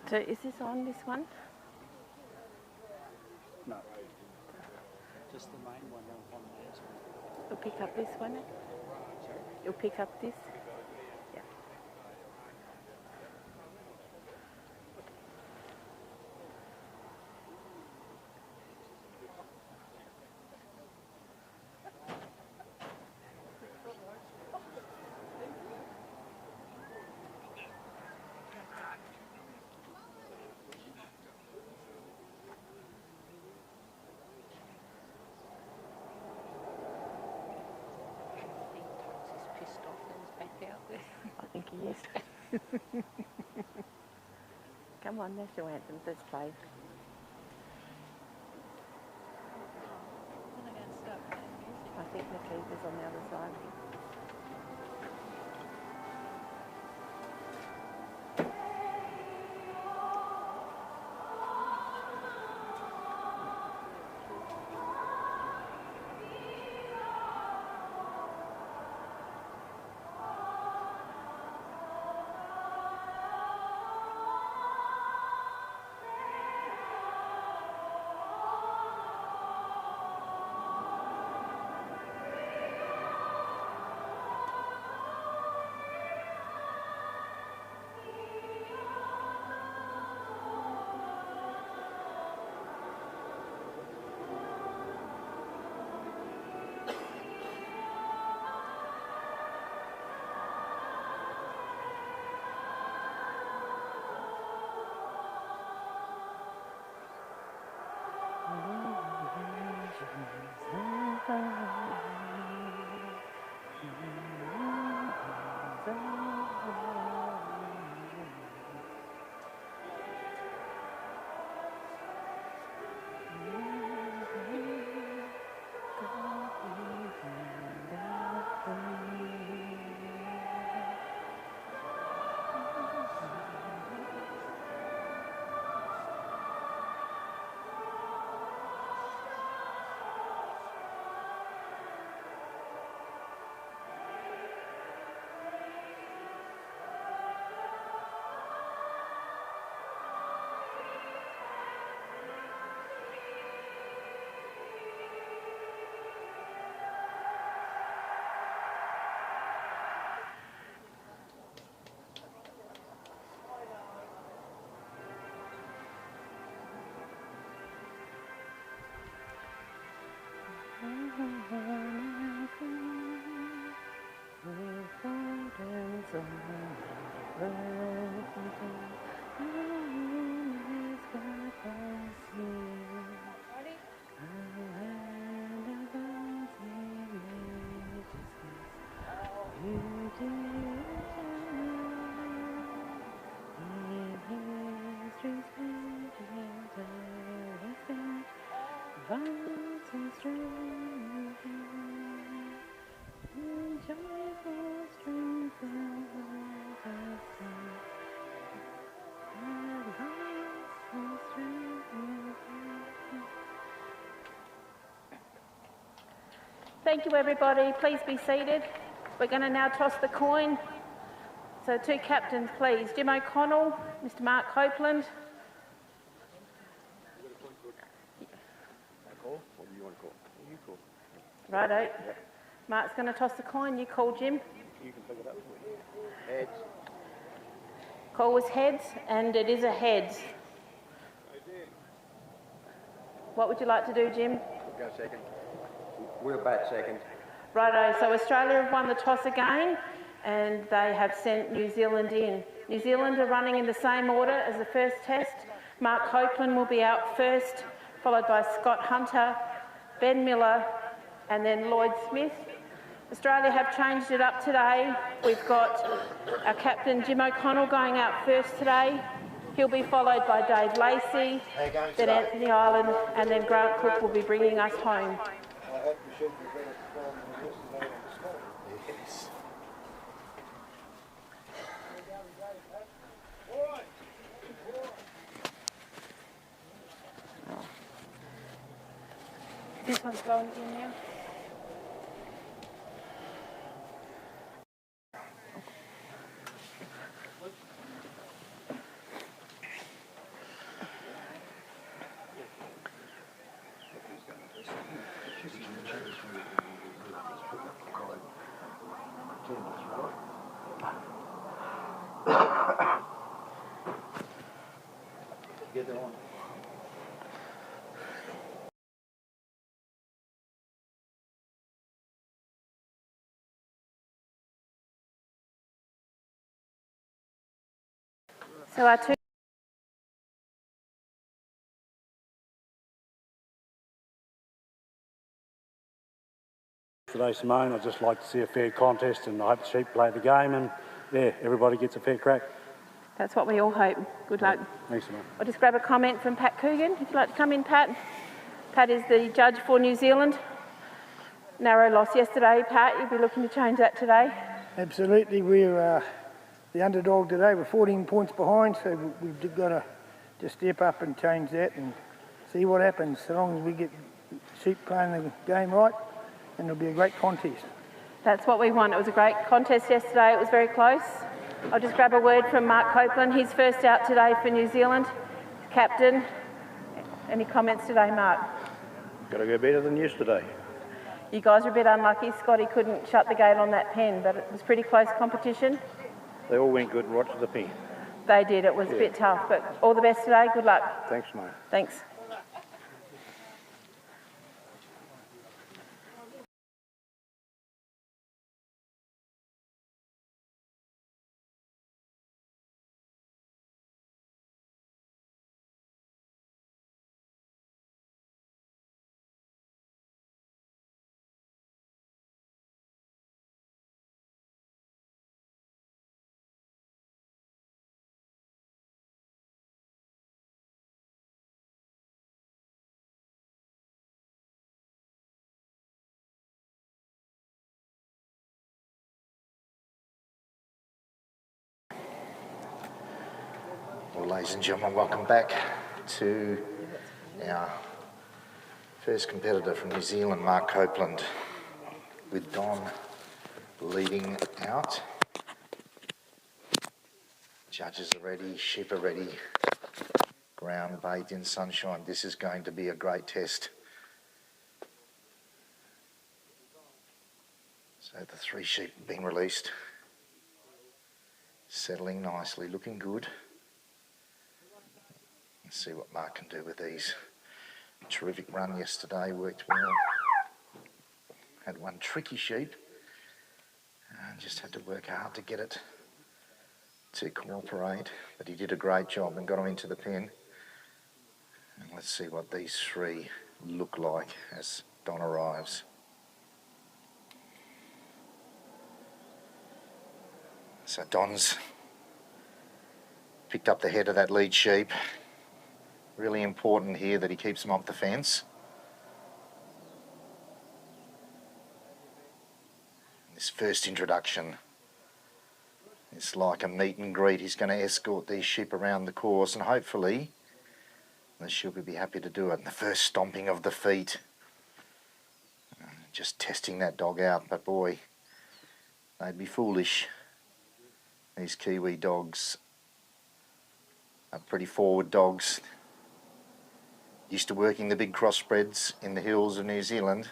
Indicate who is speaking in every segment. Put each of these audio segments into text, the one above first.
Speaker 1: So is this on, this one?
Speaker 2: No. Just the main one on there.
Speaker 1: It'll pick up this one?
Speaker 2: Sorry?
Speaker 1: It'll pick up this? Yeah. I think he is. Come on, National Anthem, let's play. I think the keeper's on the other side. Thank you, everybody. Please be seated. We're going to now toss the coin. So 2 captains, please. Jim O'Connell, Mr. Mark Copeland.
Speaker 3: Call? What do you want to call? You call.
Speaker 1: Righto.
Speaker 3: Yeah.
Speaker 1: Mark's going to toss the coin. You call, Jim.
Speaker 3: You can pick it up. Heads.
Speaker 1: Call was heads, and it is a heads. What would you like to do, Jim?
Speaker 3: We'll go second. We'll bat second.
Speaker 1: Righto, so Australia have won the toss again and they have sent New Zealand in. New Zealand are running in the same order as the first test. Mark Copeland will be out first, followed by Scott Hunter, Ben Miller and then Lloyd Smith. Australia have changed it up today. We've got our captain Jim O'Connell going out first today. He'll be followed by Dave Lacey, then Anthony Ireland and then Grant Cook will be bringing us home.
Speaker 4: I hope we should be better performing than yesterday on the score.
Speaker 3: Yes.
Speaker 1: This one's going in now.
Speaker 2: Get on.
Speaker 1: So our two
Speaker 5: Today, Simone, I'd just like to see a fair contest, and I hope the sheep play the game, and yeah, everybody gets a fair crack.
Speaker 1: That's what we all hope. Good luck.
Speaker 5: Thanks, Simone.
Speaker 1: I'll just grab a comment from Pat Coogan. If you'd like to come in, Pat. Pat is the judge for New Zealand. Narrow loss yesterday, Pat. You'll be looking to change that today.
Speaker 4: Absolutely, we're the underdog today. We're 14 points behind, so we've got to just step up and change that and see what happens. So long as we get sheep playing the game right, and it'll be a great contest.
Speaker 1: That's what we want. It was a great contest yesterday. It was very close. I'll just grab a word from Mark Copeland. He's first out today for New Zealand. Captain, any comments today, Mark?
Speaker 6: Got to go better than yesterday.
Speaker 1: You guys were a bit unlucky. Scotty couldn't shut the gate on that pen, but it was pretty close competition.
Speaker 6: They all went good right to the pen.
Speaker 1: They did. It was a bit tough, but all the best today. Good luck.
Speaker 6: Thanks, mate.
Speaker 1: Thanks.
Speaker 7: Well, ladies and gentlemen, welcome back to our first competitor from New Zealand, Mark Copeland, with Don leading out. Judges are ready, sheep are ready, ground bathed in sunshine. This is going to be a great test. So the three sheep have been released, settling nicely, looking good. Let's see what Mark can do with these. Terrific run yesterday, worked well. Had one tricky sheep and just had to work hard to get it to cooperate, but he did a great job and got him into the pen. And let's see what these three look like as Don arrives. So Don's picked up the head of that lead sheep. Really important here that he keeps them off the fence. This first introduction is like a meet and greet. He's going to escort these sheep around the course, and hopefully the sheep will be happy to do it. And the first stomping of the feet, just testing that dog out. But boy, they'd be foolish. These Kiwi dogs are pretty forward dogs. Used to working the big crossbreds in the hills of New Zealand,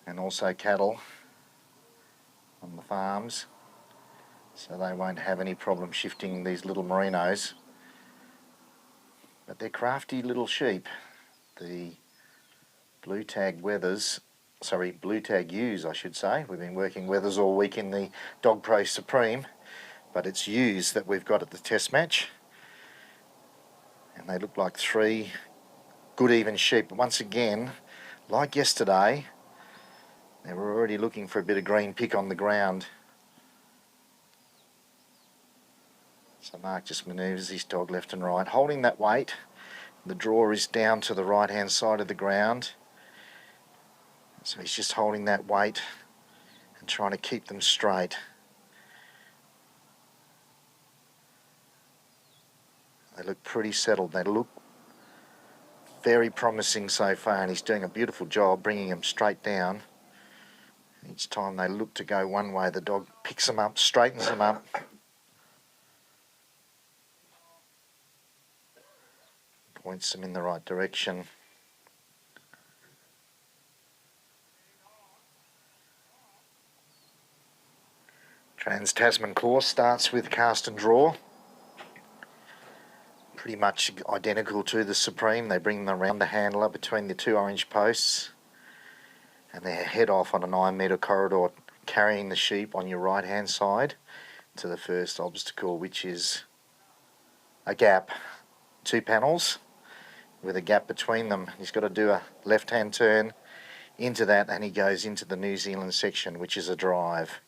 Speaker 7: and also cattle on the farms, so they won't have any problem shifting these little merinos. But they're crafty little sheep. The blue tag ewes, I should say. We've been working weathers all week in the Dog Pro Supreme, but it's ewes that we've got at the test match. And they look like three good even sheep. Once again, like yesterday, they were already looking for a bit of green pick on the ground. So Mark just manoeuvres his dog left and right, holding that weight. The draw is down to the right hand side of the ground. So he's just holding that weight and trying to keep them straight. They look pretty settled. They look very promising so far, and he's doing a beautiful job bringing them straight down. Each time they look to go one way, the dog picks them up, straightens them up. Points them in the right direction. Trans-Tasman course starts with cast and draw. Pretty much identical to the Supreme. They bring them around the handler between the two orange posts and they head off on a 9-metre corridor, carrying the sheep on your right hand side to the first obstacle, which is a gap, 2 panels with a gap between them. He's got to do a left hand turn into that and he goes into the New Zealand section, which is a drive.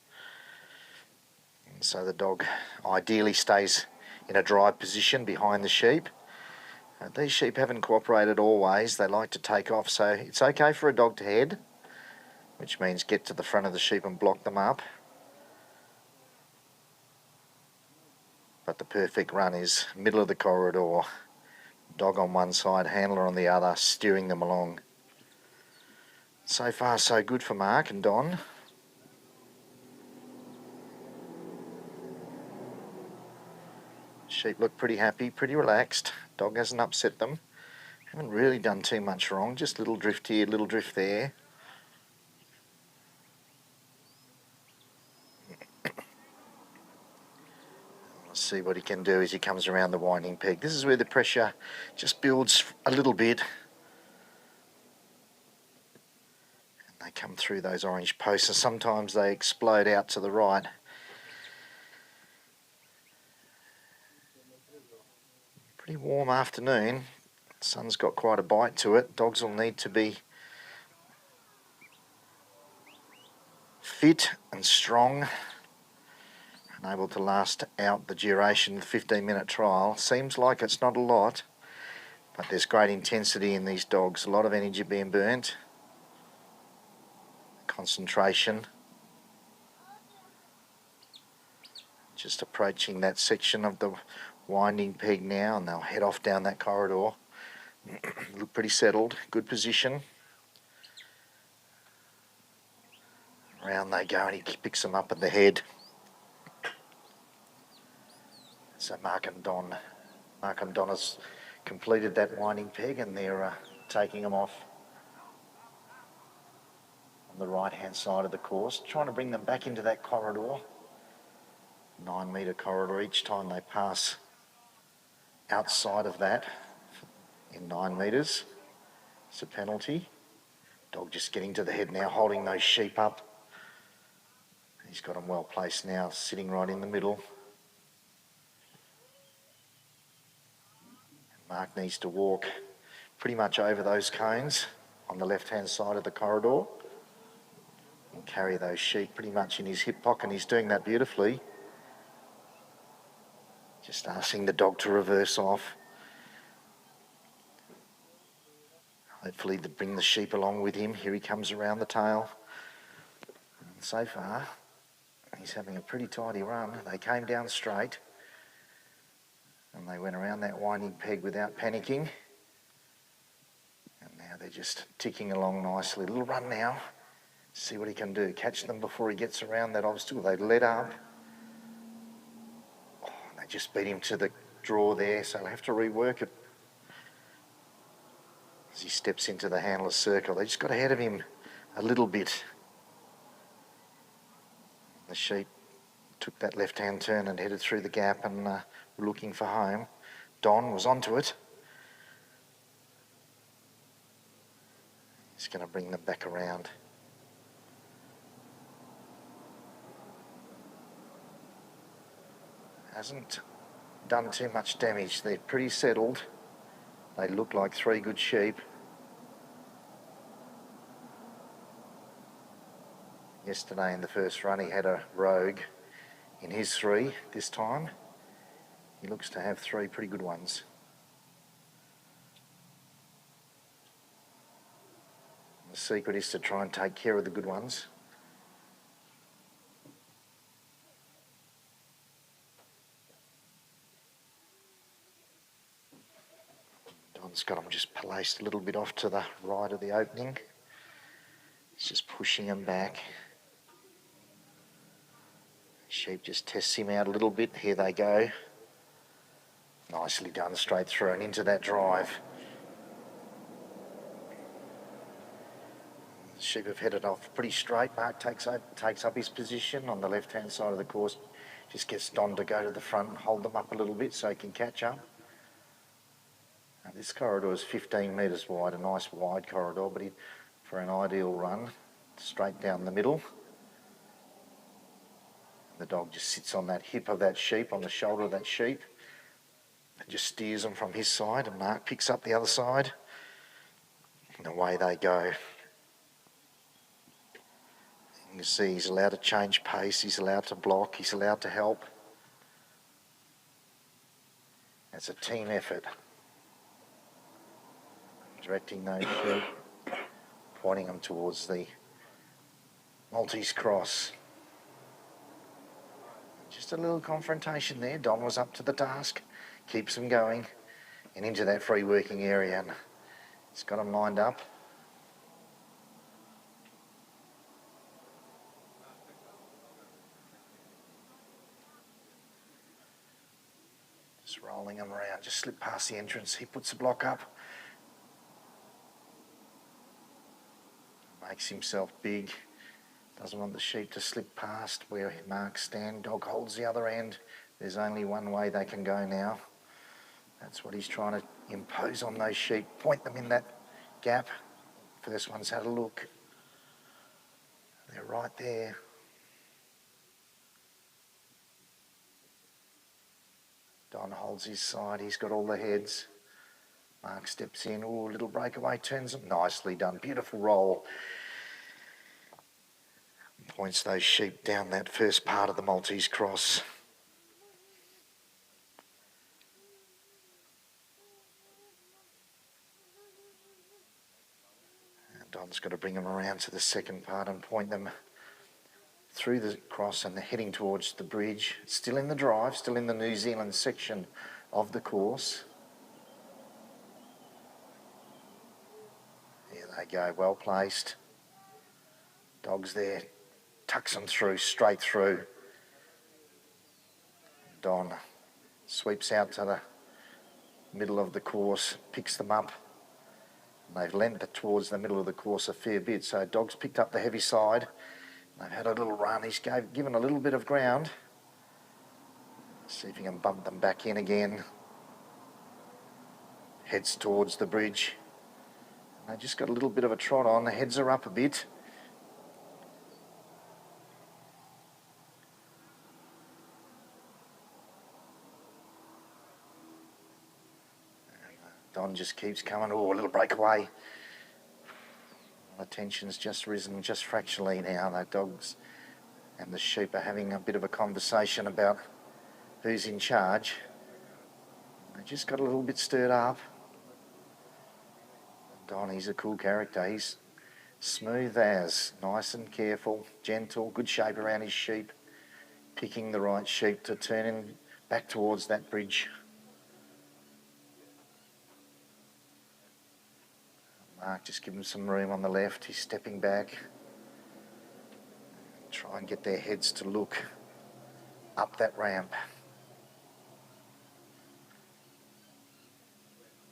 Speaker 7: And so the dog ideally stays in a drive position behind the sheep. These sheep haven't cooperated always. They like to take off, so it's okay for a dog to head, which means get to the front of the sheep and block them up. But the perfect run is middle of the corridor, dog on one side, handler on the other, steering them along. So far so good for Mark and Don. Sheep look pretty happy, pretty relaxed. Dog hasn't upset them. Haven't really done too much wrong, just little drift here, little drift there. Let's see what he can do as he comes around the winding peg. This is where the pressure just builds a little bit. And they come through those orange posts and sometimes they explode out to the right. Pretty warm afternoon. The sun's got quite a bite to it. Dogs will need to be fit and strong and able to last out the duration of the 15-minute trial. Seems like it's not a lot, but there's great intensity in these dogs. A lot of energy being burnt. Concentration. Just approaching that section of the winding peg now and they'll head off down that corridor. Look pretty settled, good position. Around they go and he picks them up at the head. So Mark and Don has completed that winding peg and they're taking them off on the right hand side of the course, trying to bring them back into that corridor. 9-metre corridor. Each time they pass outside of that in 9 metres, it's a penalty. Dog just getting to the head now, holding those sheep up. He's got them well placed now, sitting right in the middle. Mark needs to walk pretty much over those cones on the left hand side of the corridor and carry those sheep pretty much in his hip pocket. He's doing that beautifully. Just asking the dog to reverse off. Hopefully to bring the sheep along with him. Here he comes around the tail. And so far, he's having a pretty tidy run. They came down straight and they went around that winding peg without panicking. And now they're just ticking along nicely. Little run now. See what he can do. Catch them before he gets around that obstacle. They let up. Oh, they just beat him to the draw there, so they'll have to rework it. As he steps into the handler's circle, they just got ahead of him a little bit. The sheep took that left-hand turn and headed through the gap and were looking for home. Don was onto it. He's going to bring them back around. Hasn't done too much damage. They're pretty settled. They look like 3 good sheep. Yesterday in the first run he had a rogue in his 3. This time he looks to have 3 pretty good ones. The secret is to try and take care of the good ones. Don's got them just placed a little bit off to the right of the opening. He's just pushing them back. Sheep just tests him out a little bit. Here they go. Nicely done, straight through and into that drive. sheep have headed off pretty straight. Mark takes up his position on the left-hand side of the course. Just gets Don to go to the front and hold them up a little bit so he can catch up. Now, this corridor is 15 metres wide, a nice wide corridor, but for an ideal run, straight down the middle. The dog just sits on that hip of that sheep, on the shoulder of that sheep, and just steers them from his side, and Mark picks up the other side, and away they go. You can see he's allowed to change pace, he's allowed to block, he's allowed to help. It's a team effort. Directing those sheep, pointing them towards the Maltese cross. Just a little confrontation there. Don was up to the task, keeps them going and into that free working area, and it's got them lined up. Just rolling them around, just slip past the entrance. He puts the block up, makes himself big. Doesn't want the sheep to slip past where Mark's stand. Dog holds the other end. There's only one way they can go now. That's what he's trying to impose on those sheep. Point them in that gap. First one's had a look. They're right there. Don holds his side. He's got all the heads. Mark steps in. Oh, little breakaway, turns them. Nicely done. Beautiful roll. Points those sheep down that first part of the Maltese cross. And Don's got to bring them around to the second part and point them through the cross, and they're heading towards the bridge. Still in the drive, still in the New Zealand section of the course. Here they go, well placed. Dog's there. Tucks them through, straight through. Don sweeps out to the middle of the course, picks them up. And they've leant towards the middle of the course a fair bit, so Dog's picked up the heavy side. They've had a little run. He's given a little bit of ground. See if he can bump them back in again. Heads towards the bridge. They just got a little bit of a trot on. The heads are up a bit. Don just keeps coming. Oh, a little breakaway. The tension's just risen just fractionally now. The dogs and the sheep are having a bit of a conversation about who's in charge. They just got a little bit stirred up. Don, he's a cool character. He's smooth as, nice and careful, gentle, good shape around his sheep, picking the right sheep to turn in back towards that bridge. Mark just give him some room on the left. He's stepping back. Try and get their heads to look up that ramp.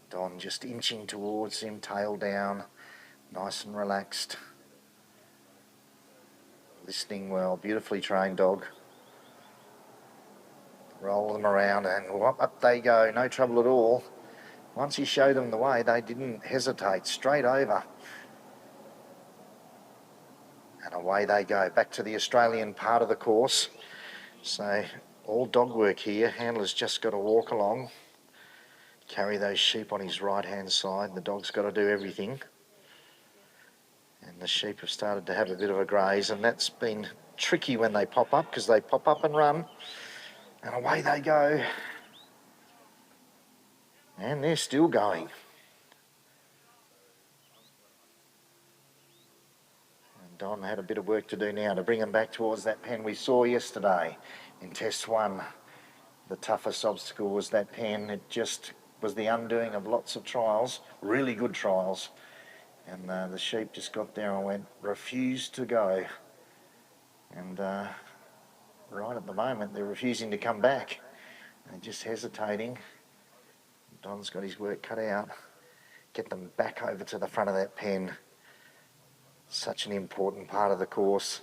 Speaker 7: Don just inching towards him, tail down, nice and relaxed. Listening well, beautifully trained dog. Roll them around and up they go, no trouble at all. Once he showed them the way, they didn't hesitate, straight over. And away they go, back to the Australian part of the course. So all dog work here. Handler's just got to walk along, carry those sheep on his right-hand side. The dog's got to do everything. And the sheep have started to have a bit of a graze, and that's been tricky when they pop up, because they pop up and run. And away they go. And they're still going. And Don had a bit of work to do now to bring them back towards that pen we saw yesterday in test one. The toughest obstacle was that pen. It just was the undoing of lots of trials, really good trials. And the sheep just got there and went, refused to go. And right at the moment, they're refusing to come back. They're just hesitating. Don's got his work cut out. Get them back over to the front of that pen. Such an important part of the course.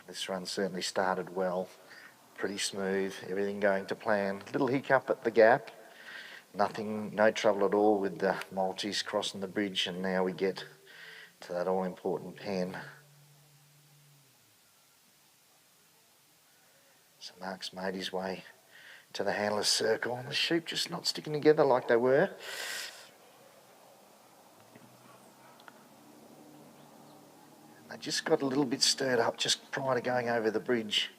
Speaker 7: This run certainly started well, pretty smooth, everything going to plan. Little hiccup at the gap, no trouble at all with the Maltese crossing the bridge, and now we get to that all-important pen. So Mark's made his way to the handler's circle, and the sheep just not sticking together like they were. They just got a little bit stirred up just prior to going over the bridge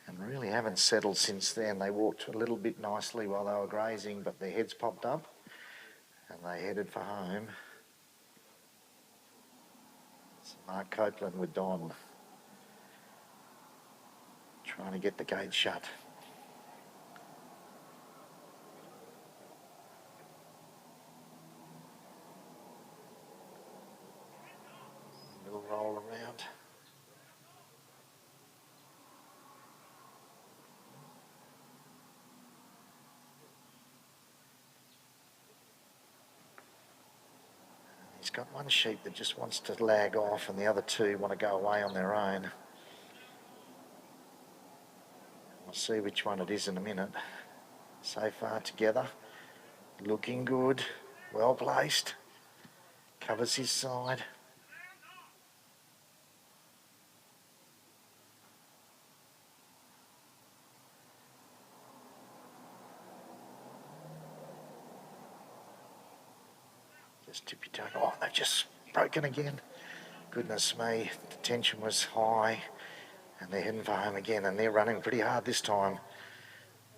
Speaker 7: and really haven't settled since then. They walked a little bit nicely while they were grazing, but their heads popped up and they headed for home. It's Mark Copeland with Don trying to get the gate shut. Little roll around. He's got one sheep that just wants to lag off and the other two want to go away on their own. We'll see which one it is in a minute. So far together, looking good, well placed, covers his side. Just tippy toe. Oh, they've just broken again. Goodness me, the tension was high and they're heading for home again, and they're running pretty hard this time.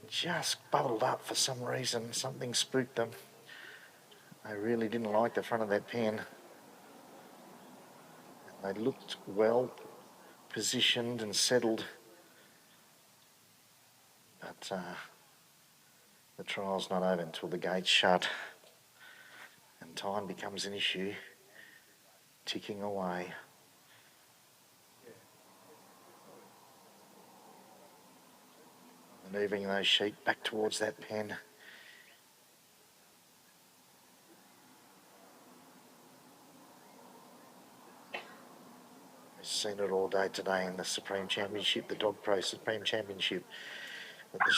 Speaker 7: Just bubbled up for some reason, something spooked them. They really didn't like the front of that pen. And they looked well positioned and settled, but the trial's not over until the gate's shut and time becomes an issue, ticking away. Moving those sheep back towards that pen. We've seen it all day today in the Supreme Championship, the Dog Pro Supreme Championship, that the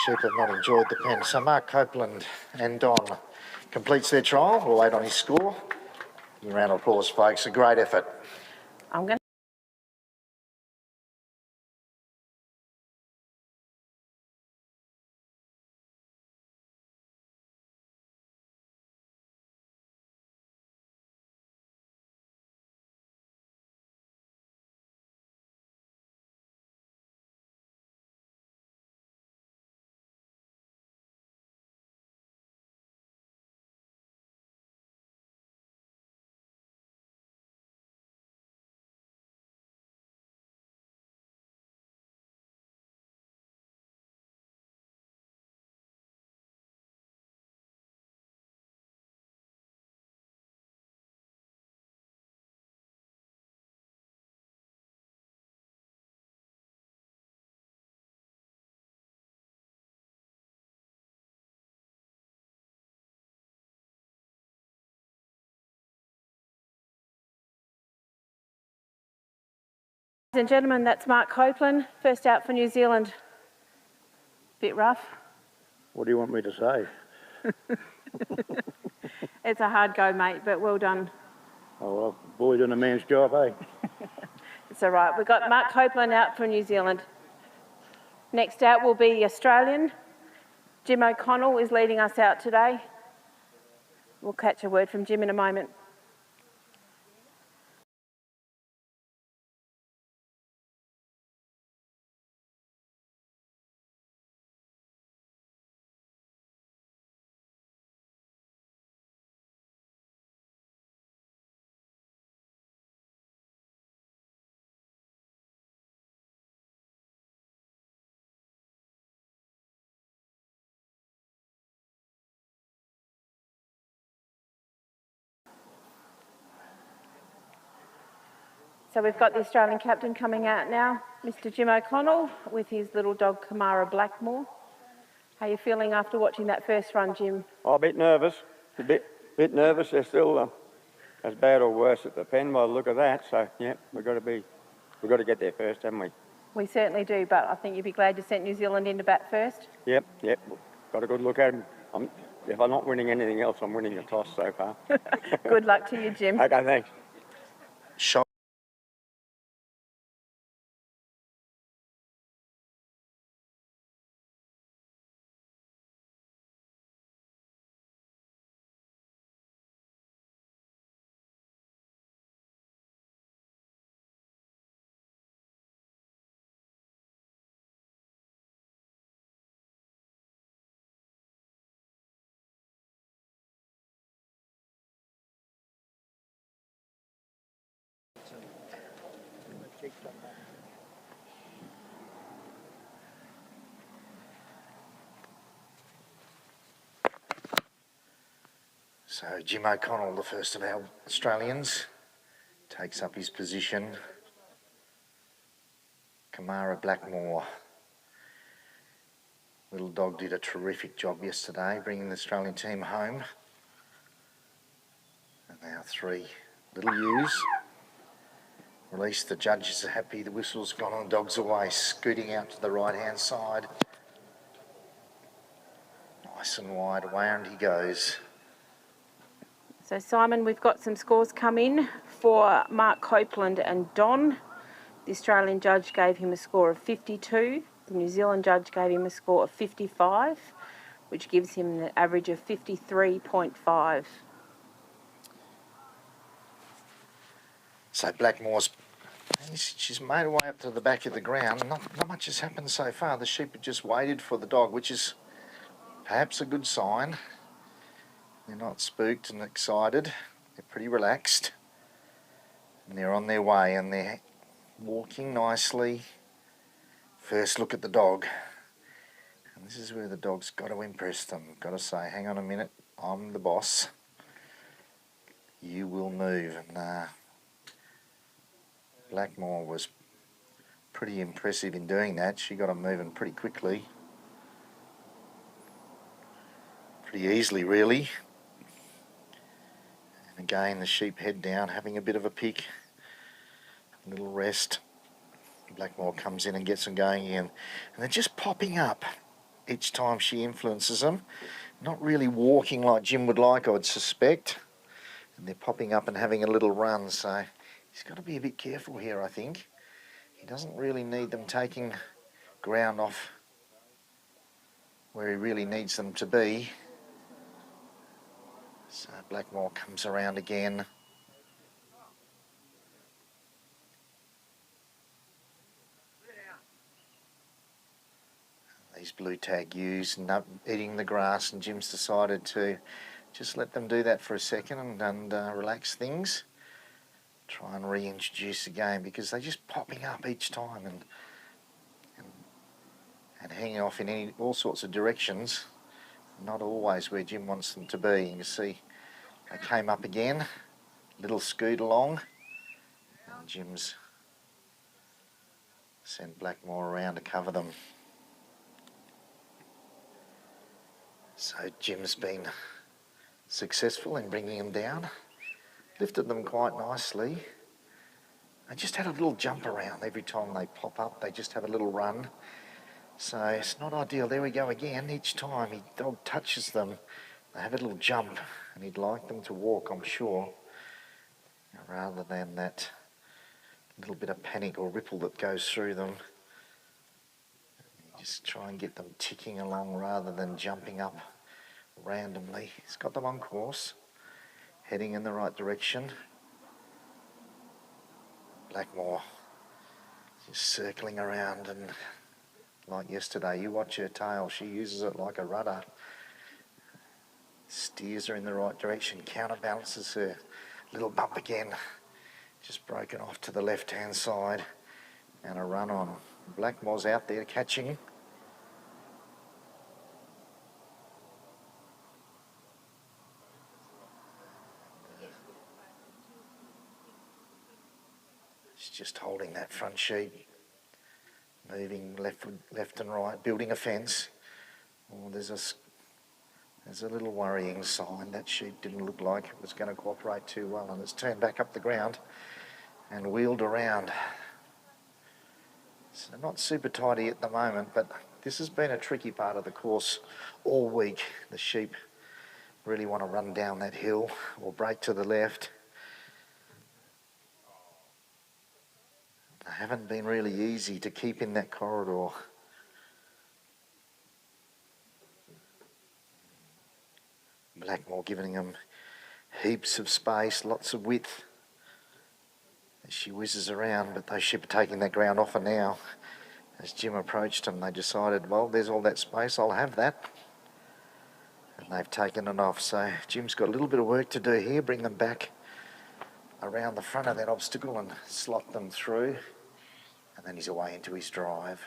Speaker 7: sheep have not enjoyed the pen. So Mark Copeland and Don completes their trial. We'll wait on his score. A round of applause, folks. A great effort.
Speaker 1: I'm going to Ladies and gentlemen, that's Mark Copeland, first out for New Zealand. Bit rough.
Speaker 6: What do you want me to say?
Speaker 1: It's a hard go, mate, but well done.
Speaker 6: Oh, well, boy doing a man's job, eh?
Speaker 1: It's all right. We've got Mark Copeland out for New Zealand. Next out will be Australian. Jim O'Connell is leading us out today. We'll catch a word from Jim in a moment. So we've got the Australian captain coming out now, Mr. Jim O'Connell, with his little dog Kamara Blackmore. How are you feeling after watching that first run, Jim?
Speaker 3: Oh, a bit nervous. A bit nervous. They're still as bad or worse at the pen by the look of that. So yeah, we've got to get there first, haven't we?
Speaker 1: We certainly do, but I think you'd be glad you sent New Zealand in to bat first.
Speaker 3: Yep. Got a good look at them. If I'm not winning anything else, I'm winning the toss so far.
Speaker 1: Good luck to you, Jim.
Speaker 3: Okay, thanks.
Speaker 7: Shot. So Jim O'Connell, the first of our Australians, takes up his position. Kamara Blackmore. Little dog did a terrific job yesterday bringing the Australian team home. And now 3 little ewes. Released, the judges are happy, the whistle's gone and the dog's away, scooting out to the right hand side. Nice and wide, away and he goes.
Speaker 1: So Simon, we've got some scores come in for Mark Copeland and Don. The Australian judge gave him a score of 52. The New Zealand judge gave him a score of 55, which gives him an average of 53.5.
Speaker 7: So Blackmore's, she's made her way up to the back of the ground. Not much has happened so far. The sheep have just waited for the dog, which is perhaps a good sign. They're not spooked and excited. They're pretty relaxed. And they're on their way and they're walking nicely. First look at the dog. And this is where the dog's got to impress them. Got to say, hang on a minute, I'm the boss. You will move. And Blackmore was pretty impressive in doing that. She got him moving pretty quickly. Pretty easily, really. And again, the sheep head down, having a bit of a pick. A little rest. Blackmore comes in and gets them going again. And they're just popping up each time she influences them. Not really walking like Jim would like, I would suspect. And they're popping up and having a little run, so he's got to be a bit careful here, I think. He doesn't really need them taking ground off where he really needs them to be. So Blackmore comes around again. These blue tag ewes eating the grass, and Jim's decided to just let them do that for a second and relax things. Try and reintroduce the game because they're just popping up each time and hanging off in all sorts of directions. Not always where Jim wants them to be. You can see they came up again, little scoot along, and Jim's sent Blackmore around to cover them. So Jim's been successful in bringing them down, lifted them quite nicely. They just had a little jump around every time they pop up. They just have a little run. So it's not ideal. There we go again. Each time the dog touches them, they have a little jump, and he'd like them to walk, I'm sure, rather than that little bit of panic or ripple that goes through them. Just try and get them ticking along rather than jumping up randomly. He's got them on course, heading in the right direction. Blackmore just circling around, and like yesterday, you watch her tail, she uses it like a rudder. Steers her in the right direction, counterbalances her. Little bump again, just broken off to the left-hand side, and a run on. Blackmore's out there catching. She's just holding that front sheep, moving left and right, building a fence. Oh, there's a little worrying sign. That sheep didn't look like it was going to cooperate too well, and it's turned back up the ground and wheeled around. So not super tidy at the moment, but this has been a tricky part of the course all week. The sheep really want to run down that hill or break to the left. They haven't been really easy to keep in that corridor. Blackmore giving them heaps of space, lots of width as she whizzes around, but those sheep are taking that ground off her now. As Jim approached them, they decided, well, there's all that space, I'll have that. And they've taken it off, so Jim's got a little bit of work to do here, bring them back around the front of that obstacle and slot them through, and then he's away into his drive.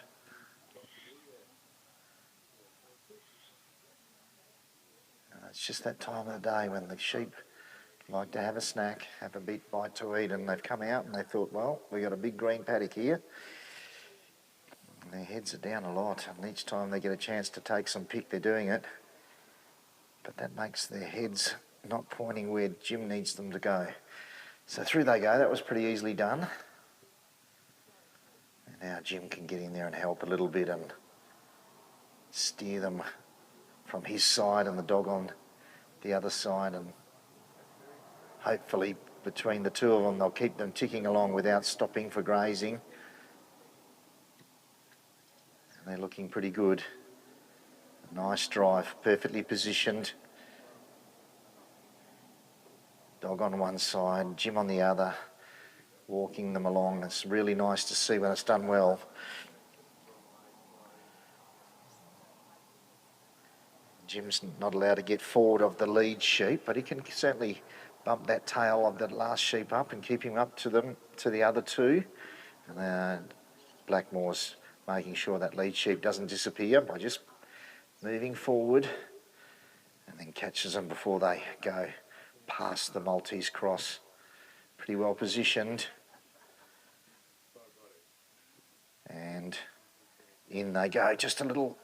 Speaker 7: And it's just that time of the day when the sheep like to have a snack, have a bite to eat, and they've come out and they thought, well, we've got a big green paddock here. And their heads are down a lot, and each time they get a chance to take some pick, they're doing it. But that makes their heads not pointing where Jim needs them to go. So through they go. That was pretty easily done. And now Jim can get in there and help a little bit and steer them from his side and the dog on the other side, and hopefully between the two of them they'll keep them ticking along without stopping for grazing. And they're looking pretty good. Nice drive, perfectly positioned. Dog on one side, Jim on the other, walking them along. It's really nice to see when it's done well. Jim's not allowed to get forward of the lead sheep, but he can certainly bump that tail of that last sheep up and keep him up to the other two. And Blackmore's making sure that lead sheep doesn't disappear by just moving forward, and then catches them before they go past the Maltese cross. Pretty well positioned. And in they go. Just a little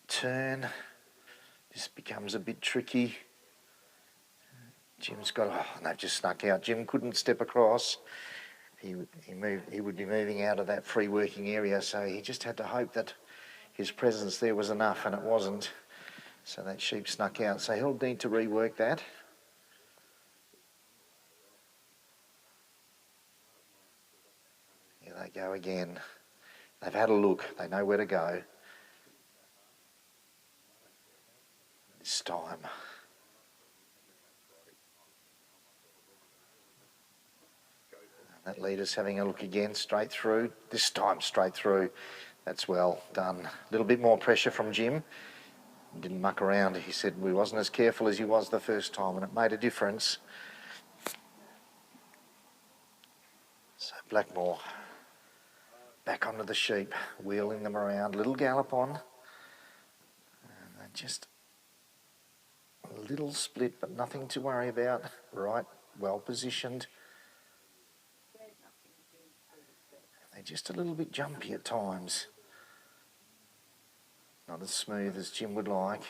Speaker 7: turn. This becomes a bit tricky. Jim's got, and they've just snuck out. Jim couldn't step across. He would be moving out of that free working area, so he just had to hope that his presence there was enough, and it wasn't. So that sheep snuck out. So he'll need to rework that. Here they go again. They've had a look. They know where to go. This time. That leader's having a look again, straight through. This time straight through. That's well done. A little bit more pressure from Jim. He didn't muck around. He said he wasn't as careful as he was the first time, and it made a difference. So Blackmore back onto the sheep, wheeling them around. Little gallop on. And they're just a little split, but nothing to worry about. Right, well positioned. They're just a little bit jumpy at times. Not as smooth as Jim would like.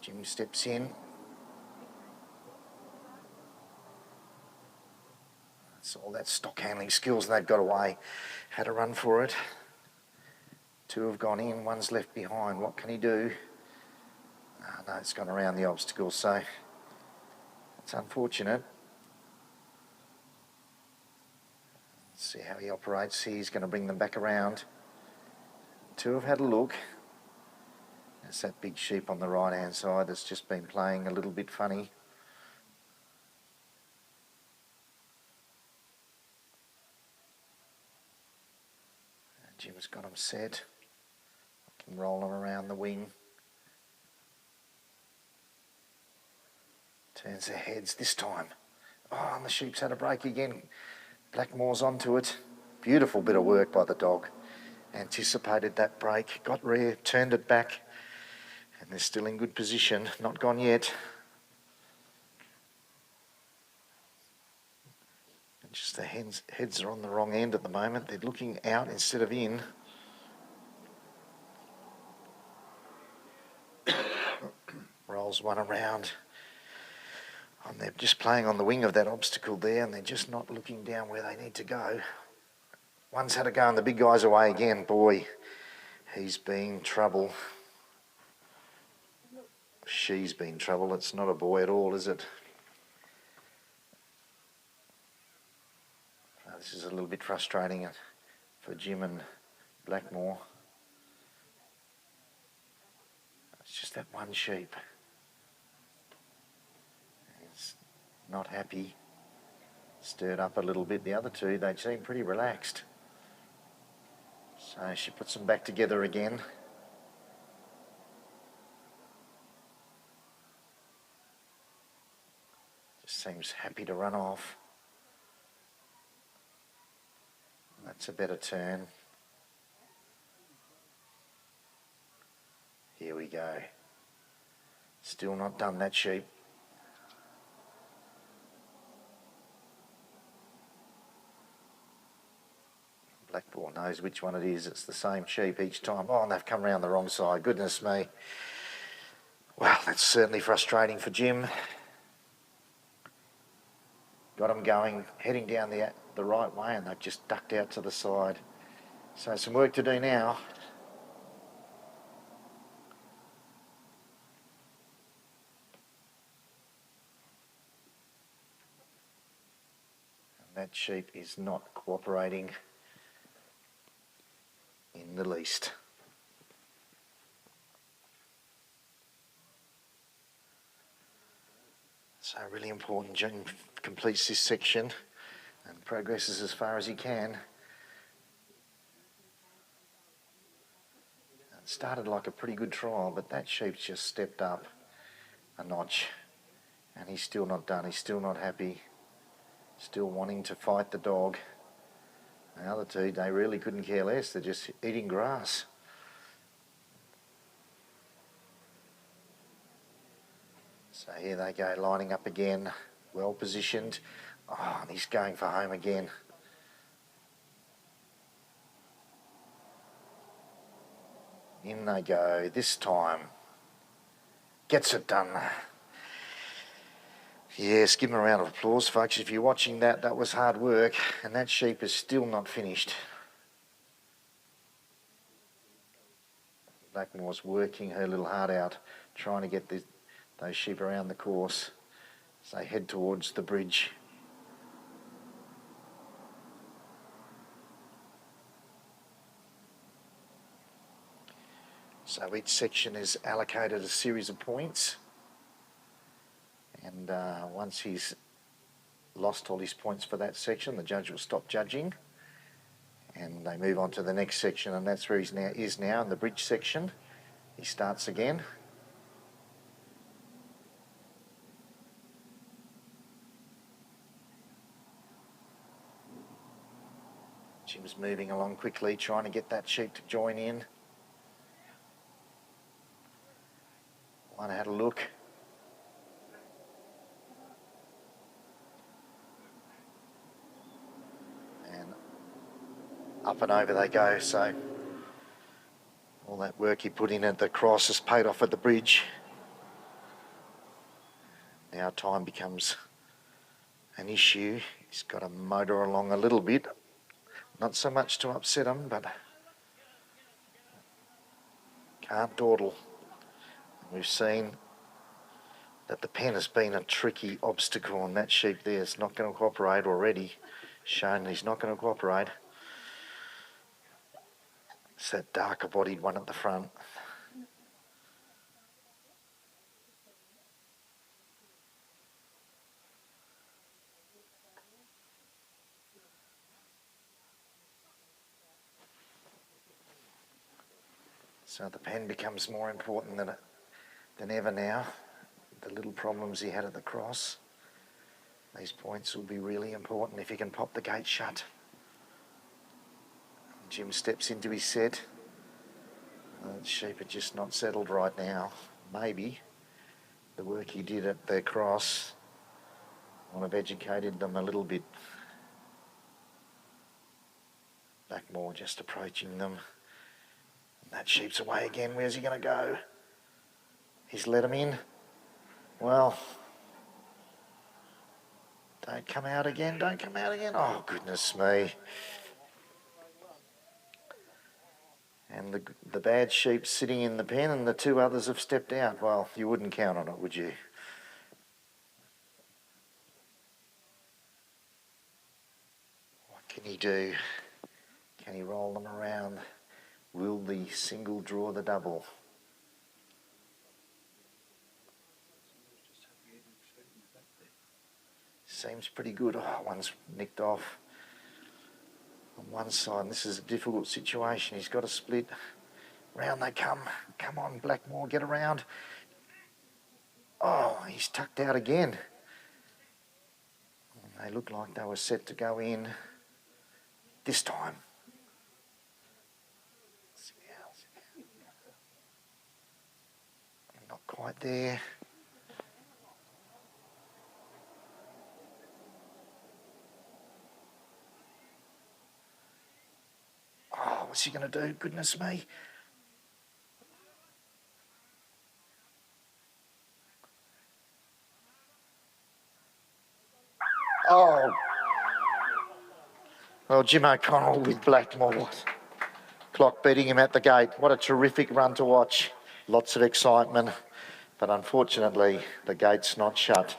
Speaker 7: Jim steps in. That's all that stock handling skills, and they've got away. Had a run for it. Two have gone in, one's left behind. What can he do? No, it's gone around the obstacle, so it's unfortunate. Let's see how he operates. He's going to bring them back around. Two have had a look. There's that big sheep on the right-hand side that's just been playing a little bit funny. And Jim's got them set. Can roll them around the wing. Turns their heads this time. Oh, and the sheep's had a break again. Blackmore's onto it. Beautiful bit of work by the dog. Anticipated that break, got rear, turned it back, and they're still in good position. Not gone yet. And just the heads are on the wrong end at the moment. They're looking out instead of in. Rolls one around. And they're just playing on the wing of that obstacle there, and they're just not looking down where they need to go. One's had a go and the big guy's away again. Boy, he's been trouble. She's been trouble. It's not a boy at all, is it? This is a little bit frustrating for Jim and Blackmore. It's just that one sheep. He's not happy. Stirred up a little bit. The other two, they seem pretty relaxed. So she puts them back together again. Just seems happy to run off. That's a better turn. Here we go. Still not done, that sheep. Blackmore knows which one it is. It's the same sheep each time. Oh, and they've come around the wrong side. Goodness me. Well, that's certainly frustrating for Jim. Got them going, heading down the right way, and they've just ducked out to the side. So some work to do now. And that sheep is not cooperating in the least. So really important, Jim completes this section and progresses as far as he can. It started like a pretty good trial, but that sheep's just stepped up a notch, and he's still not done. He's still not happy, still wanting to fight the dog. The other two, they really couldn't care less. They're just eating grass. So here they go, lining up again, well positioned. Oh, and he's going for home again. In they go, this time. Gets it done. Yes, give him a round of applause, folks. If you're watching that, that was hard work, and that sheep is still not finished. Blackmore's working her little heart out, trying to get those sheep around the course as they head towards the bridge. So each section is allocated a series of points, and once he's lost all his points for that section, the judge will stop judging and they move on to the next section, and that's where he is now in the bridge section. He starts again. Jim's moving along quickly, trying to get that sheep to join in. One had a look. And up and over they go, so all that work he put in at the cross has paid off at the bridge. Now time becomes an issue. He's got to motor along a little bit. Not so much to upset him, but can't dawdle. We've seen that the pen has been a tricky obstacle, and that sheep there is not going to cooperate already. Shown he's not going to cooperate. It's that darker bodied one at the front. So the pen becomes more important than ever now. The little problems he had at the cross. These points will be really important if he can pop the gate shut. Jim steps into his set. The sheep are just not settled right now. Maybe the work he did at the cross might have educated them a little bit. Blackmore just approaching them. And that sheep's away again. Where's he going to go? He's let him in. Well, don't come out again, don't come out again. Oh, goodness me. And the bad sheep's sitting in the pen and the two others have stepped out. Well, you wouldn't count on it, would you? What can he do? Can he roll them around? Will the single draw the double? Seems pretty good. Oh, one's nicked off on one side. This is a difficult situation. He's got to split. Round they come. Come on, Blackmore, get around. Oh, he's tucked out again. They looked like they were set to go in this time. Not quite there. Oh, what's he going to do? Goodness me. Oh. Well, Jim O'Connell with Blackmore. Clock beating him at the gate. What a terrific run to watch. Lots of excitement. But unfortunately, the gate's not shut.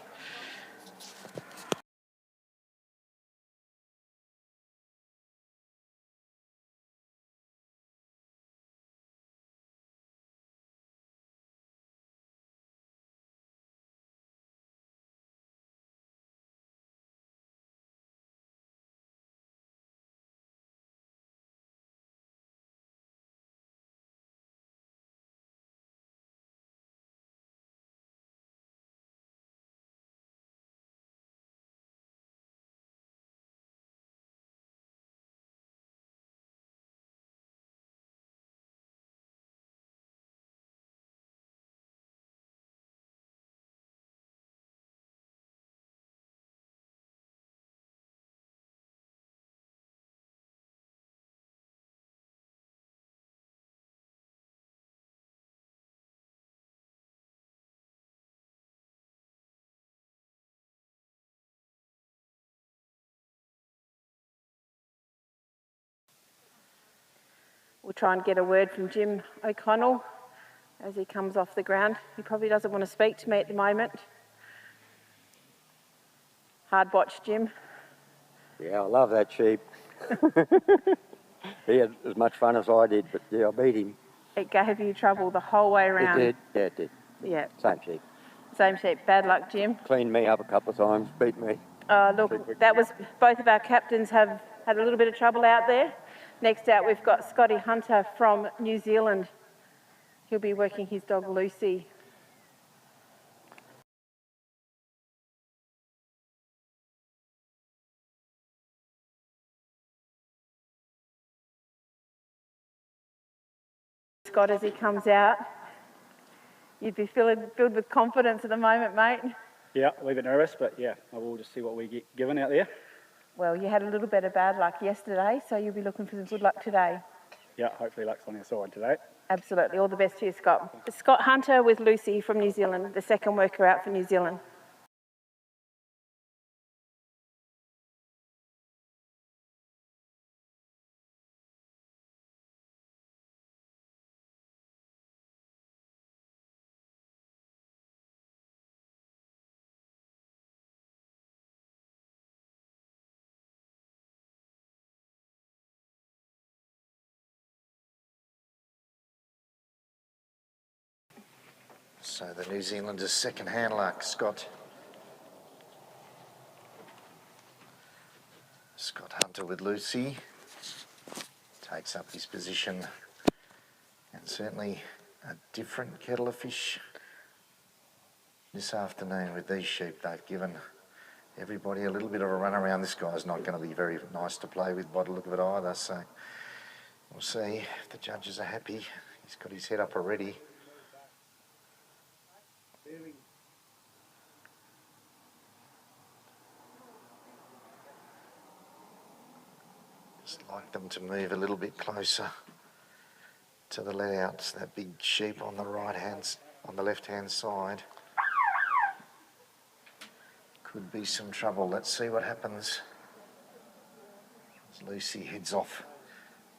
Speaker 1: We'll try and get a word from Jim O'Connell as he comes off the ground. He probably doesn't want to speak to me at the moment. Hard watch, Jim.
Speaker 3: Yeah, I love that sheep. He had as much fun as I did, but yeah, I beat him.
Speaker 1: It gave you trouble the whole way around.
Speaker 3: It did, yeah, it did.
Speaker 1: Yeah.
Speaker 3: Same sheep.
Speaker 1: Same sheep. Bad luck, Jim.
Speaker 3: Cleaned me up a couple of times, beat me.
Speaker 1: Look, that was both of our captains have had a little bit of trouble out there. Next out, we've got Scotty Hunter from New Zealand. He'll be working his dog Lucy. Scott, as he comes out, you'd be filled with confidence at the moment, mate.
Speaker 2: Yeah, a wee bit nervous, but yeah, I will just see what we get given out there.
Speaker 1: Well, you had a little bit of bad luck yesterday, so you'll be looking for some good luck today.
Speaker 2: Yeah, hopefully luck's on our side today.
Speaker 1: Absolutely. All the best to you, Scott. Scott Hunter with Lucy from New Zealand, the second worker out for New Zealand.
Speaker 7: So the New Zealanders' second handler, Scott Hunter with Lucy, takes up his position, and certainly a different kettle of fish this afternoon with these sheep. They've given everybody a little bit of a run around. This guy's not going to be very nice to play with by the look of it either, so we'll see if the judges are happy. He's got his head up already. Just like them to move a little bit closer to the let-outs. That big sheep on the left-hand side. Could be some trouble. Let's see what happens. As Lucy heads off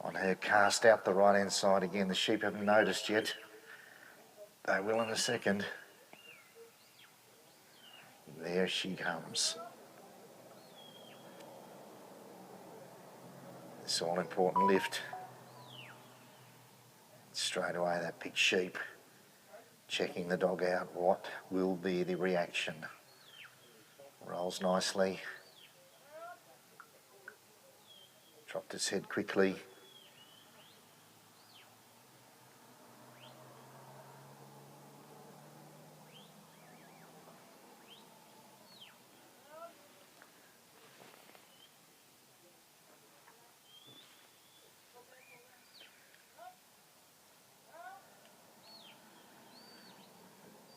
Speaker 7: on her cast out the right-hand side again. The sheep haven't noticed yet. They will in a second. There she comes. This all-important lift. Straight away, that big sheep checking the dog out. What will be the reaction? Rolls nicely. Dropped its head quickly.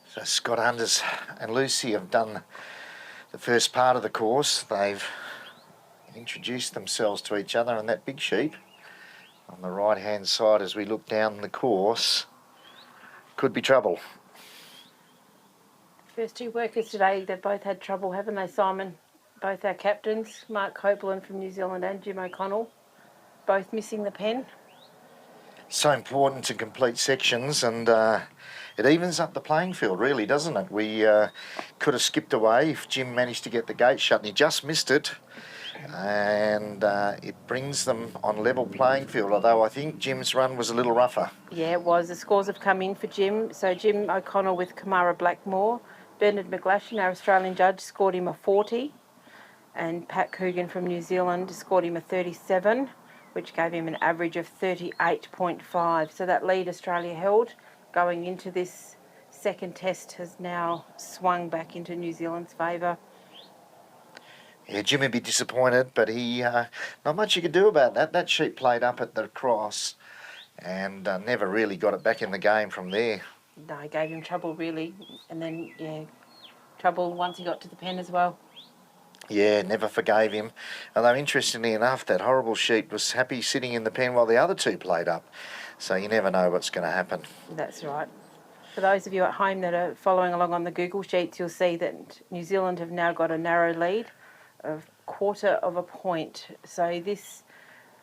Speaker 7: So Scott Anders and Lucy have done the first part of the course. They've introduced themselves to each other, and that big sheep on the right hand side as we look down the course could be trouble.
Speaker 1: First two workers today, they've both had trouble, haven't they, Simon? Both our captains, Mark Copeland from New Zealand and Jim O'Connell, both missing the pen.
Speaker 7: So important to complete sections, and it evens up the playing field, really, doesn't it? We could have skipped away if Jim managed to get the gate shut, and he just missed it. And it brings them on level playing field, although I think Jim's run was a little rougher.
Speaker 1: Yeah, it was. The scores have come in for Jim. So Jim O'Connell with Kamara Blackmore. Bernard McGlashan, our Australian judge, scored him a 40. And Pat Coogan from New Zealand scored him a 37, which gave him an average of 38.5. So that lead Australia held going into this second test has now swung back into New Zealand's favour.
Speaker 7: Yeah, Jim would be disappointed, but he not much you could do about that. That sheep played up at the cross and never really got it back in the game from there.
Speaker 1: No, it gave him trouble really, and then trouble once he got to the pen as well.
Speaker 7: Yeah, never forgave him. Although interestingly enough, that horrible sheep was happy sitting in the pen while the other two played up. So you never know what's going to happen.
Speaker 1: That's right. For those of you at home that are following along on the Google Sheets, you'll see that New Zealand have now got a narrow lead of 1/4 of a point. So this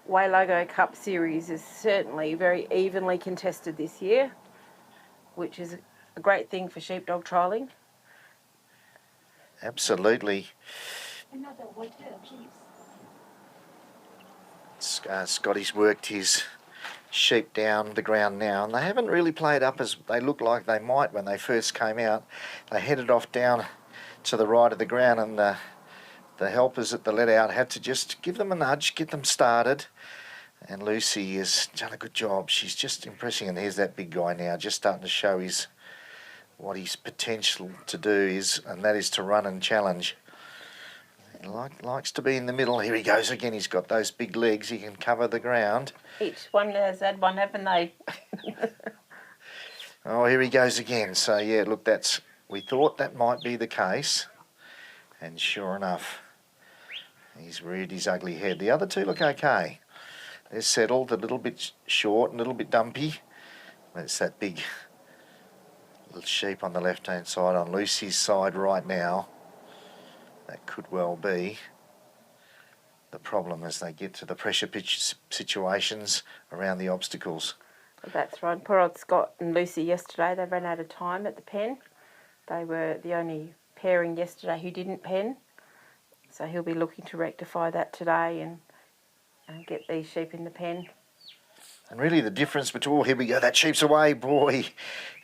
Speaker 1: Wayleggo Cup series is certainly very evenly contested this year, which is a great thing for sheepdog trialling.
Speaker 7: Absolutely. Scotty's worked his sheep down the ground now, and they haven't really played up as they looked like they might when they first came out. They headed off down to the right of the ground, and the helpers at the let-out had to just give them a nudge, get them started. And Lucy has done a good job. She's just impressing. And here's that big guy now, just starting to show what his potential to do is, and that is to run and challenge. He likes to be in the middle. Here he goes again. He's got those big legs. He can cover the ground.
Speaker 1: Each one has had one, haven't they?
Speaker 7: Oh, here he goes again. So, yeah, look, we thought that might be the case. And sure enough, he's reared his ugly head. The other two look okay. They're settled, a little bit short and a little bit dumpy. It's that big little sheep on the left-hand side, on Lucy's side right now. That could well be the problem as they get to the pressure pitch situations around the obstacles.
Speaker 1: That's right. Poor old Scott and Lucy yesterday, they ran out of time at the pen. They were the only pairing yesterday who didn't pen. So he'll be looking to rectify that today and get these sheep in the pen.
Speaker 7: And really the difference between, oh, here we go, that sheep's away, boy.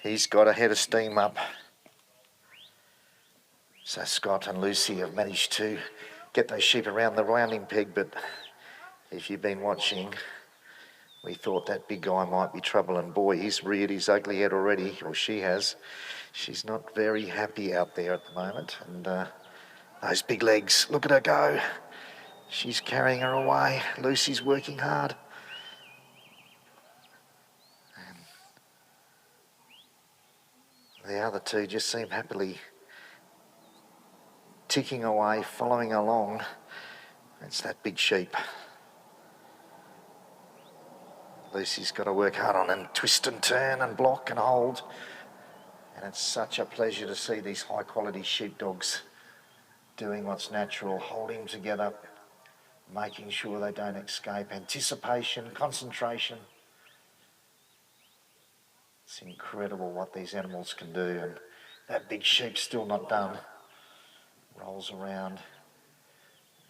Speaker 7: He's got a head of steam up. So Scott and Lucy have managed to get those sheep around the rounding peg, but if you've been watching, we thought that big guy might be trouble, and boy, he's reared his ugly head already, or she has. She's not very happy out there at the moment, and those big legs, look at her go. She's carrying her away. Lucy's working hard. And the other two just seem happily ticking away, following along. It's that big sheep. Lucy's got to work hard on and twist and turn and block and hold. And it's such a pleasure to see these high quality sheepdogs doing what's natural, holding together, making sure they don't escape, anticipation, concentration. It's incredible what these animals can do, and that big sheep's still not done. Rolls around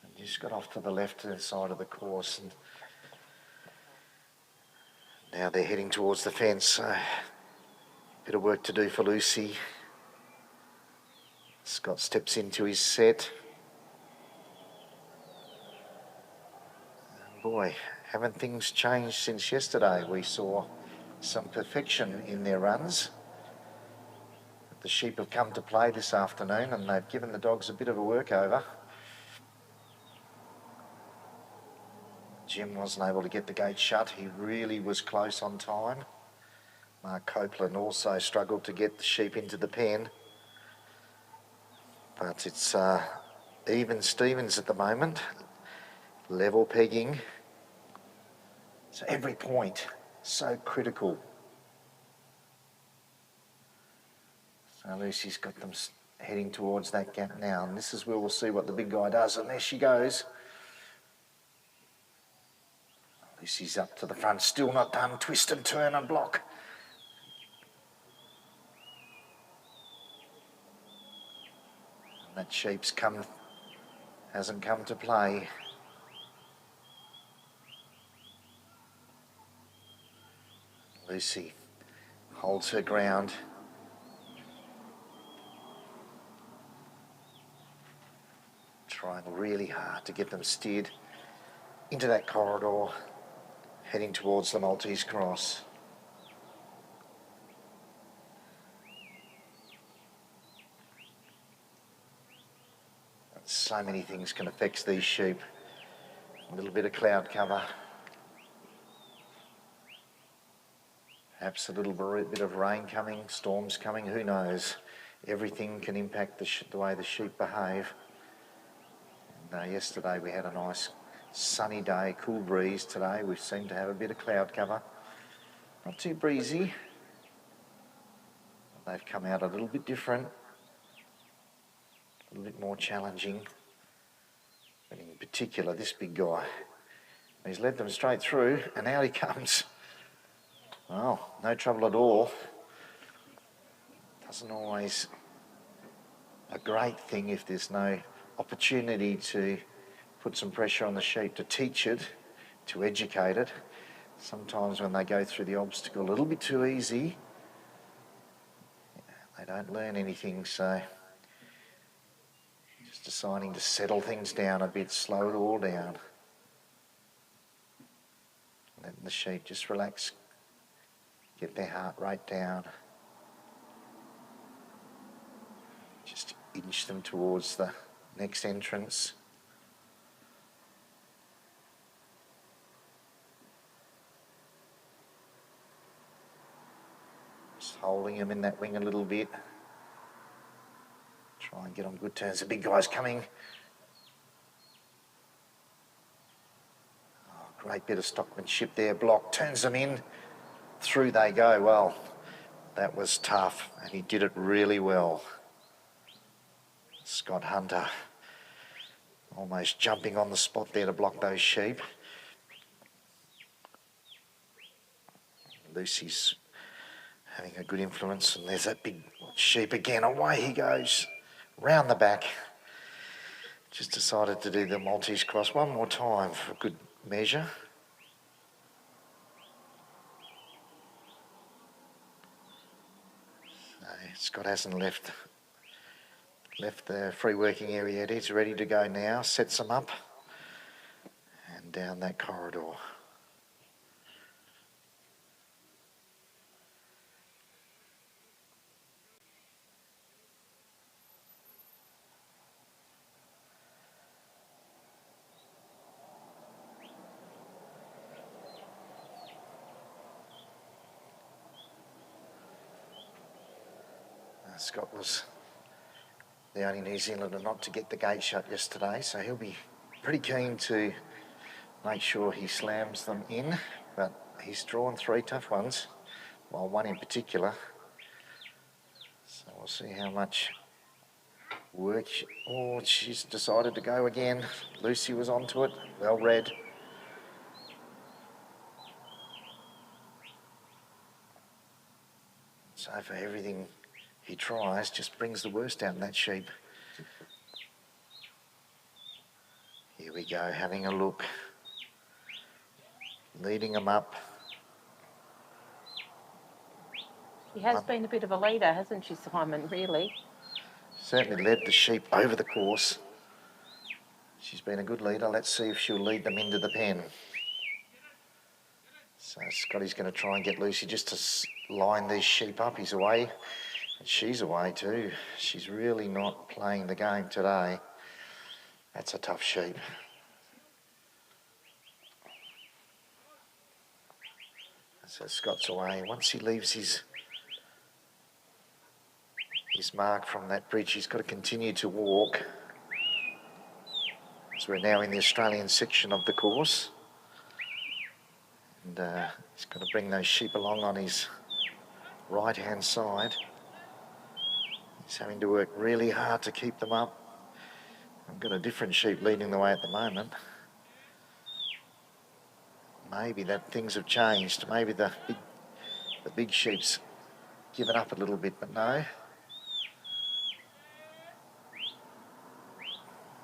Speaker 7: and just got off to the left-hand side of the course, and now they're heading towards the fence, so bit of work to do for Lucy. Scott steps into his set. And boy, haven't things changed since yesterday? We saw some perfection in their runs. The sheep have come to play this afternoon, and they've given the dogs a bit of a workover. Jim wasn't able to get the gate shut. He really was close on time. Mark Copeland also struggled to get the sheep into the pen. But it's even Stevens at the moment. Level pegging. So every point, so critical. So Lucy's got them heading towards that gap now, and this is where we'll see what the big guy does, and there she goes. Lucy's up to the front, still not done. Twist and turn and block. And that sheep's hasn't come to play. Lucy holds her ground. Trying really hard to get them steered into that corridor, heading towards the Maltese cross. So many things can affect these sheep. A little bit of cloud cover. Perhaps a little bit of rain coming, storms coming, who knows. Everything can impact the way the sheep behave. And, yesterday we had a nice sunny day, cool breeze. Today we seem to have a bit of cloud cover. Not too breezy. They've come out a little bit different. A little bit more challenging. But in particular, this big guy. He's led them straight through, and out he comes. Oh, no trouble at all. Doesn't always a great thing if there's no opportunity to put some pressure on the sheep, to teach it, to educate it. Sometimes when they go through the obstacle a little bit too easy, they don't learn anything, so just deciding to settle things down a bit, slow it all down. Letting the sheep just relax, get their heart rate down. Just inch them towards the next entrance. Just holding them in that wing a little bit. Try and get on good terms. The big guy's coming. Oh, great bit of stockmanship there. Block, turns them in. Through they go. Well, that was tough, and he did it really well. Scott Hunter almost jumping on the spot there to block those sheep. Lucy's having a good influence, and there's that big sheep again. Away he goes, round the back. Just decided to do the Maltese cross one more time for good measure. So Scott hasn't left the free working area yet. He's ready to go now, sets them up and down that corridor. Scott was the only New Zealander not to get the gate shut yesterday, so he'll be pretty keen to make sure he slams them in, but he's drawn 3 tough ones, well, one in particular, so we'll see how much Work. Oh, she's decided to go again. Lucy was onto it. Well read. So for everything he tries, just brings the worst out in that sheep. Here we go, having a look. Leading him up.
Speaker 1: She has been a bit of a leader, hasn't she, Simon, really?
Speaker 7: Certainly led the sheep over the course. She's been a good leader. Let's see if she'll lead them into the pen. So Scotty's going to try and get Lucy just to line these sheep up. He's away. And she's away too. She's really not playing the game today. That's a tough sheep. So Scott's away. Once he leaves his mark from that bridge, he's got to continue to walk. So we're now in the Australian section of the course. And he's got to bring those sheep along on his right-hand side. He's having to work really hard to keep them up. I've got a different sheep leading the way at the moment. Maybe that things have changed. Maybe the big sheep's given up a little bit, but no.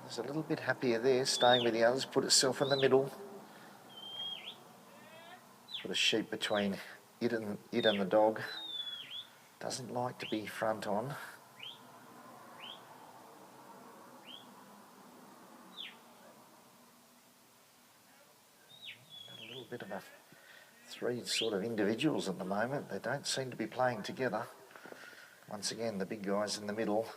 Speaker 7: There's a little bit happier there, staying with the others, put itself in the middle. Put a sheep between it and the dog. Doesn't like to be front on. A little bit of a three sort of individuals at the moment. They don't seem to be playing together. Once again, the big guy's in the middle.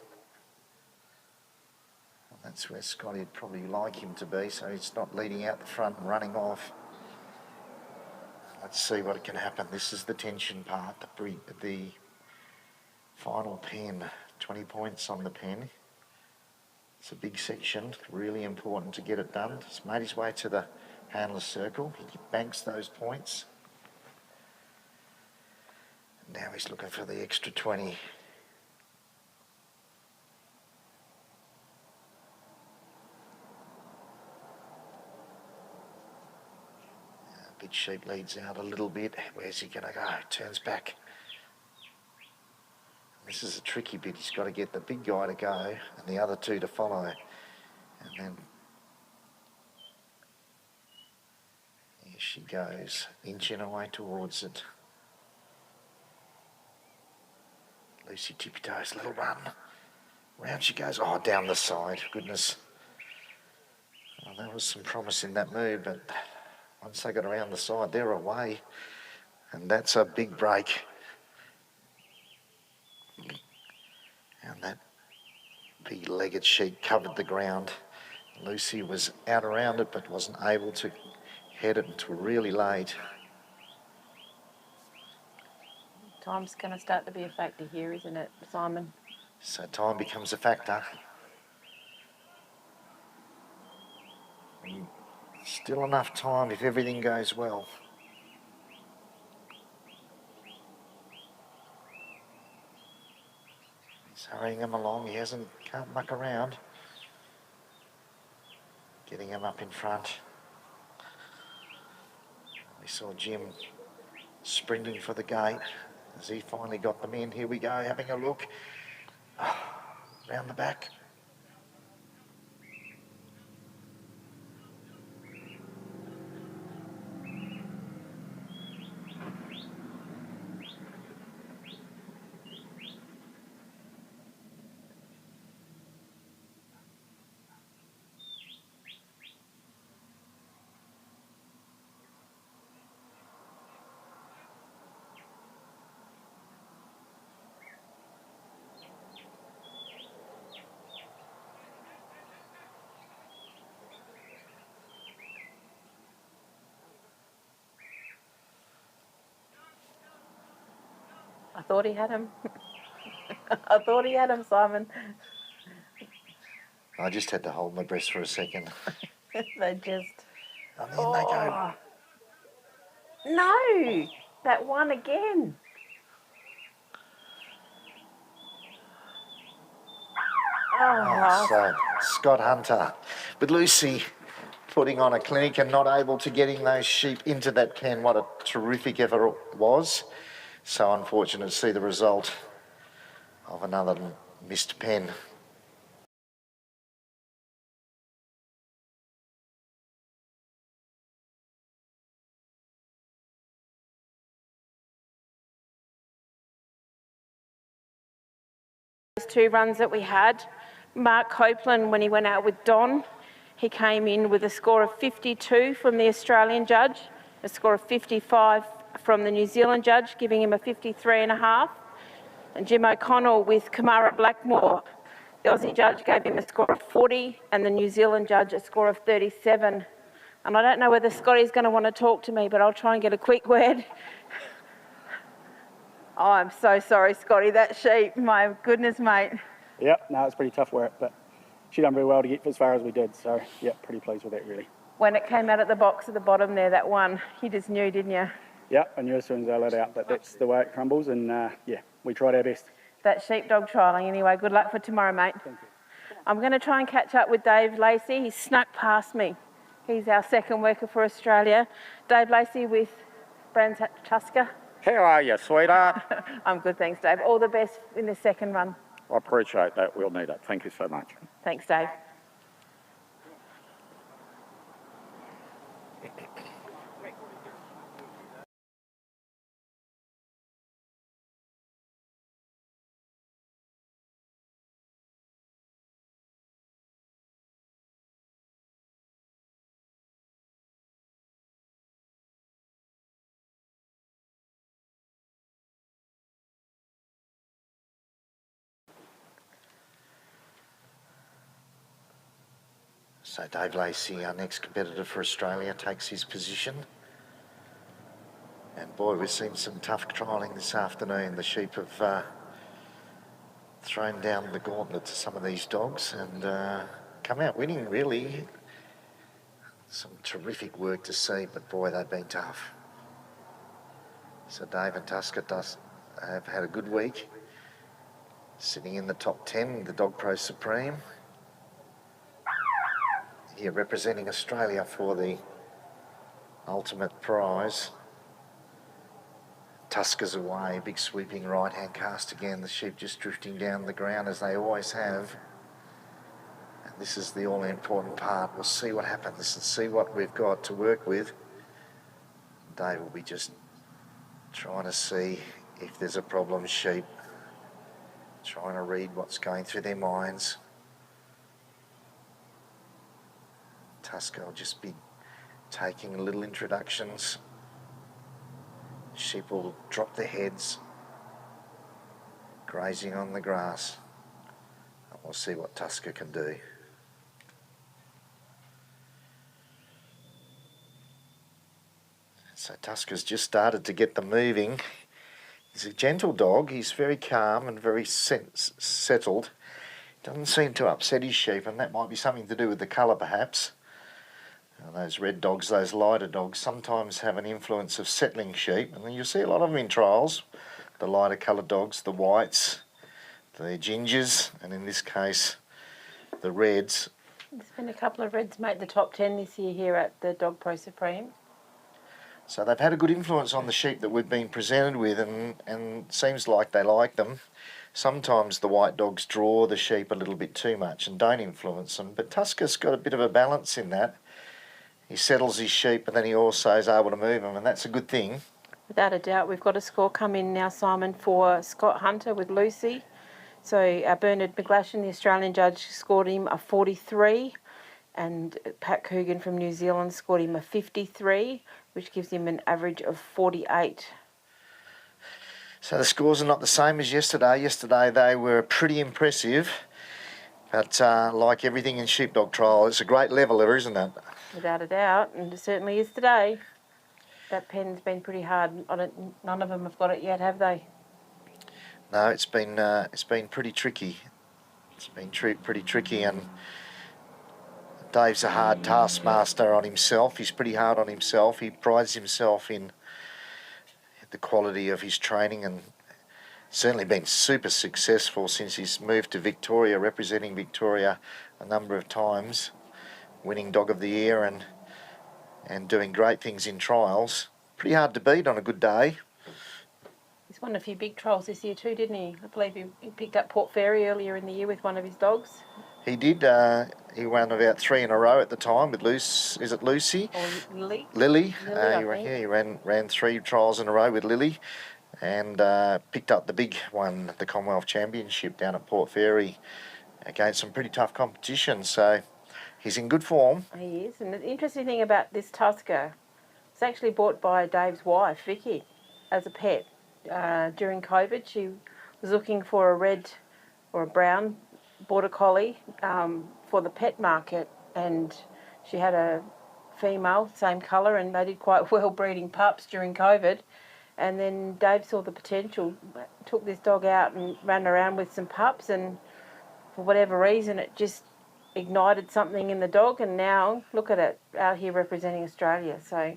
Speaker 7: Well, that's where Scotty would probably like him to be, so he's not leading out the front and running off. Let's see what can happen. This is the tension part, the final pen. 20 points on the pen. It's a big section, really important to get it done. He's made his way to the handler's circle. He banks those points. Now he's looking for the extra 20. Big sheep leads out a little bit. Where's he going to go? Turns back. This is a tricky bit. He's got to get the big guy to go and the other two to follow. And then here she goes, inching away towards it. Lucy tippy-toes, little run. Round she goes. Oh, down the side. Goodness. Well, there was some promise in that move, but once they got around the side, they're away. And that's a big break. And that big-legged sheep covered the ground. Lucy was out around it, but wasn't able to head it until really late.
Speaker 1: Time's going to start to be a factor here, isn't it, Simon?
Speaker 7: So time becomes a factor. Still enough time if everything goes well. He's hurrying him along. He can't muck around. Getting him up in front. We saw Jim sprinting for the gate as he finally got them in. Here we go, having a look. Round the back.
Speaker 1: I thought he had him. I thought he had him, Simon.
Speaker 7: I just had to hold my breath for a second.
Speaker 1: They just...
Speaker 7: And then they go.
Speaker 1: No! That one again. Oh,
Speaker 7: So Scott Hunter with Lucy putting on a clinic and not able to getting those sheep into that pen. What a terrific effort it was. So unfortunate to see the result of another missed pen.
Speaker 1: those 2 runs that we had, Mark Copeland, when he went out with Don, he came in with a score of 52 from the Australian judge, a score of 55 from the New Zealand judge, giving him a 53.5. And Jim O'Connell with Kamara Blackmore, the Aussie judge gave him a score of 40 and the New Zealand judge a score of 37. And I don't know whether Scotty's going to want to talk to me, but I'll try and get a quick word. Oh, I'm so sorry, Scotty, that sheep, my goodness, mate.
Speaker 2: Yep, no, it's pretty tough work, but she done very well to get as far as we did, so yeah, pretty pleased with that really.
Speaker 1: When it came out at the box at the bottom there, that one, you just knew, didn't you?
Speaker 2: Yep, I knew as soon as I let out, but that's the way it crumbles, and yeah, we tried our best.
Speaker 1: That sheepdog trialling anyway. Good luck for tomorrow, mate.
Speaker 2: Thank you.
Speaker 1: I'm going to try and catch up with Dave Lacey. He's snuck past me. He's our second worker for Australia. Dave Lacey with Brands Tusker.
Speaker 3: How are you, sweetheart?
Speaker 1: I'm good, thanks, Dave. All the best in the second run.
Speaker 3: I appreciate that. We'll need it. Thank you so much.
Speaker 1: Thanks, Dave.
Speaker 7: So Dave Lacey, our next competitor for Australia, takes his position. And boy, we've seen some tough trialling this afternoon. The sheep have thrown down the gauntlet to some of these dogs and come out winning, really. Some terrific work to see, but boy, they've been tough. So Dave and Tusker have had a good week, sitting in the top 10, the Dog Pro Supreme. Here representing Australia for the ultimate prize. Tusker's away, big sweeping right-hand cast again. The sheep just drifting down the ground as they always have. And this is the all-important part. We'll see what happens and see what we've got to work with. Dave will be just trying to see if there's a problem sheep, trying to read what's going through their minds. Tusker will just be taking little introductions. Sheep will drop their heads, grazing on the grass. And we'll see what Tusker can do. So Tusker's just started to get them moving. He's a gentle dog. He's very calm and very settled. Doesn't seem to upset his sheep, and that might be something to do with the colour perhaps. Those red dogs, those lighter dogs, sometimes have an influence of settling sheep, and you see a lot of them in trials. The lighter coloured dogs, the whites, the gingers, and in this case, the reds.
Speaker 1: There's been a couple of reds made the top 10 this year here at the Dog Pro Supreme.
Speaker 7: So they've had a good influence on the sheep that we've been presented with, and seems like they like them. Sometimes the white dogs draw the sheep a little bit too much and don't influence them, but Tusker's got a bit of a balance in that. He settles his sheep and then he also is able to move them, and that's a good thing.
Speaker 1: Without a doubt, we've got a score come in now, Simon, for Scott Hunter with Lucy. So Bernard McGlashan, the Australian judge, scored him a 43, and Pat Coogan from New Zealand scored him a 53, which gives him an average of 48.
Speaker 7: So the scores are not the same as yesterday. Yesterday they were pretty impressive, but like everything in sheepdog trial, it's a great leveler, isn't it?
Speaker 1: Without a doubt, and it certainly is today. That pen's been pretty hard. None of them have got it yet, have they?
Speaker 7: No, it's been pretty tricky. It's been pretty tricky, and Dave's a hard taskmaster on himself. He's pretty hard on himself. He prides himself in the quality of his training and certainly been super successful since he's moved to Victoria, representing Victoria a number of times, winning Dog of the Year and doing great things in trials. Pretty hard to beat on a good day.
Speaker 1: He's won a few big trials this year too, didn't he? I believe he picked up Port Fairy earlier in the year with one of his dogs.
Speaker 7: He did. He won about 3 in a row at the time with Lucy. Is it Lucy?
Speaker 1: Or Lily.
Speaker 7: Lily.
Speaker 1: I think.
Speaker 7: He ran 3 trials in a row with Lily, and picked up the big one, the Commonwealth Championship down at Port Fairy, against some pretty tough competition. So he's in good form.
Speaker 1: He is. And the interesting thing about this Tusker, it's actually bought by Dave's wife, Vicky, as a pet. During COVID, she was looking for a red or a brown border collie for the pet market, and she had a female, same colour, and they did quite well breeding pups during COVID. And then Dave saw the potential, took this dog out and ran around with some pups, and for whatever reason it just ignited something in the dog, and now look at it, out here representing Australia. So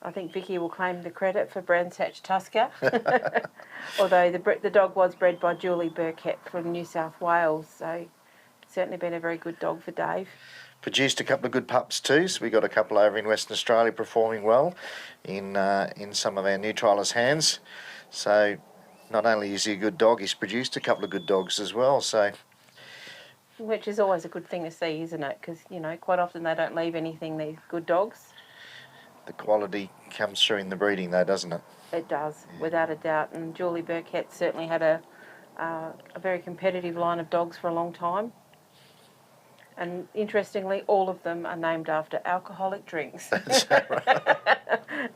Speaker 1: I think Vicky will claim the credit for Brands Hatch Tusker, although the dog was bred by Julie Burkett from New South Wales, so it's certainly been a very good dog for Dave.
Speaker 7: Produced a couple of good pups too, so we got a couple over in Western Australia performing well in some of our new triallers' hands. So not only is he a good dog, he's produced a couple of good dogs as well. So,
Speaker 1: which is always a good thing to see, isn't it? Because, you know, quite often they don't leave anything, these good dogs.
Speaker 7: the quality comes through in the breeding though, doesn't it?
Speaker 1: It does, without a doubt. And Julie Burkett certainly had a very competitive line of dogs for a long time. And interestingly, all of them are named after alcoholic drinks.
Speaker 7: That's right.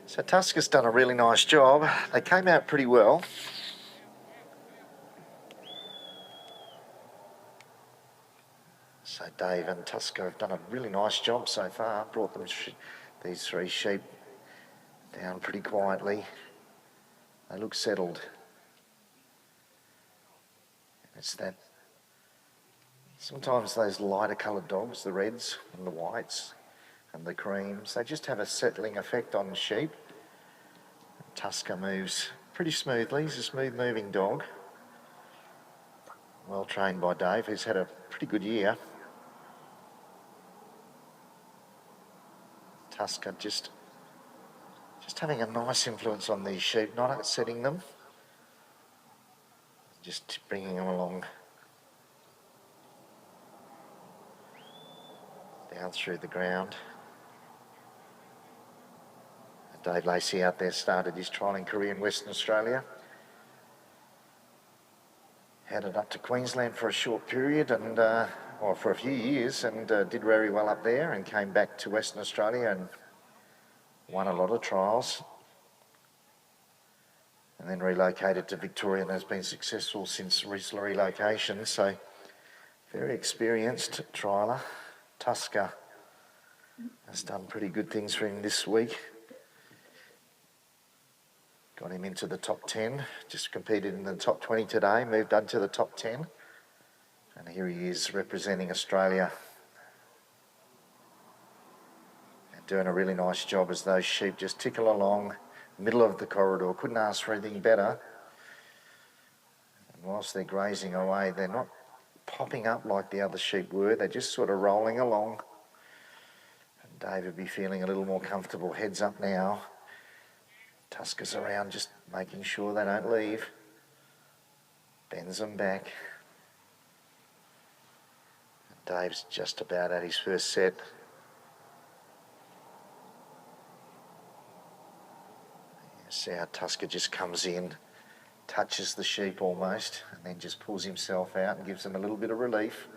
Speaker 7: So Tusker's done a really nice job. They came out pretty well. So Dave and Tusker have done a really nice job so far. Brought them these 3 sheep down pretty quietly. They look settled. It's that sometimes those lighter coloured dogs, the reds and the whites and the creams, they just have a settling effect on the sheep. Tusker moves pretty smoothly. He's a smooth moving dog. Well trained by Dave, who's had a pretty good year. Tusker just having a nice influence on these sheep, not upsetting them, just bringing them along down through the ground. Dave Lacey out there started his trialling career in Western Australia. Headed up to Queensland for a short period and, or for a few years, and did very well up there, and came back to Western Australia and won a lot of trials. And then relocated to Victoria and has been successful since recent relocation. So very experienced trialer. Tusker has done pretty good things for him this week. Got him into the top 10, just competed in the top 20 today, moved on to the top 10. And here he is representing Australia. And doing a really nice job as those sheep just tickle along, middle of the corridor. Couldn't ask for anything better. And whilst they're grazing away, they're not popping up like the other sheep were. They're just sort of rolling along. And Dave would be feeling a little more comfortable. Heads up now. Tusker's around just making sure they don't leave. Bends them back. And Dave's just about at his first set. See how Tusker just comes in, touches the sheep almost, and then just pulls himself out and gives them a little bit of relief.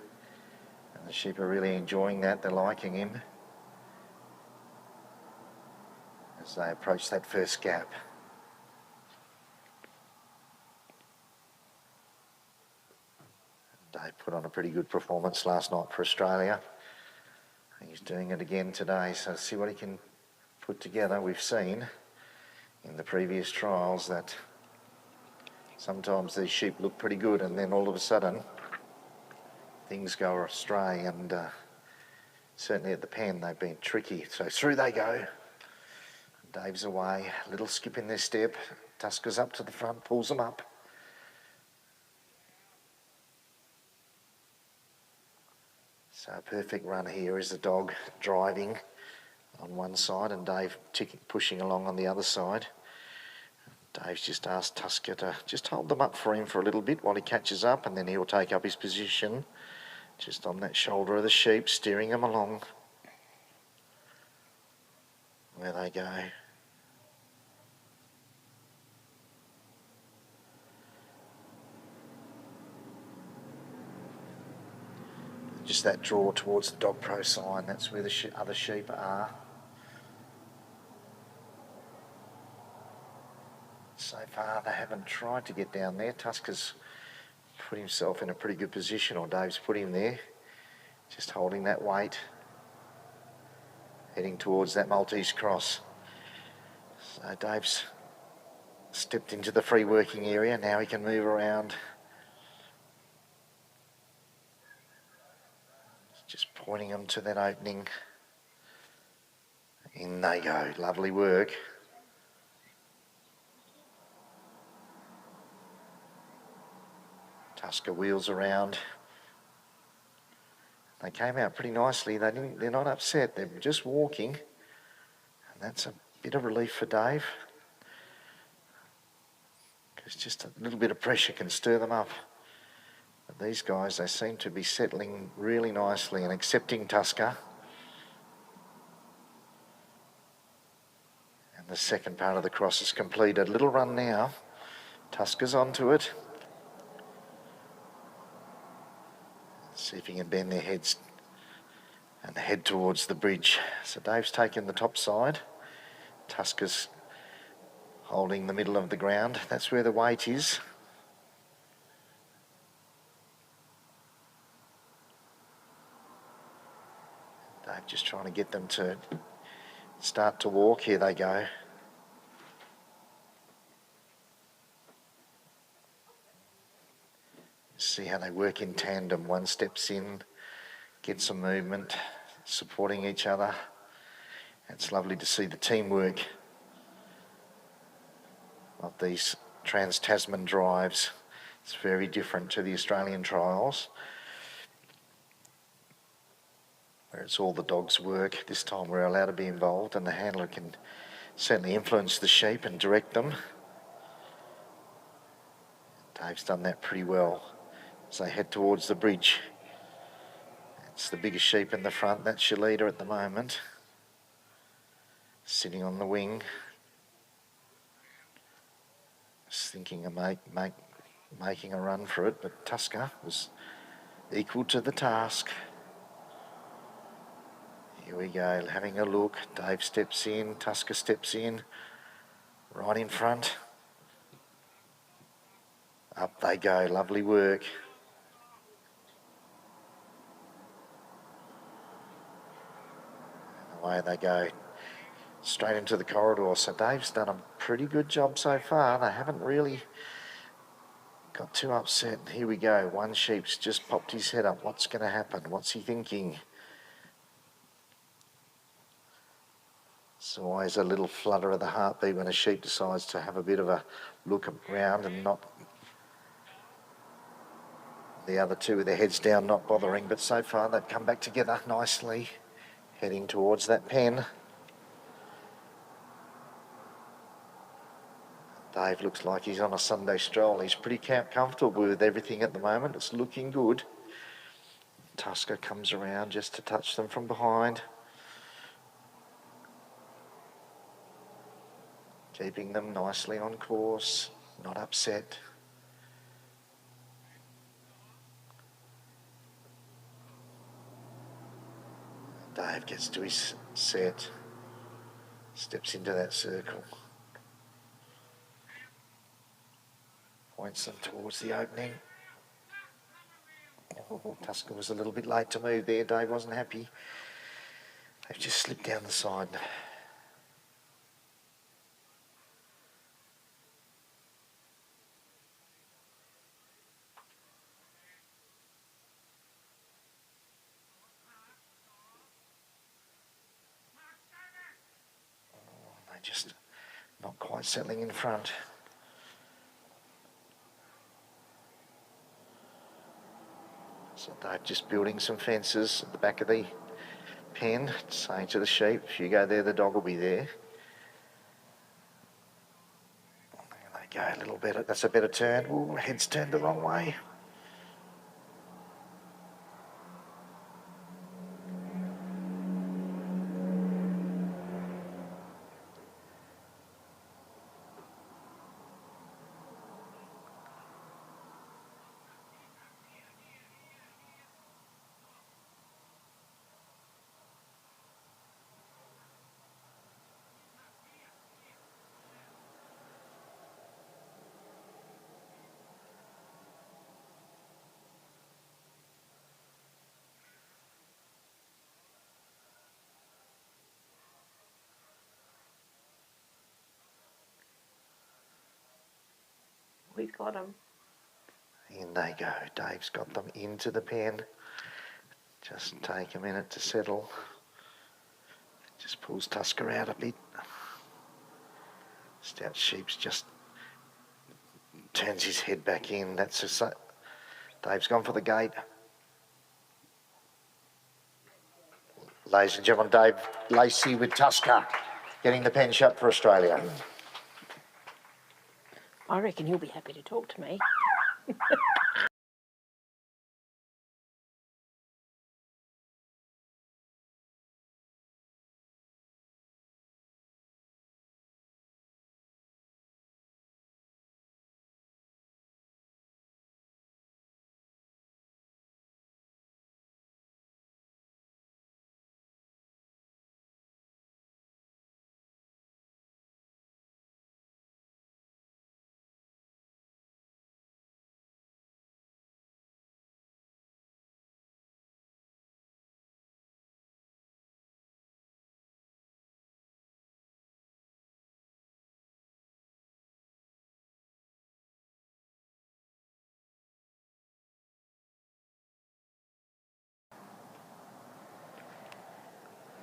Speaker 7: And the sheep are really enjoying that. They're liking him as they approach that first gap. Dave put on a pretty good performance last night for Australia. He's doing it again today, so see what he can put together. We've seen in the previous trials that sometimes these sheep look pretty good and then all of a sudden things go astray, and certainly at the pen they've been tricky. So through they go. Dave's away, a little skip in their step. Tusker's up to the front, pulls them up. So a perfect run here is the dog driving on one side and Dave pushing along on the other side. Dave's just asked Tusker to just hold them up for him for a little bit while he catches up, and then he'll take up his position just on that shoulder of the sheep, steering them along. Where they go. Just that draw towards the dog pro sign, that's where the other sheep are. So far they haven't tried to get down there. Tusker's put himself in a pretty good position, or Dave's put him there. Just holding that weight. Heading towards that Maltese cross. So Dave's stepped into the free working area. Now he can move around. Just pointing them to that opening. In they go. Lovely work. Tusker wheels around. They came out pretty nicely. They're not upset. They're just walking. And that's a bit of relief for Dave. Because just a little bit of pressure can stir them up. But these guys, they seem to be settling really nicely and accepting Tusker. And the second part of the cross is completed. Little run now. Tusker's onto it. See if he can bend their heads and head towards the bridge. So Dave's taken the top side. Tusker's holding the middle of the ground. That's where the weight is. Dave just trying to get them to start to walk. Here they go. See how they work in tandem. One steps in, gets some movement, supporting each other. It's lovely to see the teamwork of these Trans-Tasman drives. It's very different to the Australian trials, where it's all the dogs' work. This time we're allowed to be involved, and the handler can certainly influence the sheep and direct them. Dave's done that pretty well. As they head towards the bridge. It's the biggest sheep in the front. That's your leader at the moment. Sitting on the wing. Just thinking of making a run for it, but Tusker was equal to the task. Here we go, having a look. Dave steps in, Tusker steps in. Right in front. Up they go, lovely work. Away they go, straight into the corridor. So Dave's done a pretty good job so far. They haven't really got too upset. Here we go, one sheep's just popped his head up. What's going to happen? What's he thinking? It's always a little flutter of the heartbeat when a sheep decides to have a bit of a look around and not... The other two with their heads down, not bothering. But so far they've come back together nicely. Heading towards that pen. Dave looks like he's on a Sunday stroll. He's pretty comfortable with everything at the moment. It's looking good. Tusker comes around just to touch them from behind. Keeping them nicely on course, not upset. Dave gets to his set, steps into that circle, points them towards the opening. Oh, Tusker was a little bit late to move there. Dave wasn't happy. They've just slipped down the side. just not quite settling in front. So they're just building some fences at the back of the pen, saying to the sheep, if you go there, the dog will be there. There they go, a little better. That's a better turn. Ooh, head's turned the wrong way.
Speaker 1: We've got them.
Speaker 7: In they go. Dave's got them into the pen. Just take a minute to settle. Just pulls Tusker out a bit. Stout Sheep's just turns his head back in. That's just, Dave's gone for the gate. Ladies and gentlemen, Dave Lacey with Tusker getting the pen shut for Australia.
Speaker 1: I reckon he'll be happy to talk to me.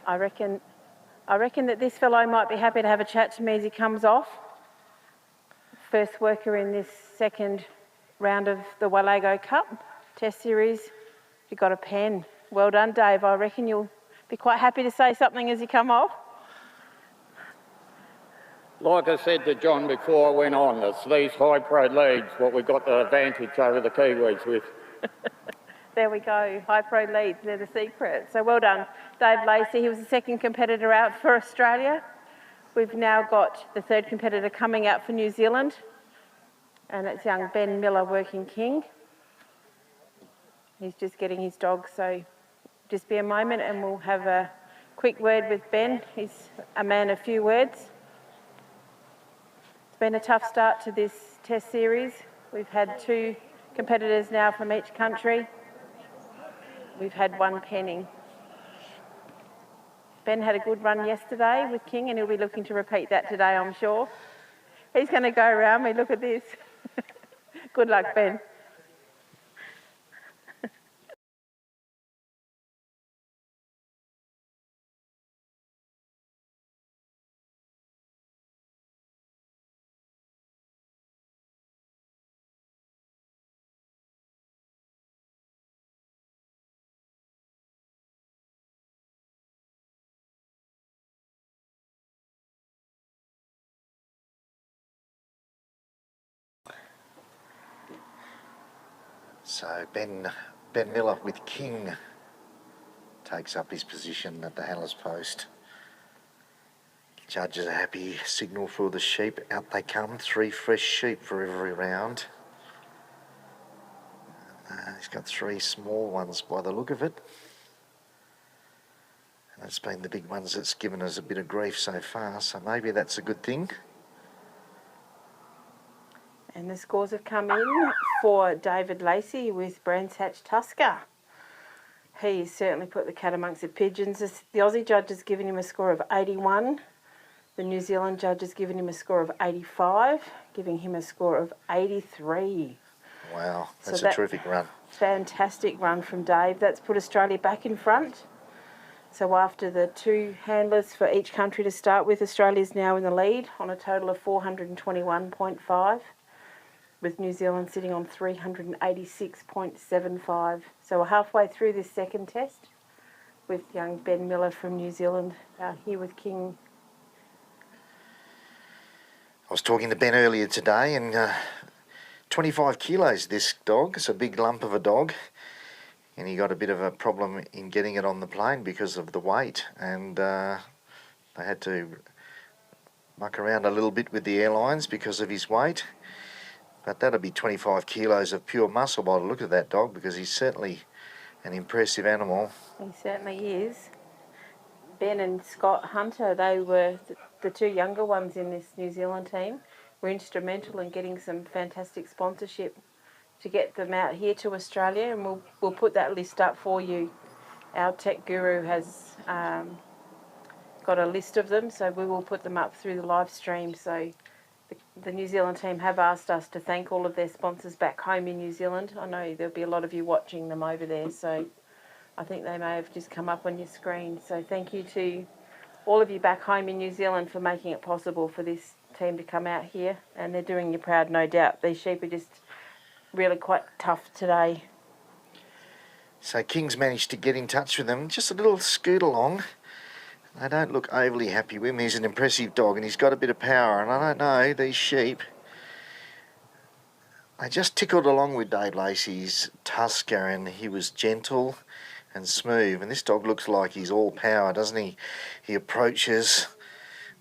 Speaker 1: I reckon that this fellow might be happy to have a chat to me as he comes off. First worker in this second round of the Wayleggo Cup Test Series. You got a pen. Well done, Dave. I reckon you'll be quite happy to say something as you come off.
Speaker 3: Like I said to John before I went on, it's these high-pro leads what we've got the advantage over the Kiwis with.
Speaker 1: There we go, high pro leads, they're the secret. So well done, Dave Lacey. He was the second competitor out for Australia. We've now got the third competitor coming out for New Zealand, and it's young Ben Miller, Working King. He's just getting his dog, so just be a moment and we'll have a quick word with Ben. He's a man of few words. It's been a tough start to this test series. We've had 2 competitors now from each country. We've had 1 penning. Ben had a good run yesterday with King and he'll be looking to repeat that today, I'm sure. He's going to go around me, look at this. Good luck, Ben.
Speaker 7: So Ben Miller with King takes up his position at the handler's post. Judges are happy, signal for the sheep. Out they come, 3 fresh sheep for every round. He's got 3 small ones by the look of it. And it's been the big ones that's given us a bit of grief so far, so maybe that's a good thing.
Speaker 1: And the scores have come in for David Lacey with Brands Hatch Tusker. He's certainly put the cat amongst the pigeons. The Aussie judge has given him a score of 81. The New Zealand judge has given him a score of 85, giving him a score of 83.
Speaker 7: Wow, that's a terrific run.
Speaker 1: Fantastic run from Dave. That's put Australia back in front. So after the 2 handlers for each country to start with, Australia's now in the lead on a total of 421.5, with New Zealand sitting on 386.75. So we're halfway through this second test with young Ben Miller from New Zealand here with King.
Speaker 7: I was talking to Ben earlier today, and 25 kilos this dog. It's a big lump of a dog, and he got a bit of a problem in getting it on the plane because of the weight, and they had to muck around a little bit with the airlines because of his weight. But that'll be 25 kilos of pure muscle by the look of that dog, because he's certainly an impressive animal.
Speaker 1: He certainly is. Ben and Scott Hunter, they were the 2 younger ones in this New Zealand team, were instrumental in getting some fantastic sponsorship to get them out here to Australia, and we'll put that list up for you. Our tech guru has got a list of them, so we will put them up through the live stream. So the New Zealand team have asked us to thank all of their sponsors back home in New Zealand. I know there'll be a lot of you watching them over there, so I think they may have just come up on your screen. So thank you to all of you back home in New Zealand for making it possible for this team to come out here, and they're doing you proud, no doubt. These sheep are just really quite tough today.
Speaker 7: So King's managed to get in touch with them, just a little scoot along. They don't look overly happy with him. He's an impressive dog, and he's got a bit of power, and I don't know, these sheep, they just tickled along with Dave Lacey's Tusker, and he was gentle and smooth, and this dog looks like he's all power, doesn't he? He approaches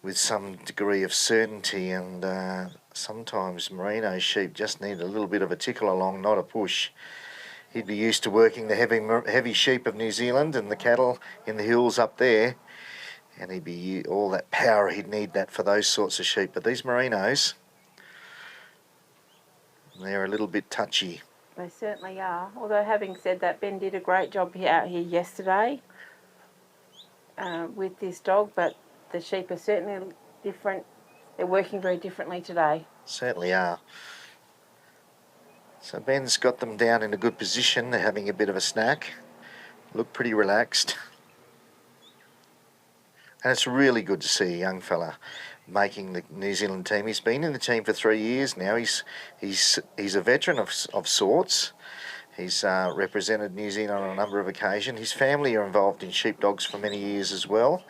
Speaker 7: with some degree of certainty, and sometimes merino sheep just need a little bit of a tickle along, not a push. He'd be used to working the heavy sheep of New Zealand and the cattle in the hills up there, and he'd be all that power, he'd need that for those sorts of sheep. But these merinos, they're a little bit touchy.
Speaker 1: They certainly are. Although having said that, Ben did a great job out here yesterday with this dog, but the sheep are certainly different. They're working very differently today.
Speaker 7: Certainly are. So Ben's got them down in a good position. They're having a bit of a snack. Look pretty relaxed. And it's really good to see a young fella making the New Zealand team. He's been in the team for 3 years now. He's a veteran of sorts. He's represented New Zealand on a number of occasions. His family are involved in sheepdogs for many years as well.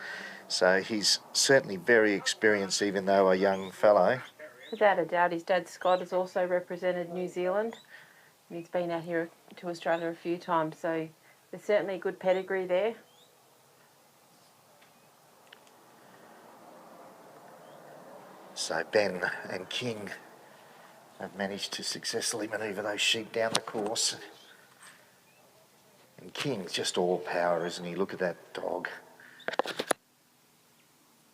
Speaker 7: So he's certainly very experienced, even though a young fellow.
Speaker 1: Without a doubt, his dad Scott has also represented New Zealand, and he's been out here to Australia a few times, so there's certainly a good pedigree there.
Speaker 7: So Ben and King have managed to successfully manoeuvre those sheep down the course. And King's just all power, isn't he? Look at that dog.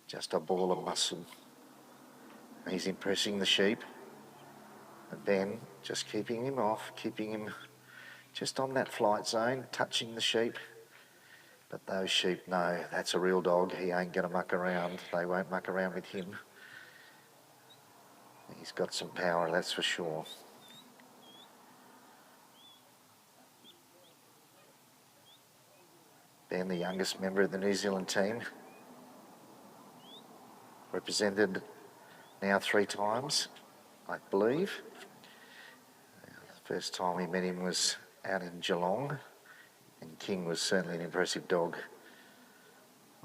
Speaker 7: Just a ball of muscle. He's impressing the sheep. And Ben just keeping him off, keeping him just on that flight zone, touching the sheep. But those sheep know that's a real dog. He ain't going to muck around. They won't muck around with him. He's got some power, that's for sure. Ben, the youngest member of the New Zealand team, represented now 3 times, I believe. The first time we met him was out in Geelong, and King was certainly an impressive dog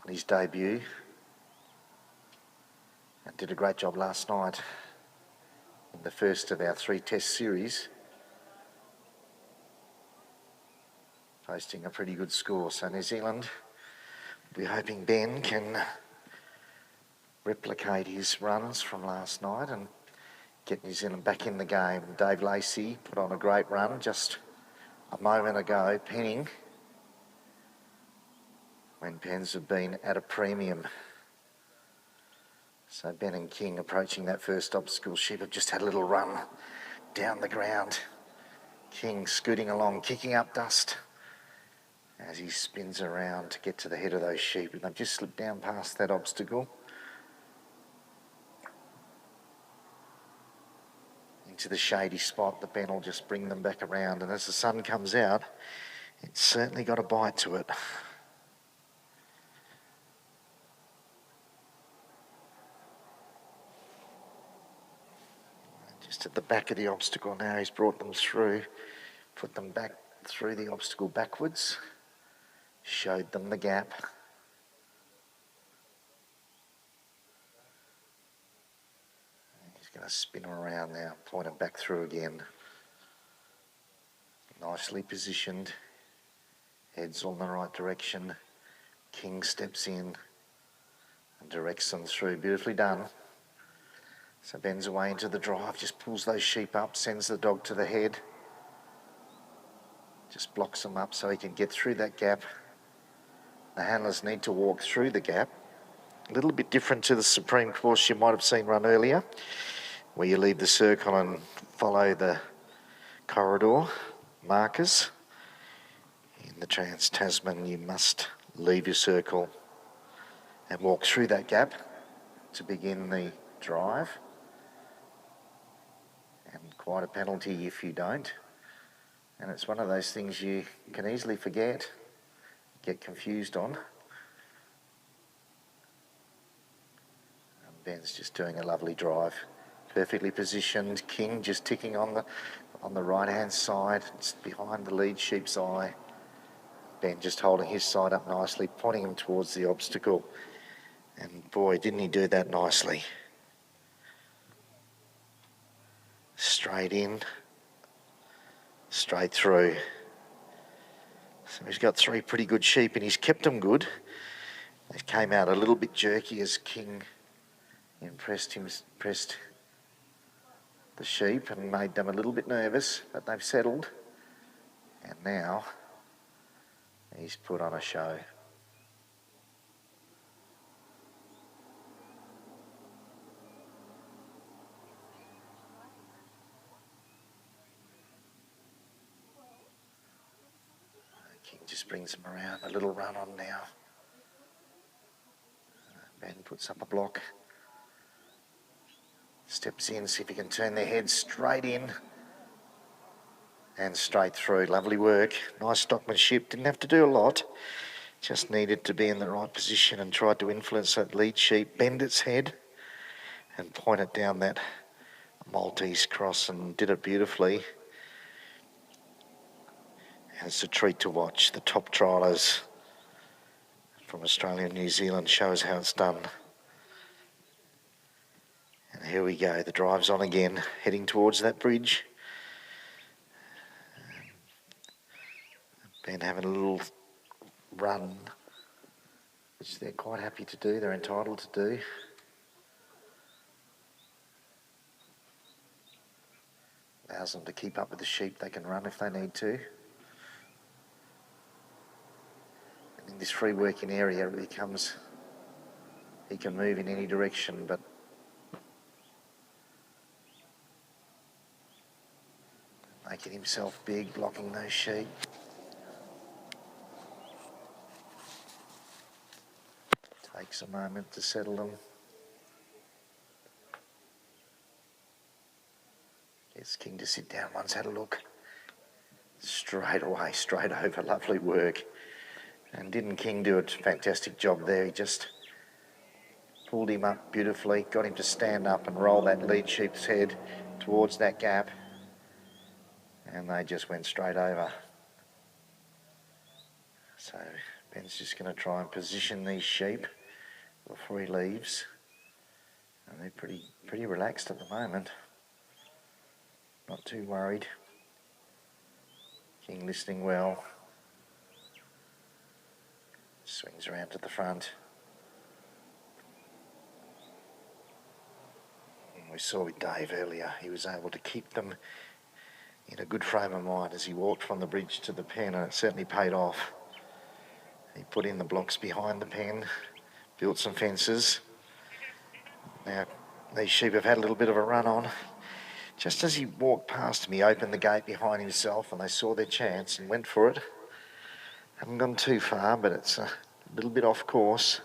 Speaker 7: on his debut, and did a great job last night in the first of our 3 test series, posting a pretty good score. So New Zealand, we're hoping Ben can replicate his runs from last night and get New Zealand back in the game. Dave Lacey put on a great run just a moment ago, penning when pens have been at a premium. So Ben and King approaching that first obstacle. Sheep have just had a little run down the ground. King scooting along, kicking up dust as he spins around to get to the head of those sheep. And they've just slipped down past that obstacle into the shady spot. The Ben will just bring them back around. And as the sun comes out, it's certainly got a bite to it. Just at the back of the obstacle now, he's brought them through, put them back through the obstacle backwards, showed them the gap. And he's going to spin them around now, point them back through again. Nicely positioned, head's on the right direction. King steps in and directs them through. Beautifully done. So bends away into the drive, just pulls those sheep up, sends the dog to the head. Just blocks them up so he can get through that gap. The handlers need to walk through the gap. A little bit different to the Supreme course you might have seen run earlier, where you leave the circle and follow the corridor markers. In the Trans-Tasman, you must leave your circle and walk through that gap to begin the drive. And quite a penalty if you don't. And it's one of those things you can easily forget, get confused on. And Ben's just doing a lovely drive. Perfectly positioned. King just ticking on the right-hand side, just behind the lead sheep's eye. Ben just holding his side up nicely, pointing him towards the obstacle. And boy, didn't he do that nicely. Straight in, straight through. So he's got 3 pretty good sheep and he's kept them good. They came out a little bit jerky as King pressed the sheep and made them a little bit nervous, but they've settled. And now he's put on a show. King just brings them around, a little run on now. Ben puts up a block. Steps in, see if he can turn their heads straight in. And straight through. Lovely work. Nice stockmanship. Didn't have to do a lot. Just needed to be in the right position and tried to influence that lead sheep, bend its head and point it down that Maltese cross, and did it beautifully. And it's a treat to watch. The top triallers from Australia and New Zealand shows how it's done. And here we go. The drive's on again, heading towards that bridge. Ben having a little run, which they're quite happy to do, they're entitled to do. Allows them to keep up with the sheep, they can run if they need to. And in this free working area it becomes, he can move in any direction, but making himself big, blocking those sheep. Takes a moment to settle them. Gets King to sit down once, had a look. Straight away, straight over, lovely work. And didn't King do a fantastic job there? He just pulled him up beautifully, got him to stand up and roll that lead sheep's head towards that gap. And they just went straight over. So Ben's just going to try and position these sheep before he leaves. And they're pretty relaxed at the moment. Not too worried. King listening well. Swings around to the front. And we saw with Dave earlier, he was able to keep them in a good frame of mind as he walked from the bridge to the pen, and it certainly paid off. He put in the blocks behind the pen, built some fences. Now, these sheep have had a little bit of a run on. Just as he walked past me, he opened the gate behind himself and they saw their chance and went for it. Haven't gone too far, but it's a little bit off course.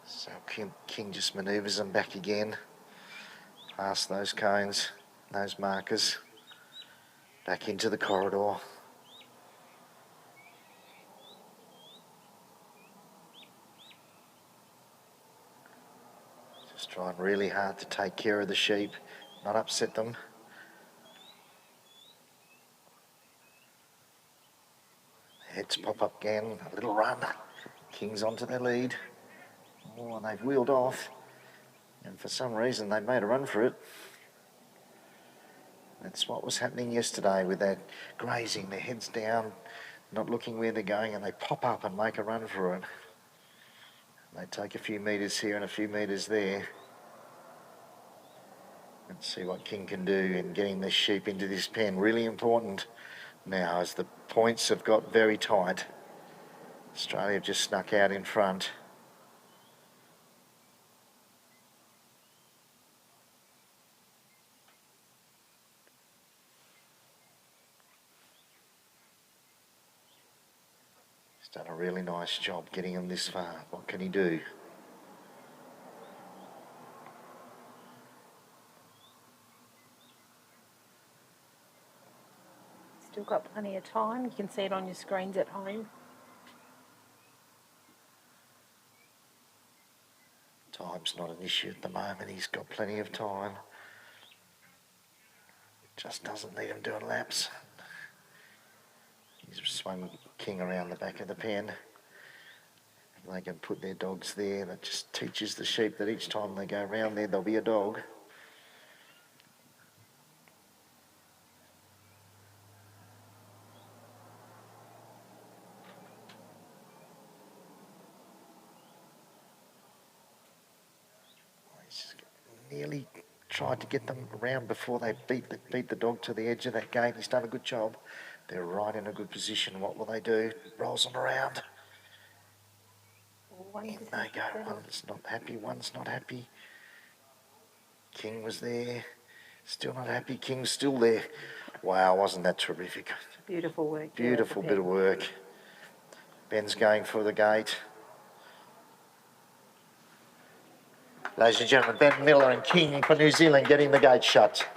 Speaker 7: So King just manoeuvres them back again, past those cones, those markers, back into the corridor. Trying really hard to take care of the sheep, not upset them. Heads pop up again, a little run. King's onto their lead. Oh, and they've wheeled off. And for some reason, they made a run for it. That's what was happening yesterday with that grazing, their heads down, not looking where they're going, and they pop up and make a run for it. They take a few metres here and a few metres there. Let's see what King can do in getting this sheep into this pen. Really important now as the points have got very tight. Australia have just snuck out in front. He's done a really nice job getting him this far. What can he do?
Speaker 1: Still got plenty of time. You can see it on your screens at home.
Speaker 7: Time's not an issue at the moment. He's got plenty of time. Just doesn't need him doing laps. He's swung King around the back of the pen. If they can put their dogs there, that just teaches the sheep that each time they go around there, there'll be a dog. He's nearly tried to get them around before they beat the dog to the edge of that gate. He's done a good job. They're right in a good position. What will they do? Rolls them around. In they go. One's not happy, one's not happy. King was there. Still not happy. King's still there. Wow, wasn't that terrific?
Speaker 1: Beautiful work.
Speaker 7: Beautiful bit of work. Ben's going for the gate. Ladies and gentlemen, Ben Miller and King for New Zealand getting the gate shut.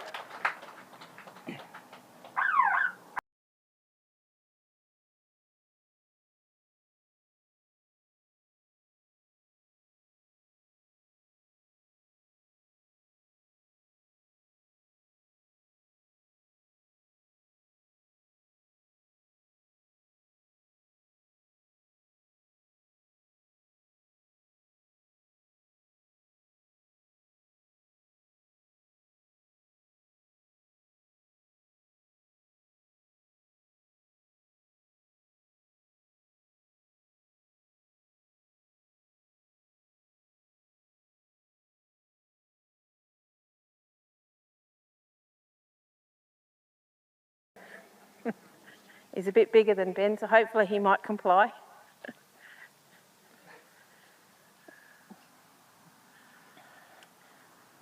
Speaker 1: He's a bit bigger than Ben, so hopefully he might comply.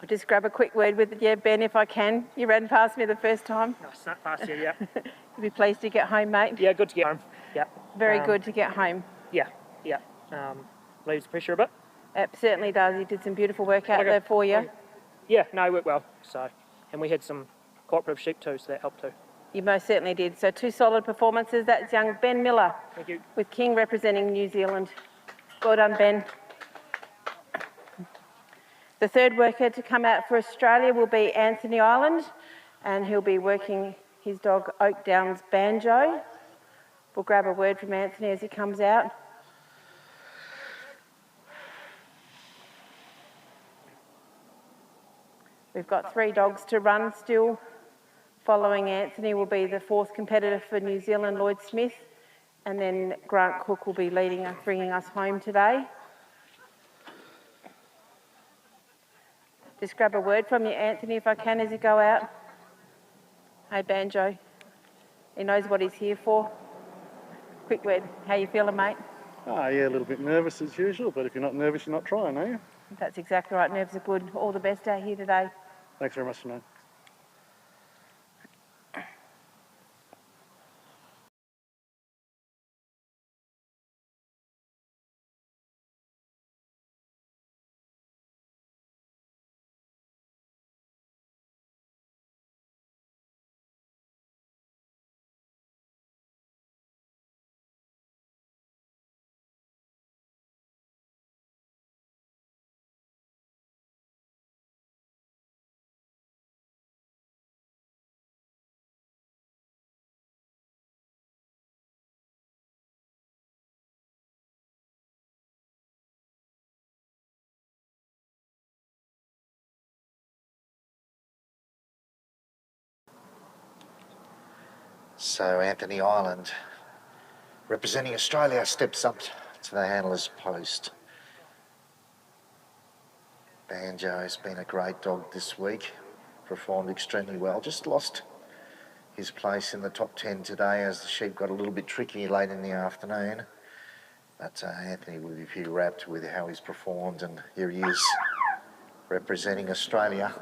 Speaker 1: I'll just grab a quick word with you, Ben, if I can. You ran past me the first time.
Speaker 8: I snuck past you, yeah.
Speaker 1: You'll be pleased to get home, mate.
Speaker 8: Yeah, good to get home. Yeah.
Speaker 1: Very good to get home.
Speaker 8: Yeah. Leaves the pressure a bit.
Speaker 1: It certainly does. You did some beautiful work out there for you.
Speaker 8: Yeah, no, it worked well. So, and we had some cooperative sheep too, so that helped too.
Speaker 1: You most certainly did. So 2 solid performances. That's young Ben Miller.
Speaker 8: Thank you.
Speaker 1: With King representing New Zealand. Well done, Ben. The third worker to come out for Australia will be Anthony Ireland, and he'll be working his dog Oak Downs Banjo. We'll grab a word from Anthony as he comes out. We've got 3 dogs to run still. Following Anthony will be the 4th competitor for New Zealand, Lloyd Smith, and then Grant Cook will be leading us, bringing us home today. Just grab a word from you, Anthony, if I can, as you go out. Hey, Banjo. He knows what he's here for. Quick word. How you feeling, mate?
Speaker 2: Oh, yeah, a little bit nervous as usual, but if you're not nervous, you're not trying, are you?
Speaker 1: That's exactly right. Nerves are good. All the best out here today.
Speaker 2: Thanks very much, Simone.
Speaker 7: So Anthony Ireland, representing Australia, steps up to the handler's post. Banjo's been a great dog this week, performed extremely well. Just lost his place in the top 10 today as the sheep got a little bit tricky late in the afternoon. But Anthony will be pretty rapt with how he's performed, and here he is representing Australia.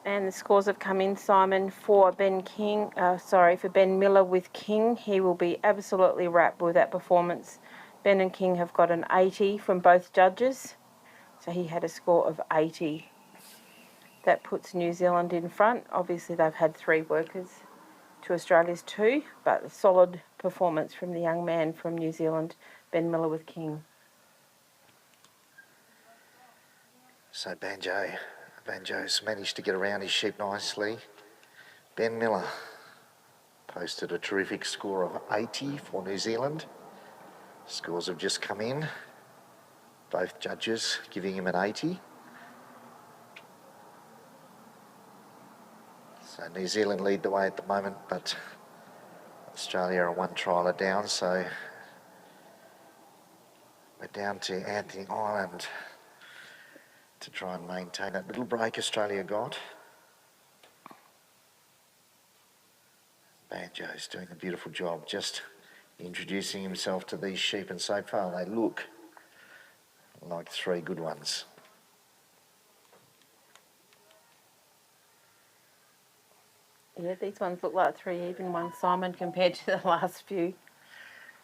Speaker 1: And the scores have come in, Simon, for Ben Miller with King. He will be absolutely rapt with that performance. Ben and King have got an 80 from both judges. So he had a score of 80. That puts New Zealand in front. Obviously, they've had 3 workers to Australia's 2, but a solid performance from the young man from New Zealand, Ben Miller with King.
Speaker 7: So Banjo's managed to get around his sheep nicely. Ben Miller posted a terrific score of 80 for New Zealand. Scores have just come in. Both judges giving him an 80. So New Zealand lead the way at the moment, but Australia are 1 trialer down, so we're down to Anthony Ireland to try and maintain that little break Australia got. Banjo's doing a beautiful job just introducing himself to these sheep, and so far they look like 3 good ones.
Speaker 1: Yeah, these ones look like 3 even ones, Simon, compared to the last few.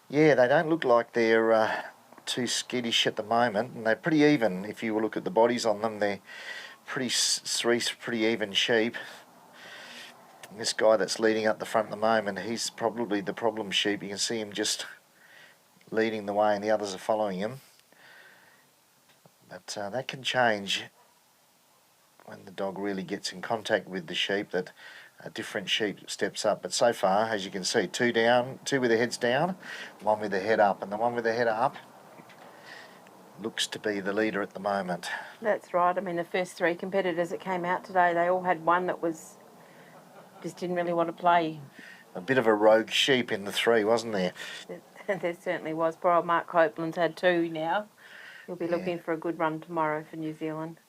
Speaker 7: Yeah, they don't look like they're too skittish at the moment, and they're pretty even. If you look at the bodies on them, they're three pretty even sheep. And this guy that's leading up the front at the moment, he's probably the problem sheep. You can see him just leading the way and the others are following him. But that can change when the dog really gets in contact with the sheep, that a different sheep steps up. But so far, as you can see, 2 down, 2 with their heads down, 1 with their head up. And the one with their head up looks to be the leader at the moment.
Speaker 1: That's right. I mean, the first 3 competitors that came out today, they all had one that just didn't really want to play.
Speaker 7: A bit of a rogue sheep in the 3, wasn't there?
Speaker 1: There certainly was. Poor old Mark Copeland's had 2 now. He'll be looking for a good run tomorrow for New Zealand.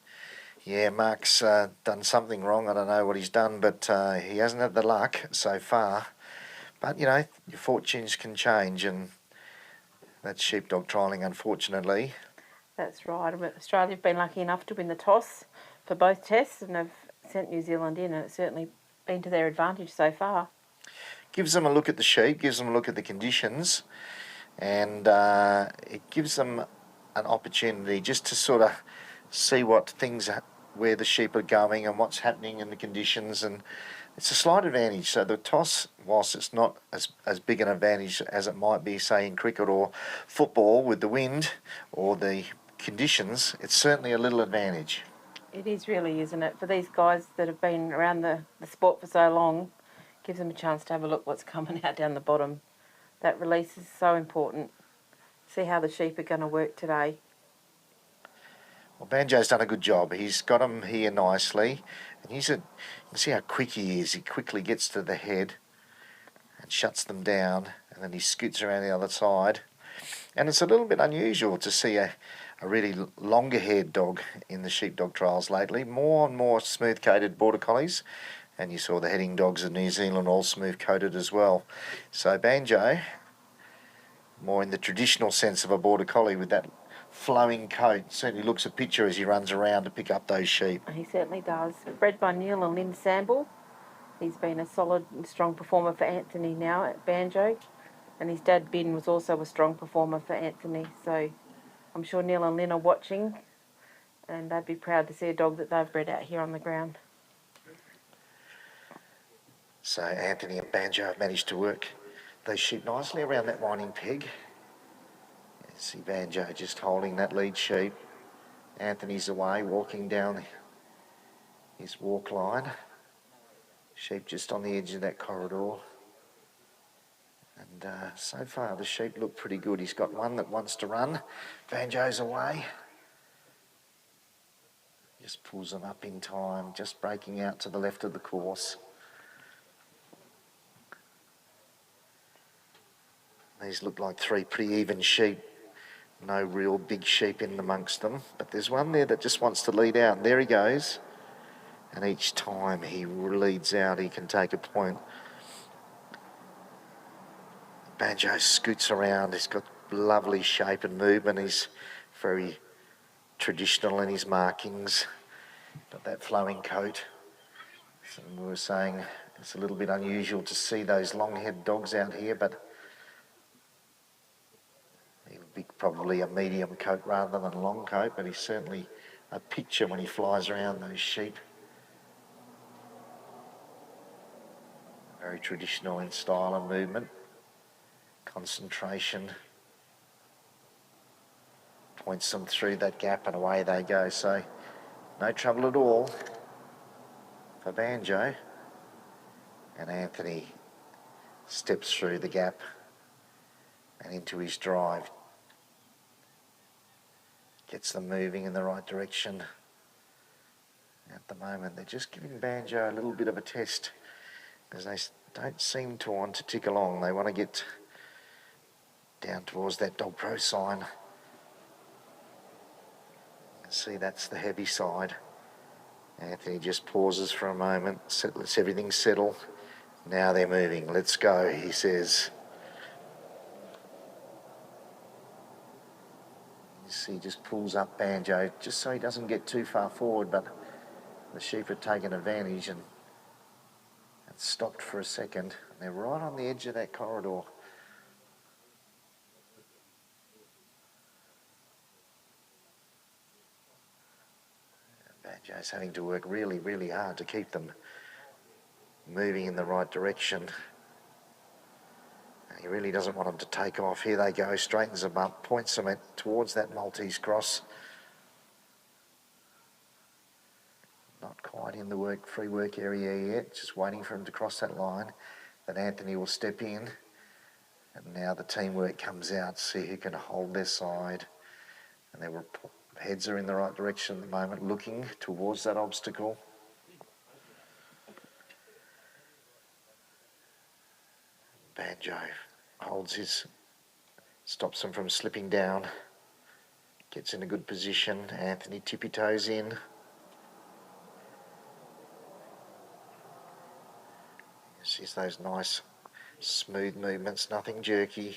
Speaker 7: Yeah, Mark's done something wrong. I don't know what he's done, but he hasn't had the luck so far. But, you know, your fortunes can change, and that's sheepdog trialling, unfortunately.
Speaker 1: That's right. Australia have been lucky enough to win the toss for both tests and have sent New Zealand in, and it's certainly been to their advantage so far.
Speaker 7: Gives them a look at the sheep, gives them a look at the conditions, and it gives them an opportunity just to sort of see where the sheep are going and what's happening in the conditions, and it's a slight advantage. So the toss, whilst it's not as big an advantage as it might be, say, in cricket or football with the wind or the conditions, it's certainly a little advantage.
Speaker 1: It is really, isn't it? For these guys that have been around the sport for so long, gives them a chance to have a look what's coming out down the bottom. That release is so important. See how the sheep are going to work today.
Speaker 7: Well, Banjo's done a good job. He's got them here nicely, and you can see how quick he is. He quickly gets to the head and shuts them down, and then he scoots around the other side. And it's a little bit unusual to see a really longer-haired dog in the sheepdog trials lately. More and more smooth-coated border collies, and you saw the heading dogs of New Zealand all smooth-coated as well. So Banjo, more in the traditional sense of a border collie with that flowing coat, certainly looks a picture as he runs around to pick up those sheep.
Speaker 1: He certainly does. Bred by Neil and Lynn Samble. He's been a solid and strong performer for Anthony now at Banjo, and his dad Ben was also a strong performer for Anthony, so I'm sure Neil and Lynn are watching, and they'd be proud to see a dog that they've bred out here on the ground.
Speaker 7: So Anthony and Banjo have managed to work those sheep nicely around that winding peg. You see Banjo just holding that lead sheep. Anthony's away, walking down his walk line. Sheep just on the edge of that corridor. And so far the sheep look pretty good. He's got one that wants to run. Banjo's away. Just pulls them up in time, just breaking out to the left of the course. These look like three pretty even sheep. No real big sheep in amongst them, but there's one there that just wants to lead out, and there he goes. And each time he leads out, he can take a point. Banjo scoots around. He's got lovely shape and movement. He's very traditional in his markings. Got that flowing coat. So we were saying it's a little bit unusual to see those long-haired dogs out here, but he'll be probably a medium coat rather than a long coat, but he's certainly a picture when he flies around those sheep. Very traditional in style and movement. Concentration. Points them through that gap and away they go. So no trouble at all for Banjo. And Anthony steps through the gap and into his drive. Gets them moving in the right direction. At the moment, they're just giving Banjo a little bit of a test because they don't seem to want to tick along. They want to get down towards that dog pro sign. You can see that's the heavy side. Anthony just pauses for a moment, lets everything settle. Now they're moving. Let's go, he says. You see, just pulls up Banjo just so he doesn't get too far forward, but the sheep have taken advantage and stopped for a second. They're right on the edge of that corridor. Banjo's having to work really, really hard to keep them moving in the right direction. And he really doesn't want them to take off. Here they go, straightens them up, points them towards that Maltese cross. Not quite in the free work area yet, just waiting for him to cross that line. Then Anthony will step in. And now the teamwork comes out, see who can hold their side. And their heads are in the right direction at the moment, looking towards that obstacle. Banjo holds stops him from slipping down. Gets in a good position. Anthony tippy-toes in. Sees those nice smooth movements, nothing jerky.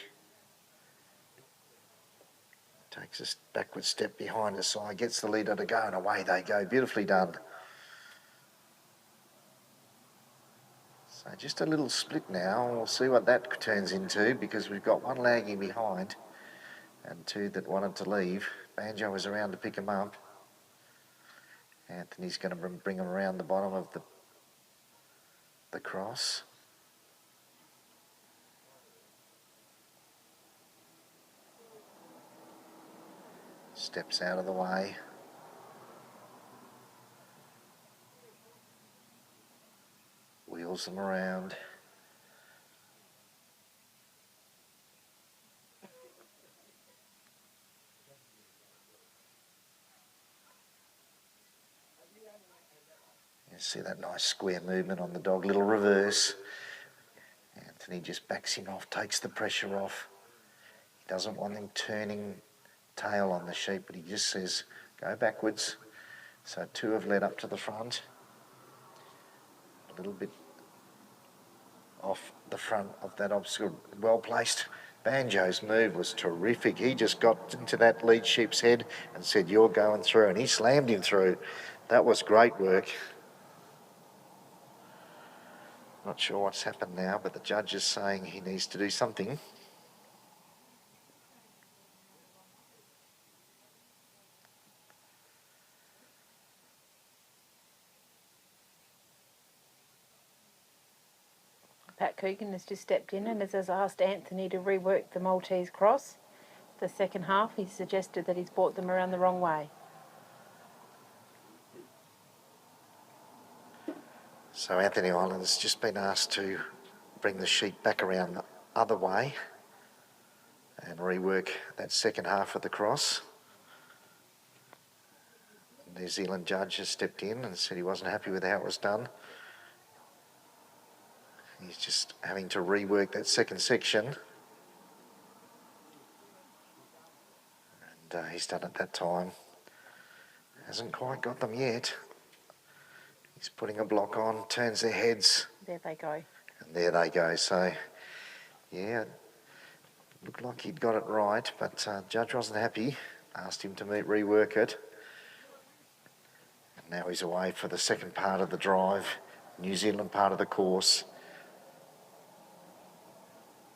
Speaker 7: Takes a backward step behind his side, gets the leader to go, and away they go. Beautifully done. So just a little split now. We'll see what that turns into, because we've got one lagging behind and two that wanted to leave. Banjo was around to pick him up. Anthony's going to bring him around the bottom of the cross. Steps out of the way. Wheels them around. You see that nice square movement on the dog, little reverse. Anthony just backs him off, takes the pressure off. He doesn't want him turning tail on the sheep, but he just says, go backwards. So two have led up to the front. A little bit off the front of that obstacle, well placed. Banjo's move was terrific. He just got into that lead sheep's head and said, you're going through, and he slammed him through. That was great work. Not sure what's happened now, but the judge is saying he needs to do something.
Speaker 1: Pat Coogan has just stepped in and has asked Anthony to rework the Maltese cross. The second half, he suggested that he's brought them around the wrong way.
Speaker 7: So Anthony Island has just been asked to bring the sheep back around the other way and rework that second half of the cross. The New Zealand judge has stepped in and said he wasn't happy with how it was done. He's just having to rework that second section. he's done it that time. Hasn't quite got them yet. He's putting a block on, turns their heads.
Speaker 1: There they go.
Speaker 7: And there they go. So, yeah, looked like he'd got it right, but Judge wasn't happy. Asked him to rework it. And now he's away for the second part of the drive, New Zealand part of the course.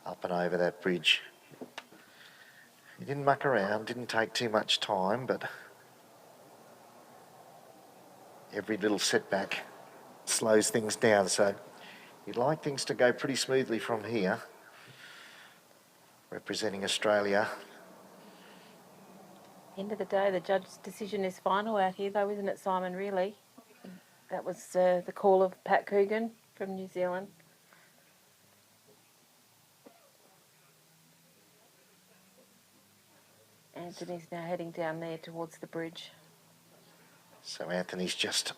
Speaker 7: Up and over that bridge. He didn't muck around, didn't take too much time, but every little setback slows things down. So you'd like things to go pretty smoothly from here. Representing Australia.
Speaker 1: End of the day, the judge's decision is final out here, though, isn't it, Simon? Really, that was the call of Pat Coogan from New Zealand. Anthony's now heading down there towards the bridge.
Speaker 7: So Anthony's just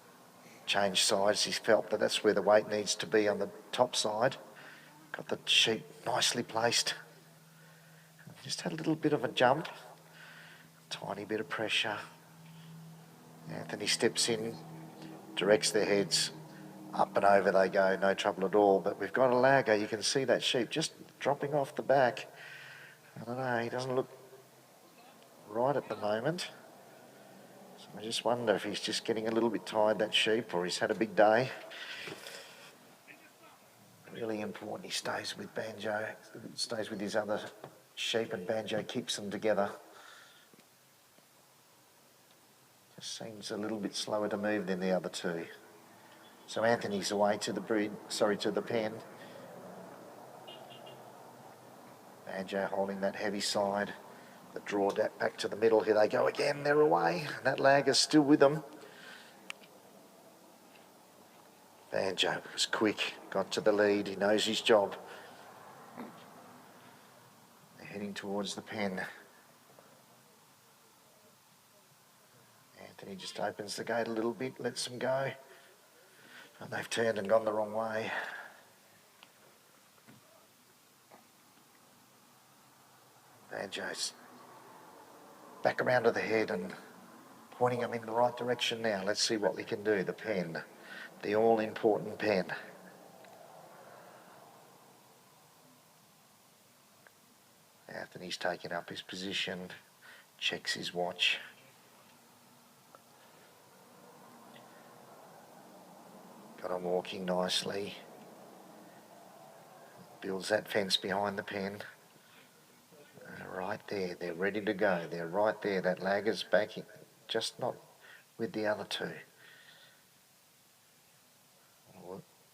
Speaker 7: changed sides. He's felt that that's where the weight needs to be on the top side. Got the sheep nicely placed. Just had a little bit of a jump. Tiny bit of pressure. Anthony steps in, directs their heads. Up and over they go, no trouble at all. But we've got a lagger. You can see that sheep just dropping off the back. I don't know, he doesn't look right at the moment. So I just wonder if he's just getting a little bit tired, that sheep, or he's had a big day. Really important he stays with Banjo, stays with his other sheep, and Banjo keeps them together. Just seems a little bit slower to move than the other two. So Anthony's away to the to the pen. Banjo holding that heavy side. The draw back to the middle. Here they go again. They're away. That lagger's still with them. Banjo was quick. Got to the lead. He knows his job. They're heading towards the pen. Anthony just opens the gate a little bit, lets them go. And they've turned and gone the wrong way. Banjo's back around to the head and pointing them in the right direction now. Let's see what we can do. The pen, the all-important pen. Anthony's taking up his position, checks his watch. Got him walking nicely. Builds that fence behind the pen. Right there, they're ready to go. They're right there. That lagger's backing, just not with the other two.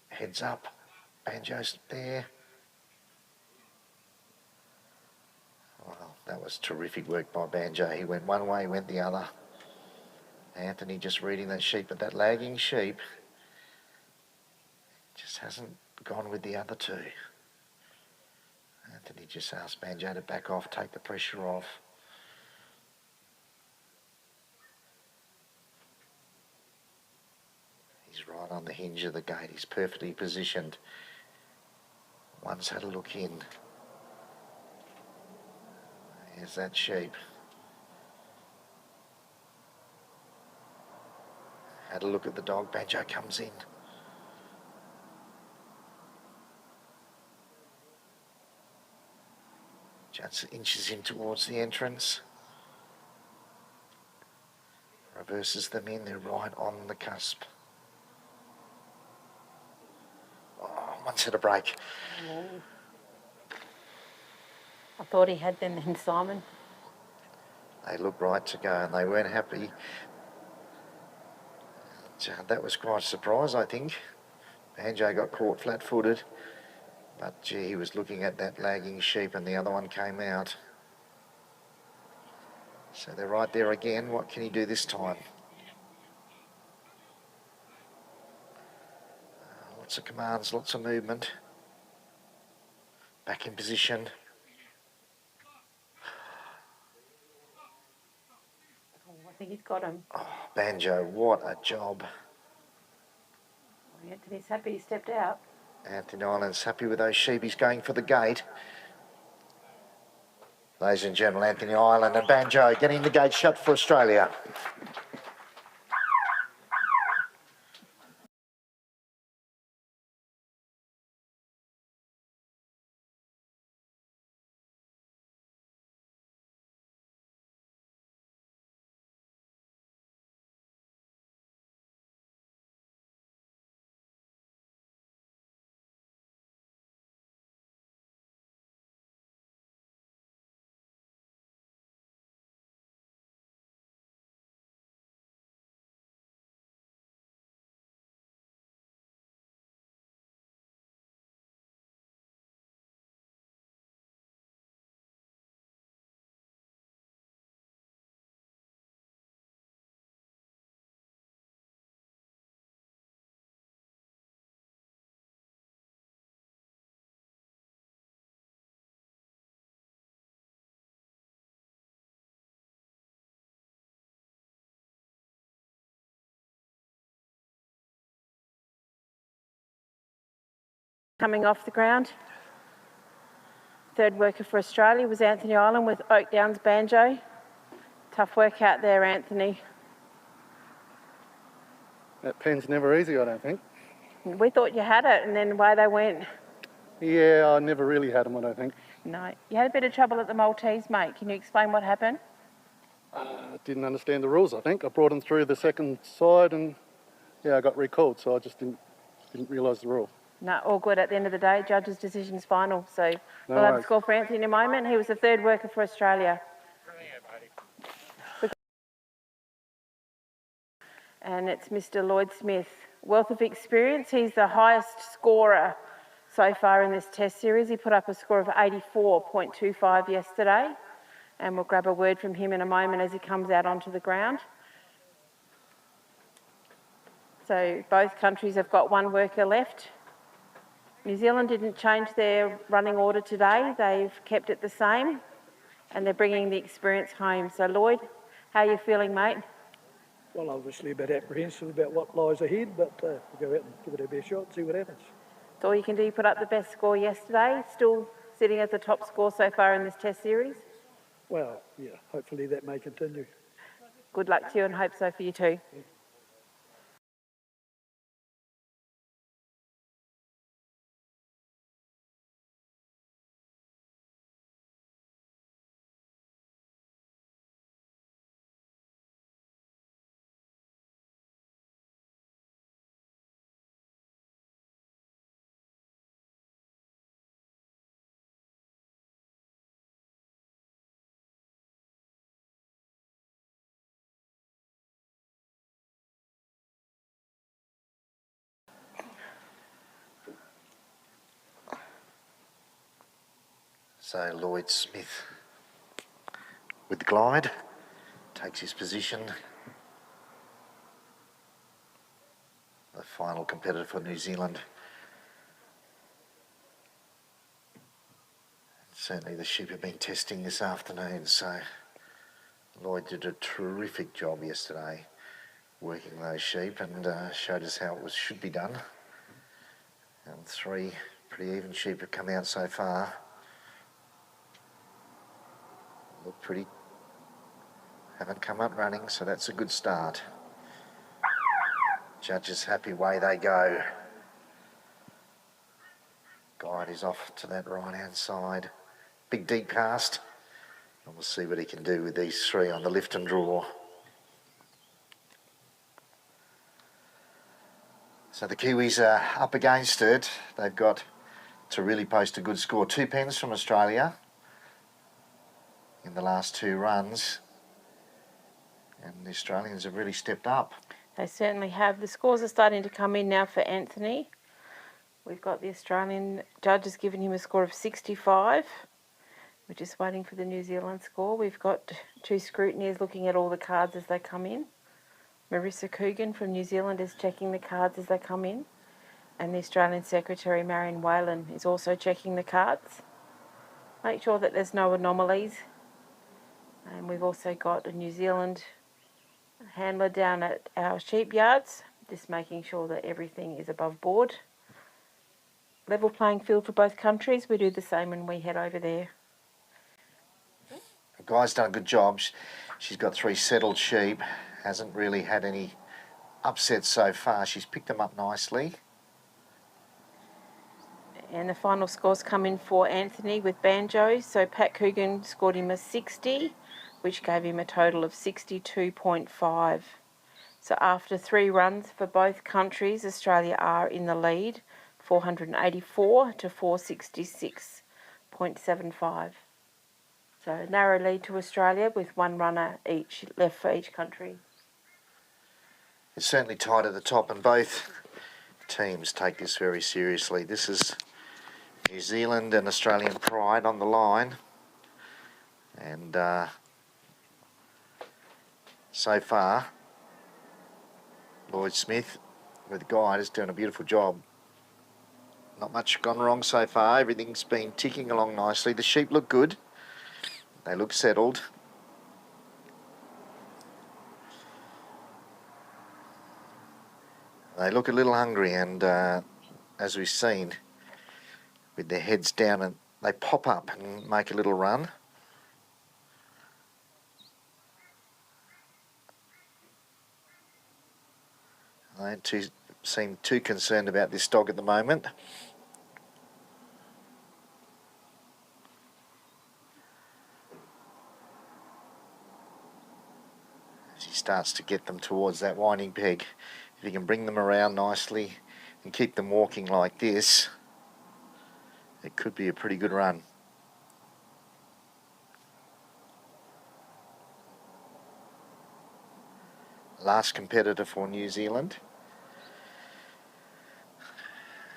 Speaker 7: Heads up. Banjo's there. Well, that was terrific work by Banjo. He went one way, went the other. Anthony just reading that sheep, but that lagging sheep just hasn't gone with the other two. Anthony just asked Banjo to back off, take the pressure off. He's right on the hinge of the gate. He's perfectly positioned. One's had a look in. Here's that sheep. Had a look at the dog. Banjo comes in. Just inches in towards the entrance. Reverses them in. They're right on the cusp. Oh, one set of break.
Speaker 1: I thought he had them then, Simon.
Speaker 7: They looked right to go and they weren't happy. That was quite a surprise, I think. Banjo got caught flat-footed. But, gee, he was looking at that lagging sheep and the other one came out. So they're right there again. What can he do this time? Lots of commands, lots of movement. Back in position.
Speaker 1: I think he's got him.
Speaker 7: Oh, Banjo, what a job.
Speaker 1: Anthony's happy he stepped out.
Speaker 7: Anthony Island's happy with those sheep. He's going for the gate. Ladies and gentlemen, Anthony Ireland and Banjo getting the gate shut for Australia.
Speaker 1: Coming off the ground. Third worker for Australia was Anthony Ireland with Oak Downs Banjo. Tough work out there, Anthony.
Speaker 9: That pen's never easy, I don't think.
Speaker 1: We thought you had it, and then away they went.
Speaker 9: Yeah, I never really had them, I don't think.
Speaker 1: No, you had a bit of trouble at the Maltese, mate. Can you explain what happened?
Speaker 9: I didn't understand the rules, I think. I brought them through the second side and, yeah, I got recalled, so I just didn't realise the rule.
Speaker 1: No, all good at the end of the day. Judge's decision's final, so
Speaker 9: No
Speaker 1: we'll have a
Speaker 9: worries.
Speaker 1: score for Anthony in a moment. He was the third worker for Australia. And it's Mr. Lloyd Smith. Wealth of experience. He's the highest scorer so far in this test series. He put up a score of 84.25 yesterday. And we'll grab a word from him in a moment as he comes out onto the ground. So both countries have got one worker left. New Zealand didn't change their running order today. They've kept it the same and they're bringing the experience home. So Lloyd, how are you feeling, mate?
Speaker 10: Well, obviously a bit apprehensive about what lies ahead, but we'll go out and give it our best shot and see what happens.
Speaker 1: That's all you can do. You put up the best score yesterday, still sitting as the top score so far in this test series.
Speaker 10: Well, yeah, hopefully that may continue.
Speaker 1: Good luck to you and hope so for you too.
Speaker 7: So Lloyd Smith with the glide, takes his position. The final competitor for New Zealand. Certainly the sheep have been testing this afternoon, so Lloyd did a terrific job yesterday working those sheep and showed us how it should be done. And three pretty even sheep have come out so far. Look pretty, haven't come up running, so that's a good start. Judges happy, way they go. Guide is off to that right hand side. Big deep cast. And we'll see what he can do with these three on the lift and draw. So the Kiwis are up against it. They've got to really post a good score. 2 pens from Australia in the last 2 runs. And the Australians have really stepped up.
Speaker 1: They certainly have. The scores are starting to come in now for Anthony. We've got the Australian judges giving him a score of 65. We're just waiting for the New Zealand score. We've got 2 scrutineers looking at all the cards as they come in. Marissa Coogan from New Zealand is checking the cards as they come in. And the Australian Secretary, Marion Whalen, is also checking the cards. Make sure that there's no anomalies. And we've also got a New Zealand handler down at our sheep yards, just making sure that everything is above board. Level playing field for both countries. We do the same when we head over there.
Speaker 7: Guy's done a good job. She's got 3 settled sheep. Hasn't really had any upsets so far. She's picked them up nicely.
Speaker 1: And the final scores come in for Anthony with Banjo. So Pat Coogan scored him a 60, which gave him a total of 62.5. So after 3 runs for both countries, Australia are in the lead, 484 to 466.75. So narrow lead to Australia with 1 runner each left for each country.
Speaker 7: It's certainly tight at the top, and both teams take this very seriously. This is New Zealand and Australian pride on the line, and so far Lloyd Smith with the guide is doing a beautiful job. Not much gone wrong so far. Everything's been ticking along nicely. The sheep look good. They look settled. They look a little hungry, and as we've seen, with their heads down, and they pop up and make a little run. They don't seem too concerned about this dog at the moment. As he starts to get them towards that winding peg, if he can bring them around nicely and keep them walking like this, it could be a pretty good run. Last competitor for New Zealand.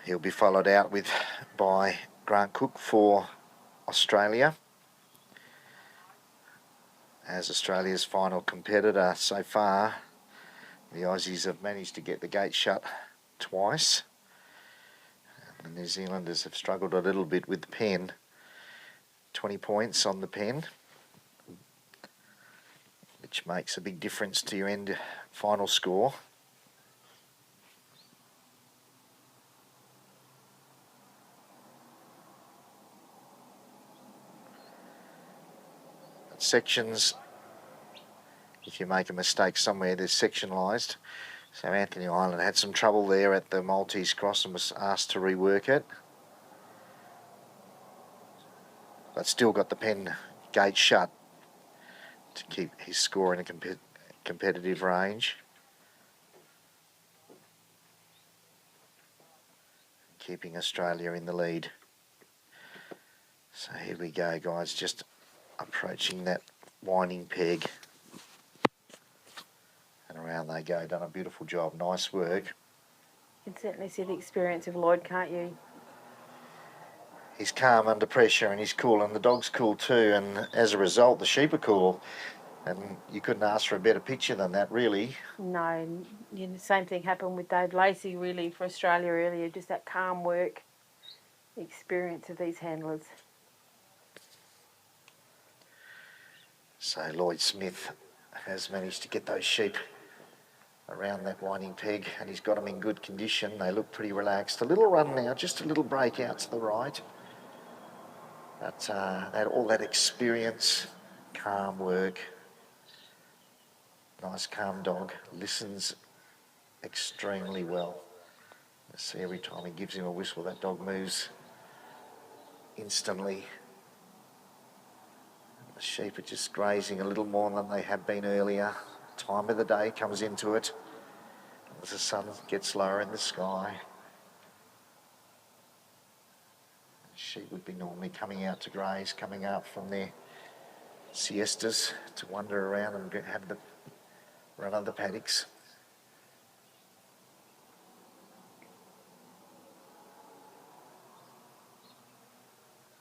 Speaker 7: He'll be followed out by Grant Cook for Australia as Australia's final competitor. So far, the Aussies have managed to get the gate shut twice. The New Zealanders have struggled a little bit with the pen. 20 points on the pen, which makes a big difference to your end final score. Sections, if you make a mistake somewhere, they're sectionalised. So Anthony Island had some trouble there at the Maltese cross and was asked to rework it, but still got the pen gate shut to keep his score in a competitive range. Keeping Australia in the lead. So here we go, guys, just approaching that winding peg, and around they go. Done a beautiful job. Nice work.
Speaker 1: You can certainly see the experience of Lloyd, can't you?
Speaker 7: He's calm under pressure, and he's cool, and the dog's cool too, and as a result the sheep are cool, and you couldn't ask for a better picture than that, really.
Speaker 1: No, you know, the same thing happened with Dave Lacey really for Australia earlier, just that calm work, the experience of these handlers.
Speaker 7: So Lloyd Smith has managed to get those sheep around that winding peg, and he's got them in good condition. They look pretty relaxed. A little run now, just a little break out to the right. But all that experience, calm work, nice calm dog, listens extremely well. You see every time he gives him a whistle, that dog moves instantly. The sheep are just grazing a little more than they have been earlier. Time of the day comes into it as the sun gets lower in the sky. The sheep would be normally coming out to graze, coming out from their siestas to wander around and have the run of the paddocks.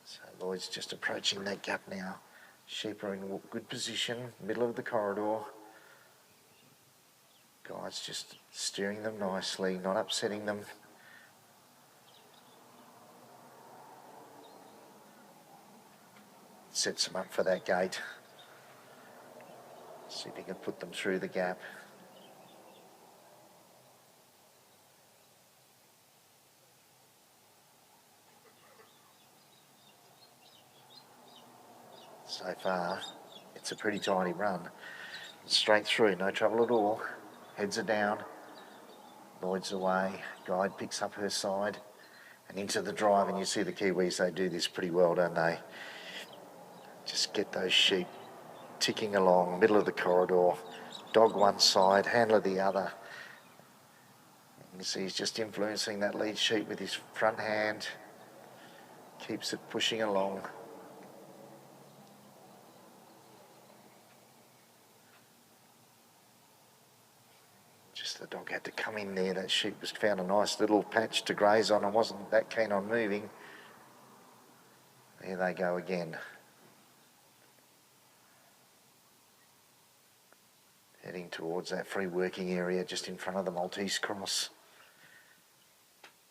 Speaker 7: So Lloyd's just approaching that gap now. Sheep are in good position, middle of the corridor. Guide's just steering them nicely, not upsetting them. Sets them up for that gate. See if he can put them through the gap. So far, It's a pretty tidy run. Straight through, no trouble at all. Heads are down. Lloyd's away. Guide picks up her side and into the drive, and you see the Kiwis, they do this pretty well, don't they? Just get those sheep ticking along, middle of the corridor. Dog one side, handler the other. You can see he's just influencing that lead sheep with his front hand. Keeps it pushing along. Just the dog had to come in there. That sheep was found a nice little patch to graze on and wasn't that keen on moving. There they go again. Heading towards that free working area just in front of the Maltese cross.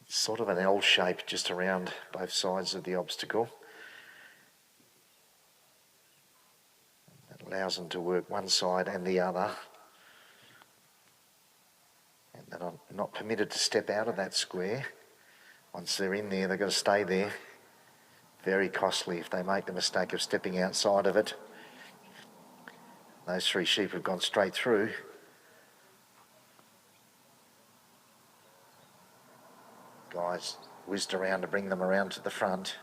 Speaker 7: It's sort of an L shape just around both sides of the obstacle. It allows them to work one side and the other. And they're not permitted to step out of that square. Once they're in there, they've got to stay there. Very costly if they make the mistake of stepping outside of it. Those three sheep have gone straight through. Guys whizzed around to bring them around to the front.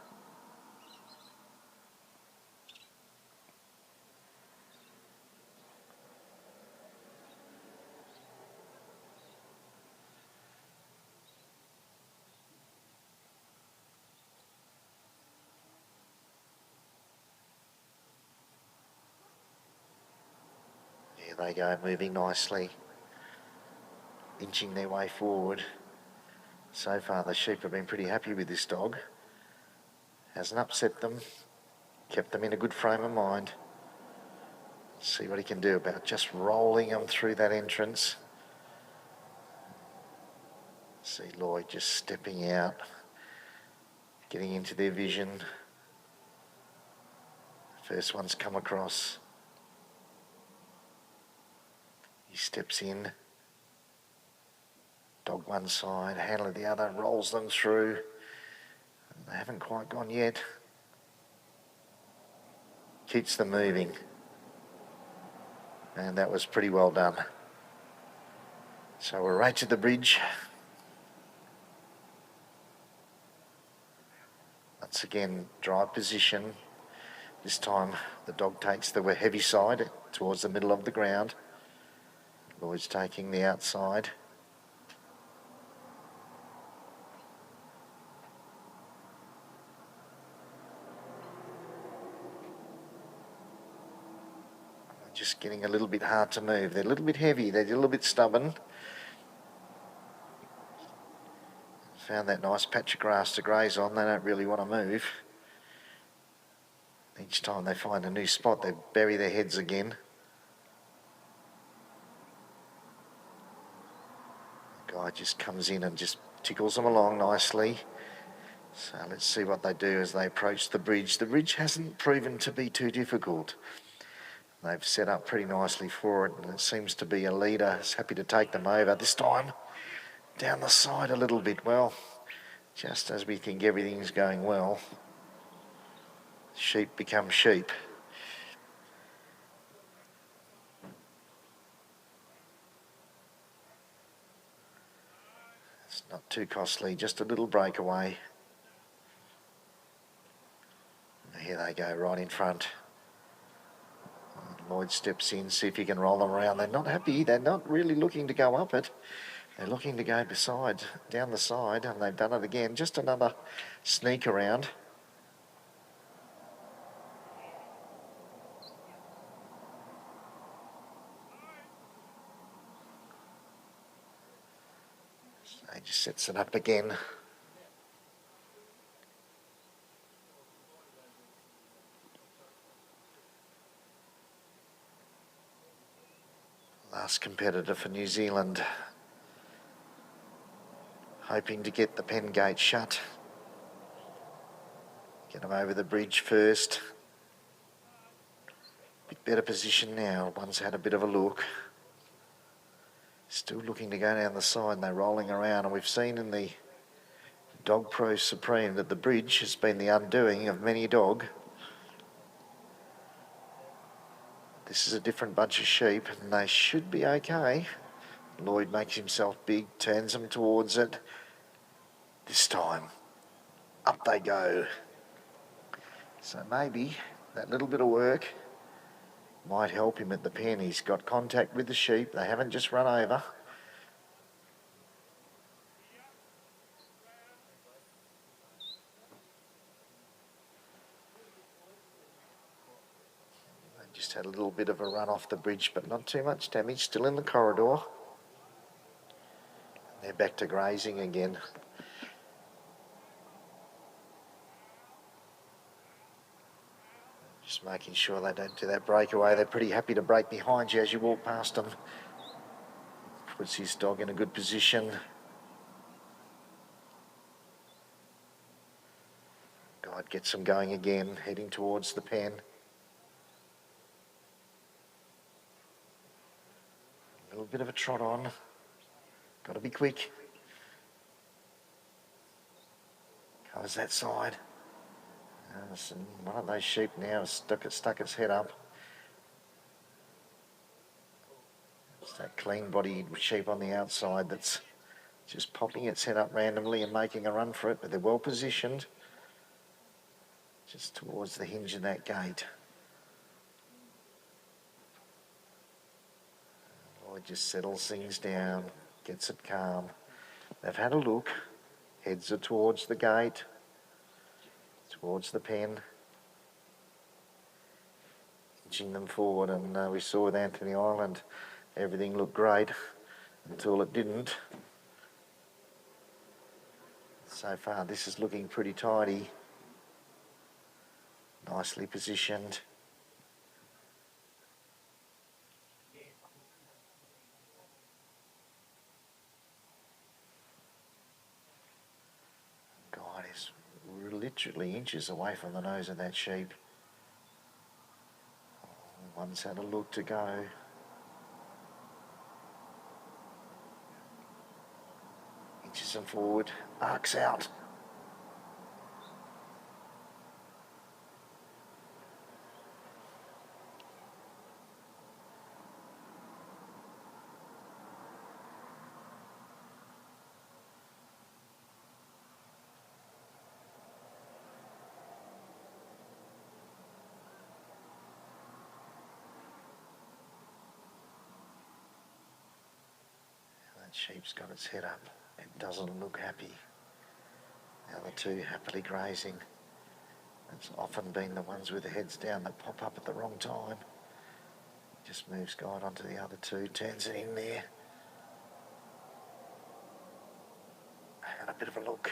Speaker 7: They go, moving nicely, inching their way forward. So far the sheep have been pretty happy with this dog. Hasn't upset them, kept them in a good frame of mind. See what he can do about just rolling them through that entrance. See Lloyd just stepping out, getting into their vision. First one's come across. He steps in, dog one side, handler the other, rolls them through. They haven't quite gone yet. Keeps them moving. And that was pretty well done. So we're right to the bridge. Once again, drive position. This time the dog takes the heavy side towards the middle of the ground. Lloyd's taking the outside. Just getting a little bit hard to move. They're a little bit heavy, they're a little bit stubborn. Found that nice patch of grass to graze on, they don't really want to move. Each time they find a new spot, they bury their heads again. Guy just comes in and just tickles them along nicely. So let's see what they do as they approach the bridge. The bridge hasn't proven to be too difficult. They've set up pretty nicely for it, and it seems to be a leader who's happy to take them over. This time, down the side a little bit. Well, just as we think everything's going well, sheep become sheep. It's not too costly, just a little breakaway. Here they go, right in front. Lloyd steps in, see if he can roll them around. They're not happy, they're not really looking to go up it. They're looking to go down the side, and they've done it again. Just another sneak around. He just sets it up again. Last competitor for New Zealand, hoping to get the pen gate shut. Get them over the bridge first. Bit better position now. One's had a bit of a look. Still looking to go down the side, and they're rolling around. And we've seen in the Dog Pro Supreme that the bridge has been the undoing of many a dog. This is a different bunch of sheep and they should be okay. Lloyd makes himself big, turns them towards it. This time, up they go. So maybe that little bit of work might help him at the pen. He's got contact with the sheep. They haven't just run over. They just had a little bit of a run off the bridge, but not too much damage. Still in the corridor. They're back to grazing again. Just making sure they don't do that breakaway. They're pretty happy to break behind you as you walk past them. Puts his dog in a good position. Guide gets them going again, heading towards the pen. A little bit of a trot on. Got to be quick. Covers that side. One of those sheep now has stuck its head up. It's that clean-bodied sheep on the outside that's just popping its head up randomly and making a run for it, but they're well positioned just towards the hinge of that gate. Lloyd just settles things down, gets it calm. They've had a look. Heads are towards the gate, towards the pen. Inching them forward, and we saw with Anthony Island, everything looked great until it didn't. So far, this is looking pretty tidy. Nicely positioned. God, he's literally inches away from the nose of that sheep. One's had a look to go. Inches them forward, arcs out. That sheep's got its head up. It doesn't look happy. The other two happily grazing. It's often been the ones with the heads down that pop up at the wrong time. Just moves Guide onto the other two, turns it in there. And a bit of a look.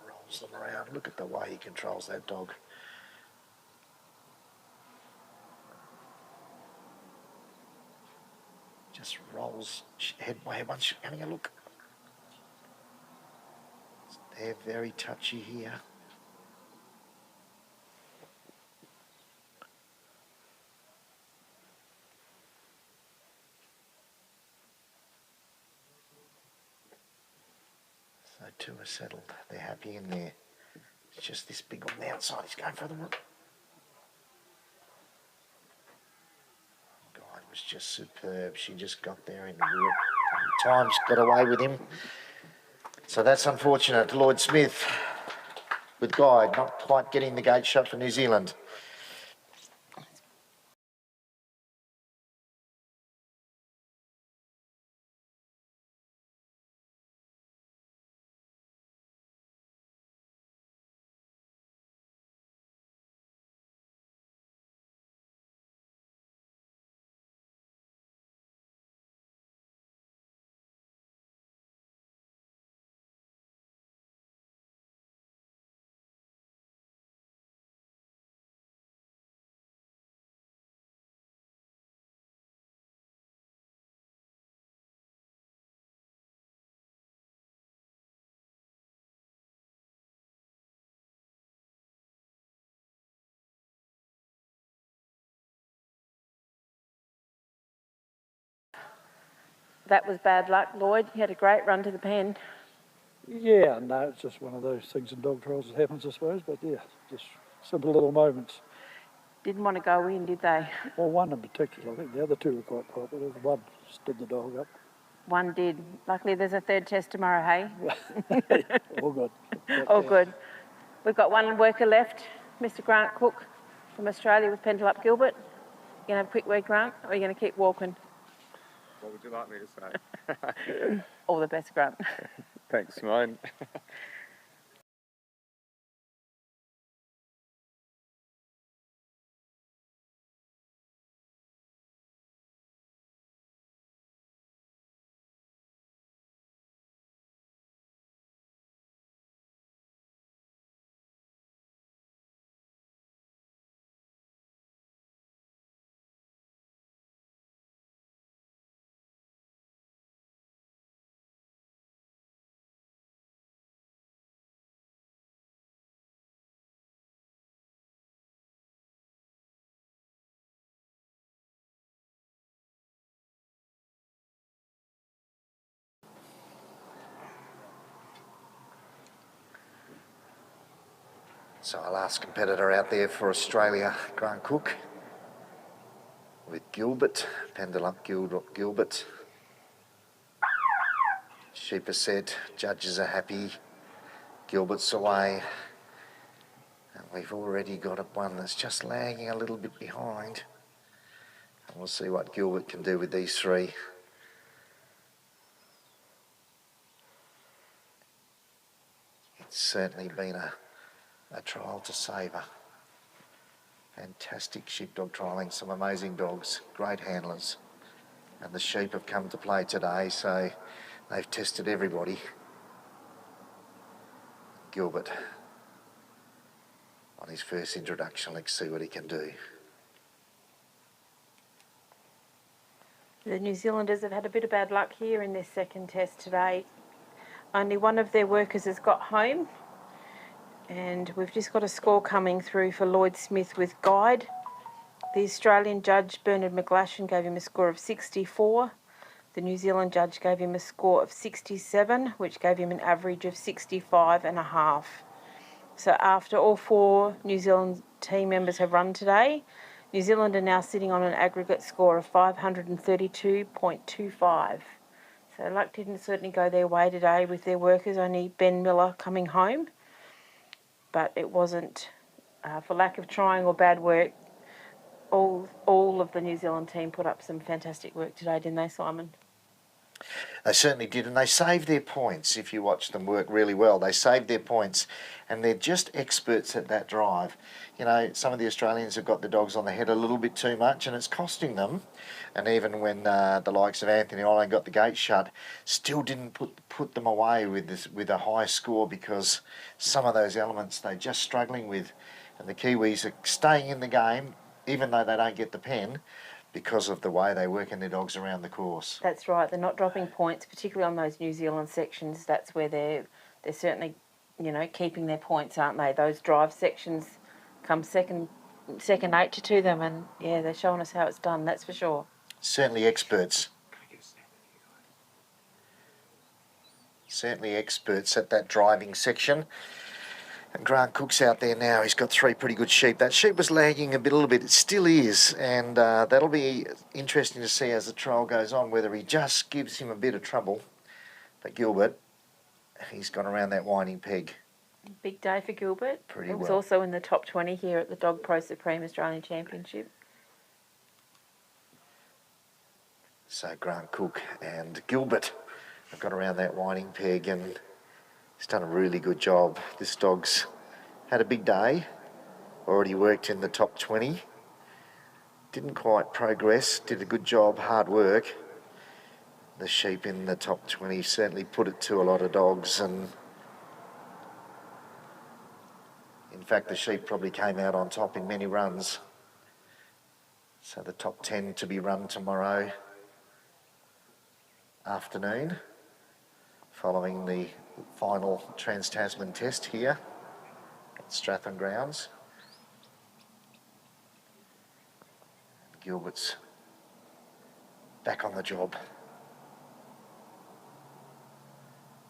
Speaker 7: Rolls them around. Look at the way he controls that dog. Just rolls headway once you're having a look. They're very touchy here. So two are settled. They're happy in there. It's just this big on the outside. He's going for the look. Guide was just superb. She just got there in times, got away with him. So that's unfortunate. Lloyd Smith with Guide not quite getting the gate shut for New Zealand.
Speaker 1: That was bad luck, Lloyd. You had a great run to the pen.
Speaker 10: Yeah, no, it's just one of those things in dog trials that happens, I suppose. But yeah, just simple little moments.
Speaker 1: didn't want to go in, did they?
Speaker 10: Well, one in particular. I think the other two were quite popular. The one stood the dog up.
Speaker 1: One did. Luckily, there's a third test tomorrow, hey?
Speaker 10: All good.
Speaker 1: All good. We've got one worker left, Mr. Grant Cook from Australia with Pendle Up Gilbert. You going to have a quick word, Grant, or are you going to keep walking?
Speaker 11: What would you like me to say?
Speaker 1: All the best, Grant.
Speaker 11: Thanks, Simone.
Speaker 7: So our last competitor out there for Australia, Grant Cook, with Gilbert, Pendle Up Gilbert. Sheep are set, judges are happy, Gilbert's away. And we've already got one that's just lagging a little bit behind. And we'll see what Gilbert can do with these three. It's certainly been a trial to savour. Fantastic sheepdog trialling, some amazing dogs, great handlers. And the sheep have come to play today, so they've tested everybody. Gilbert, on his first introduction, let's see what he can do.
Speaker 1: The New Zealanders have had a bit of bad luck here in their second test today. Only one of their workers has got home, and we've just got a score coming through for Lloyd Smith with Guide. The Australian judge, Bernard McGlashan, gave him a score of 64. The New Zealand judge gave him a score of 67, which gave him an average of 65.5. So after all four New Zealand team members have run today, New Zealand are now sitting on an aggregate score of 532.25. So luck didn't certainly go their way today with their workers, only Ben Miller coming home. But it wasn't for lack of trying or bad work. All of the New Zealand team put up some fantastic work today, didn't they, Simon?
Speaker 7: They certainly did, and they saved their points. If you watch them work really well, they saved their points, and they're just experts at that drive. You know, some of the Australians have got the dogs on the head a little bit too much, and it's costing them. And even when the likes of Anthony Olin got the gate shut, still didn't put them away with a high score, because some of those elements they're just struggling with. And the Kiwis are staying in the game, even though they don't get the pen, because of the way they working their dogs around the course.
Speaker 1: That's right. They're not dropping points, particularly on those New Zealand sections. That's where they're certainly, you know, keeping their points, aren't they? Those drive sections come second nature to them, and yeah, they're showing us how it's done. That's for sure.
Speaker 7: Certainly experts. Certainly experts at that driving section. And Grant Cook's out there now. He's got three pretty good sheep. That sheep was lagging a little bit. It still is. And that'll be interesting to see as the trial goes on, whether he just gives him a bit of trouble. But Gilbert, he's gone around that winding peg.
Speaker 1: Big day for Gilbert.
Speaker 7: Pretty
Speaker 1: It was
Speaker 7: well.
Speaker 1: also in the top 20 here at the Dog Pro Supreme Australian Championship.
Speaker 7: So Grant Cook and Gilbert have got around that winding peg, and he's done a really good job. This dog's had a big day, already worked in the top 20. Didn't quite progress, did a good job, hard work. The sheep in the top 20 certainly put it to a lot of dogs, and in fact the sheep probably came out on top in many runs. So the top 10 to be run tomorrow afternoon, following the final Trans-Tasman test here at Stratham Grounds. Gilbert's back on the job.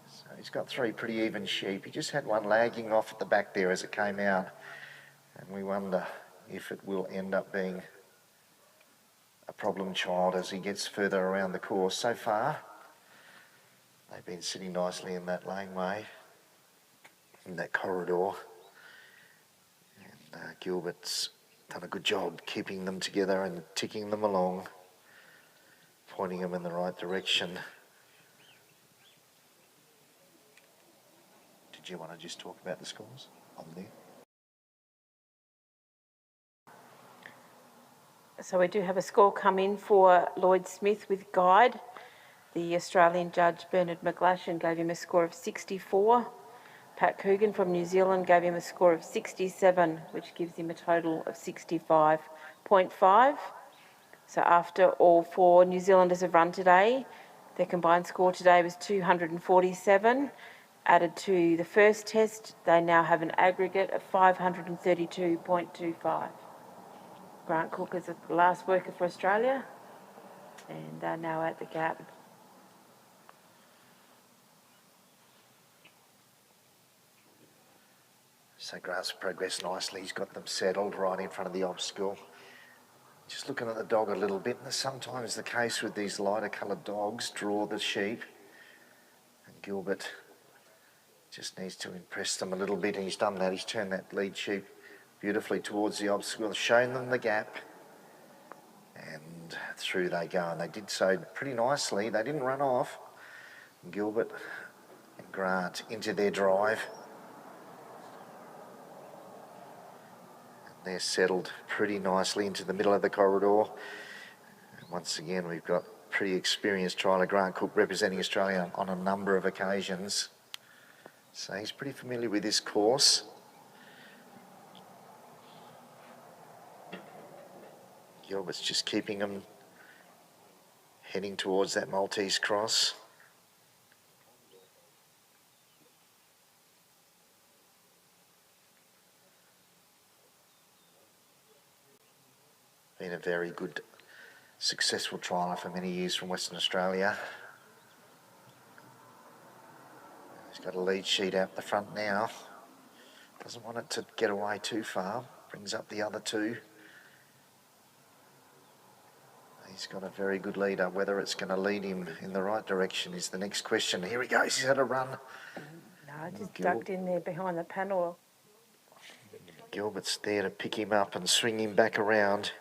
Speaker 7: So he's got three pretty even sheep. He just had one lagging off at the back there as it came out. And we wonder, if it will end up being a problem child as he gets further around the course. So far, they've been sitting nicely in that laneway, in that corridor. And Gilbert's done a good job keeping them together and ticking them along, pointing them in the right direction. Did you want to just talk about the scores on there?
Speaker 1: So we do have a score come in for Lloyd Smith with guide. The Australian judge Bernard McGlashan gave him a score of 64. Pat Coogan from New Zealand gave him a score of 67, which gives him a total of 65.5. So after all four New Zealanders have run today, their combined score today was 247. Added to the first test, they now have an aggregate of 532.25. Grant Cook is the last worker for Australia, and they're now at the gap.
Speaker 7: So Grant's progressed nicely. He's got them settled right in front of the obstacle. Just looking at the dog a little bit, and sometimes the case with these lighter coloured dogs draw the sheep, and Gilbert just needs to impress them a little bit, and he's done that. He's turned that lead sheep beautifully towards the obstacle, shown them the gap, and through they go. And they did so pretty nicely. They didn't run off. Gilbert and Grant into their drive. And they're settled pretty nicely into the middle of the corridor. And once again, we've got pretty experienced trialer Grant Cook representing Australia on a number of occasions. So he's pretty familiar with this course. Gilbert's just keeping them heading towards that Maltese cross. Been a very good, successful trialer for many years from Western Australia. He's got a lead sheet out the front now. Doesn't want it to get away too far. Brings up the other two. He's got a very good leader. Whether it's going to lead him in the right direction is the next question. Here he goes. He's had a run.
Speaker 1: No, just ducked in there behind the panel.
Speaker 7: Gilbert's there to pick him up and swing him back around.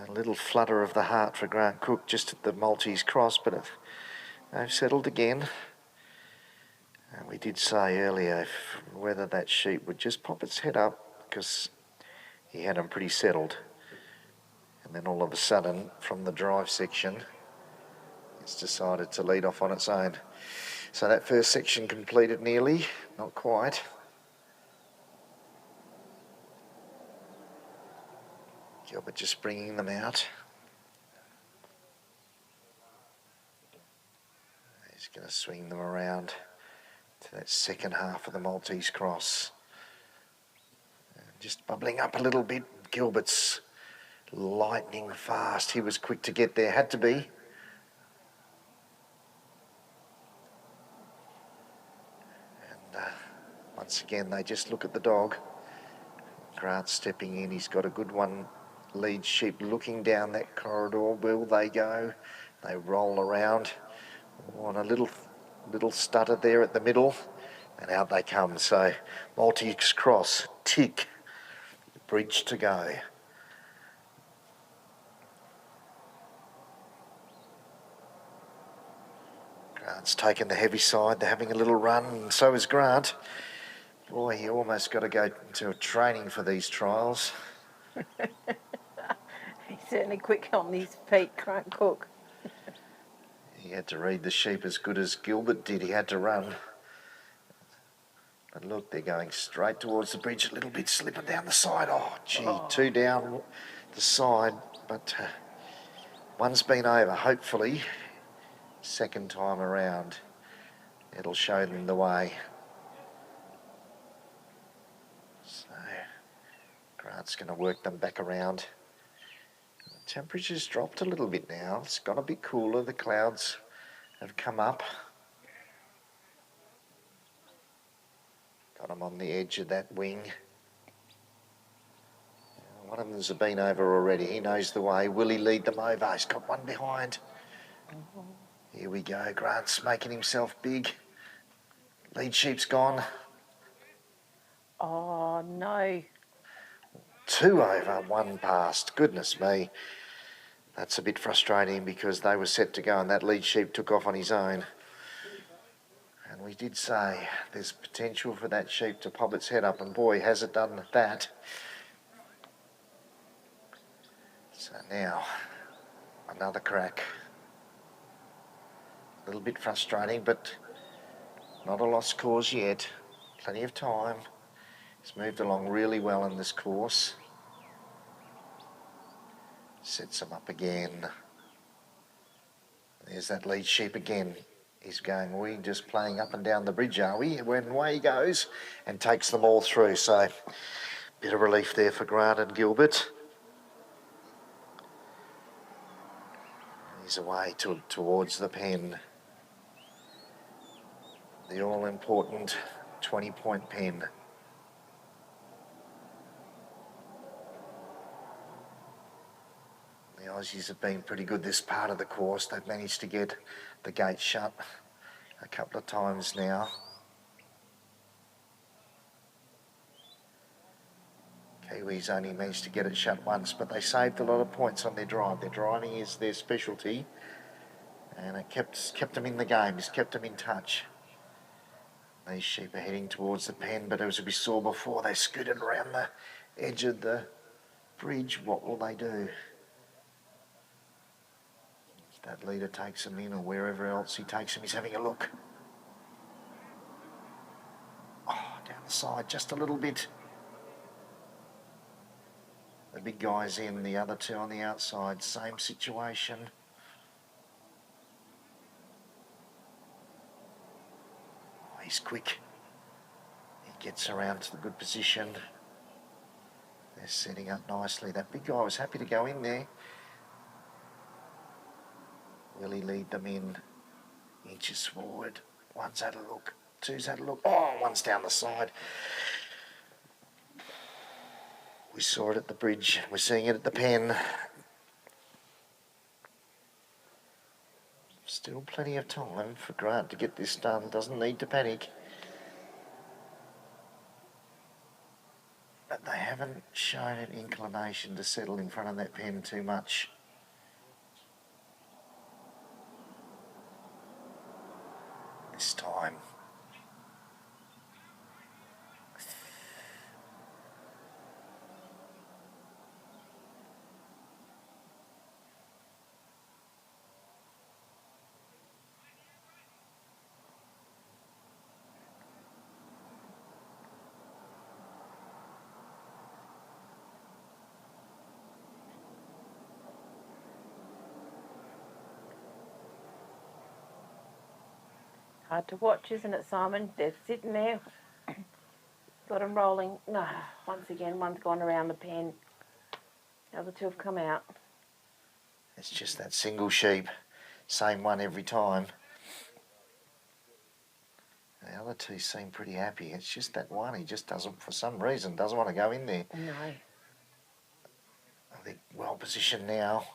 Speaker 7: A little flutter of the heart for Grant Cook just at the Maltese cross, but they've settled again. And we did say earlier whether that sheep would just pop its head up, because he had them pretty settled. And then all of a sudden, from the drive section, it's decided to lead off on its own. So that first section completed nearly, not quite. Gilbert just bringing them out. He's going to swing them around to that second half of the Maltese cross. And just bubbling up a little bit. Gilbert's lightning fast. He was quick to get there, had to be. And once again, they just look at the dog. Grant stepping in. He's got a good one. Lead sheep looking down that corridor. Will they go? They roll around on a little stutter there at the middle, and out they come. So Maltese cross, tick, bridge to go. Grant's taken the heavy side. They're having a little run, and so is Grant. Boy, he almost got to go to training for these trials.
Speaker 1: He's certainly quick on these feet, Grant Cook.
Speaker 7: He had to read the sheep as good as Gilbert did. He had to run. But look, they're going straight towards the bridge, a little bit slipping down the side. Oh, gee, two down the side, but one's been over, hopefully. Second time around, it'll show them the way. So Grant's going to work them back around. The temperature's dropped a little bit now. It's got a bit cooler. The clouds have come up. Got them on the edge of that wing. One of them's been over already. He knows the way. Will he lead them over? He's got one behind. Here we go. Grant's making himself big. Lead sheep's gone.
Speaker 1: Oh, no.
Speaker 7: 2 over, 1 past. Goodness me. That's a bit frustrating because they were set to go and that lead sheep took off on his own. And we did say there's potential for that sheep to pop its head up, and boy, has it done that. So now, another crack. A little bit frustrating, but not a lost cause yet. Plenty of time. He's moved along really well in this course. Sets him up again. There's that lead sheep again. He's going, we just playing up and down the bridge, are we? When away he goes and takes them all through. So, bit of relief there for Grant and Gilbert. He's away towards the pen. The all-important 20-point pen. The Aussies have been pretty good this part of the course. They've managed to get the gate shut a couple of times now. Kiwis only managed to get it shut once, but they saved a lot of points on their drive. Their driving is their specialty, and it kept them in the game. It's kept them in touch. These sheep are heading towards the pen, but as we saw before, they scooted around the edge of the bridge. What will they do? If that leader takes them in, or wherever else he takes them, he's having a look. Oh, down the side just a little bit. The big guy's in, the other two on the outside, same situation. Oh, he's quick. He gets around to the good position. They're setting up nicely. That big guy was happy to go in there. Will he lead them in? Inches forward. One's had a look. Two's had a look. Oh, one's down the side. We saw it at the bridge. We're seeing it at the pen. Still plenty of time for Grant to get this done. Doesn't need to panic. But they haven't shown an inclination to settle in front of that pen too much. This time.
Speaker 1: Hard to watch, isn't it, Simon? They're sitting there. Got them rolling. No, once again, one's gone around the pen. The other two have come out.
Speaker 7: It's just that single sheep. Same one every time. The other two seem pretty happy. It's just that one. He just doesn't, for some reason, doesn't want to go in there.
Speaker 1: No.
Speaker 7: I think well positioned now.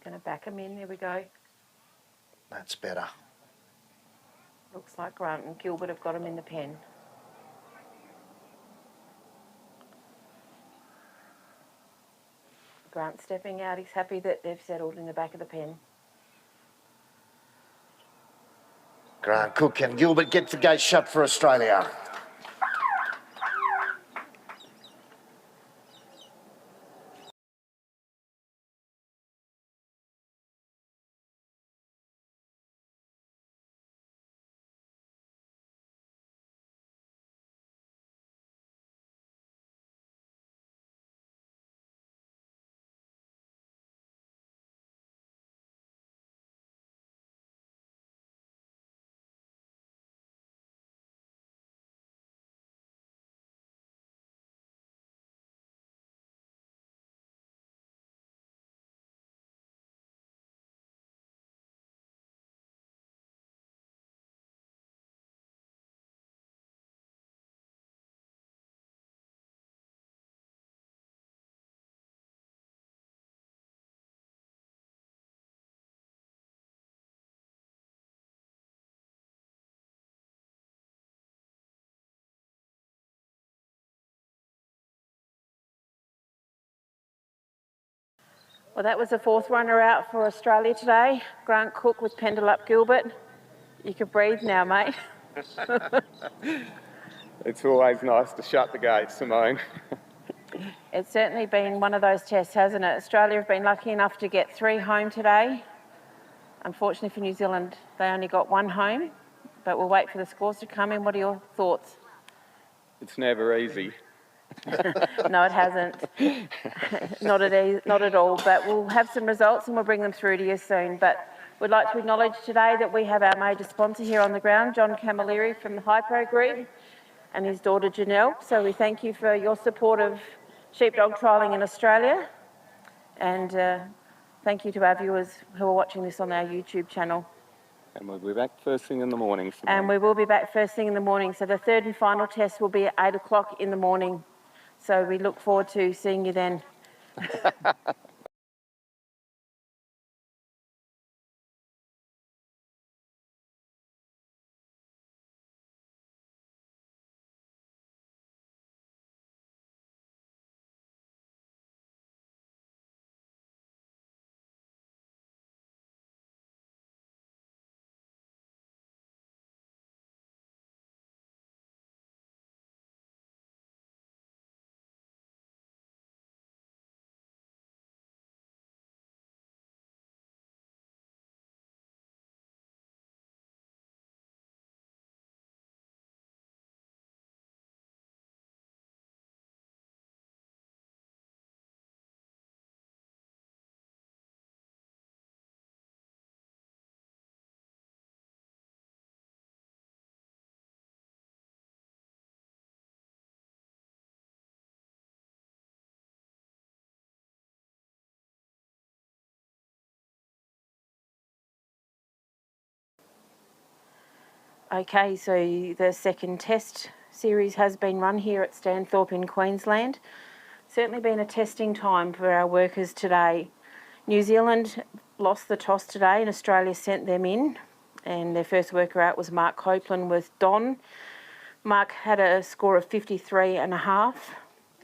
Speaker 1: Going to back him in. There we go.
Speaker 7: That's better.
Speaker 1: Looks like Grant and Gilbert have got him in the pen. Grant stepping out. He's happy that they've settled in the back of the pen.
Speaker 7: Grant Cook and Gilbert get the gate shut for Australia.
Speaker 1: Well, that was the fourth runner out for Australia today. Grant Cook with Pendelup Gilbert. You can breathe now, mate.
Speaker 11: It's always nice to shut the gates, Simone.
Speaker 1: It's certainly been one of those tests, hasn't it? Australia have been lucky enough to get 3 home today. Unfortunately for New Zealand, they only got 1 home, but we'll wait for the scores to come in. What are your thoughts?
Speaker 11: It's never easy.
Speaker 1: No, it hasn't. Not at all, but we'll have some results and we'll bring them through to you soon. But we'd like to acknowledge today that we have our major sponsor here on the ground, John Camilleri from the Hypro Group and his daughter Janelle. So we thank you for your support of sheepdog trialling in Australia, and thank you to our viewers who are watching this on our YouTube channel.
Speaker 11: And we'll be back first thing in the morning, Simone.
Speaker 1: And we will be back first thing in the morning. So the third and final test will be at 8 o'clock in the morning. So we look forward to seeing you then. Okay, so the second test series has been run here at Stanthorpe in Queensland. Certainly been a testing time for our workers today. New Zealand lost the toss today and Australia sent them in, and their first worker out was Mark Copeland with Don. Mark had a score of 53.5.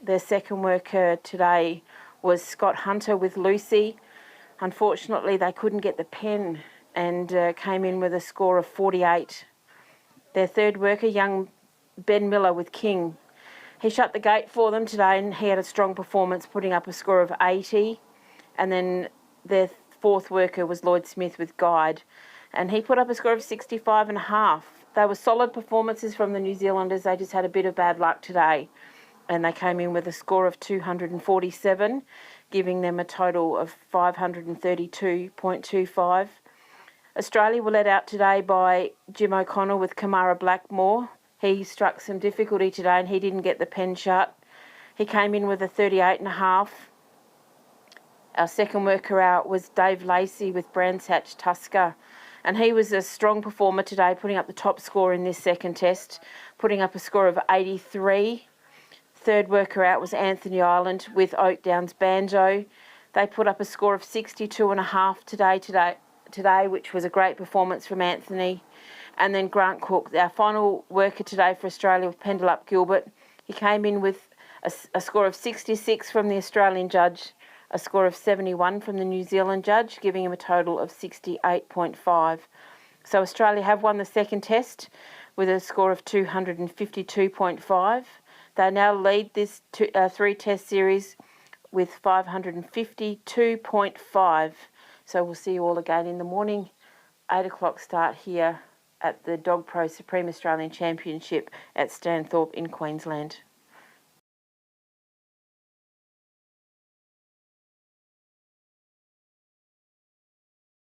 Speaker 1: Their second worker today was Scott Hunter with Lucy. Unfortunately, they couldn't get the pen and came in with a score of 48. Their third worker, young Ben Miller with King. He shut the gate for them today and he had a strong performance, putting up a score of 80. And then their fourth worker was Lloyd Smith with Guide, and he put up a score of 65.5. They were solid performances from the New Zealanders. They just had a bit of bad luck today. And they came in with a score of 247, giving them a total of 532.25. Australia were led out today by Jim O'Connell with Kamara Blackmore. He struck some difficulty today and he didn't get the pen shut. He came in with a 38.5. Our second worker out was Dave Lacey with Brands Hatch Tusker, and he was a strong performer today, putting up the top score in this second test, putting up a score of 83. Third worker out was Anthony Island with Oak Downs Banjo. They put up a score of 62.5 today, which was a great performance from Anthony. And then Grant Cook, our final worker today for Australia with Pendelup Gilbert. He came in with a score of 66 from the Australian judge, a score of 71 from the New Zealand judge, giving him a total of 68.5. So Australia have won the second test with a score of 252.5. They now lead this 3-test series with 552.5. So we'll see you all again in the morning. 8 o'clock start here at the Dog Pro Supreme Australian Championship at Stanthorpe in Queensland.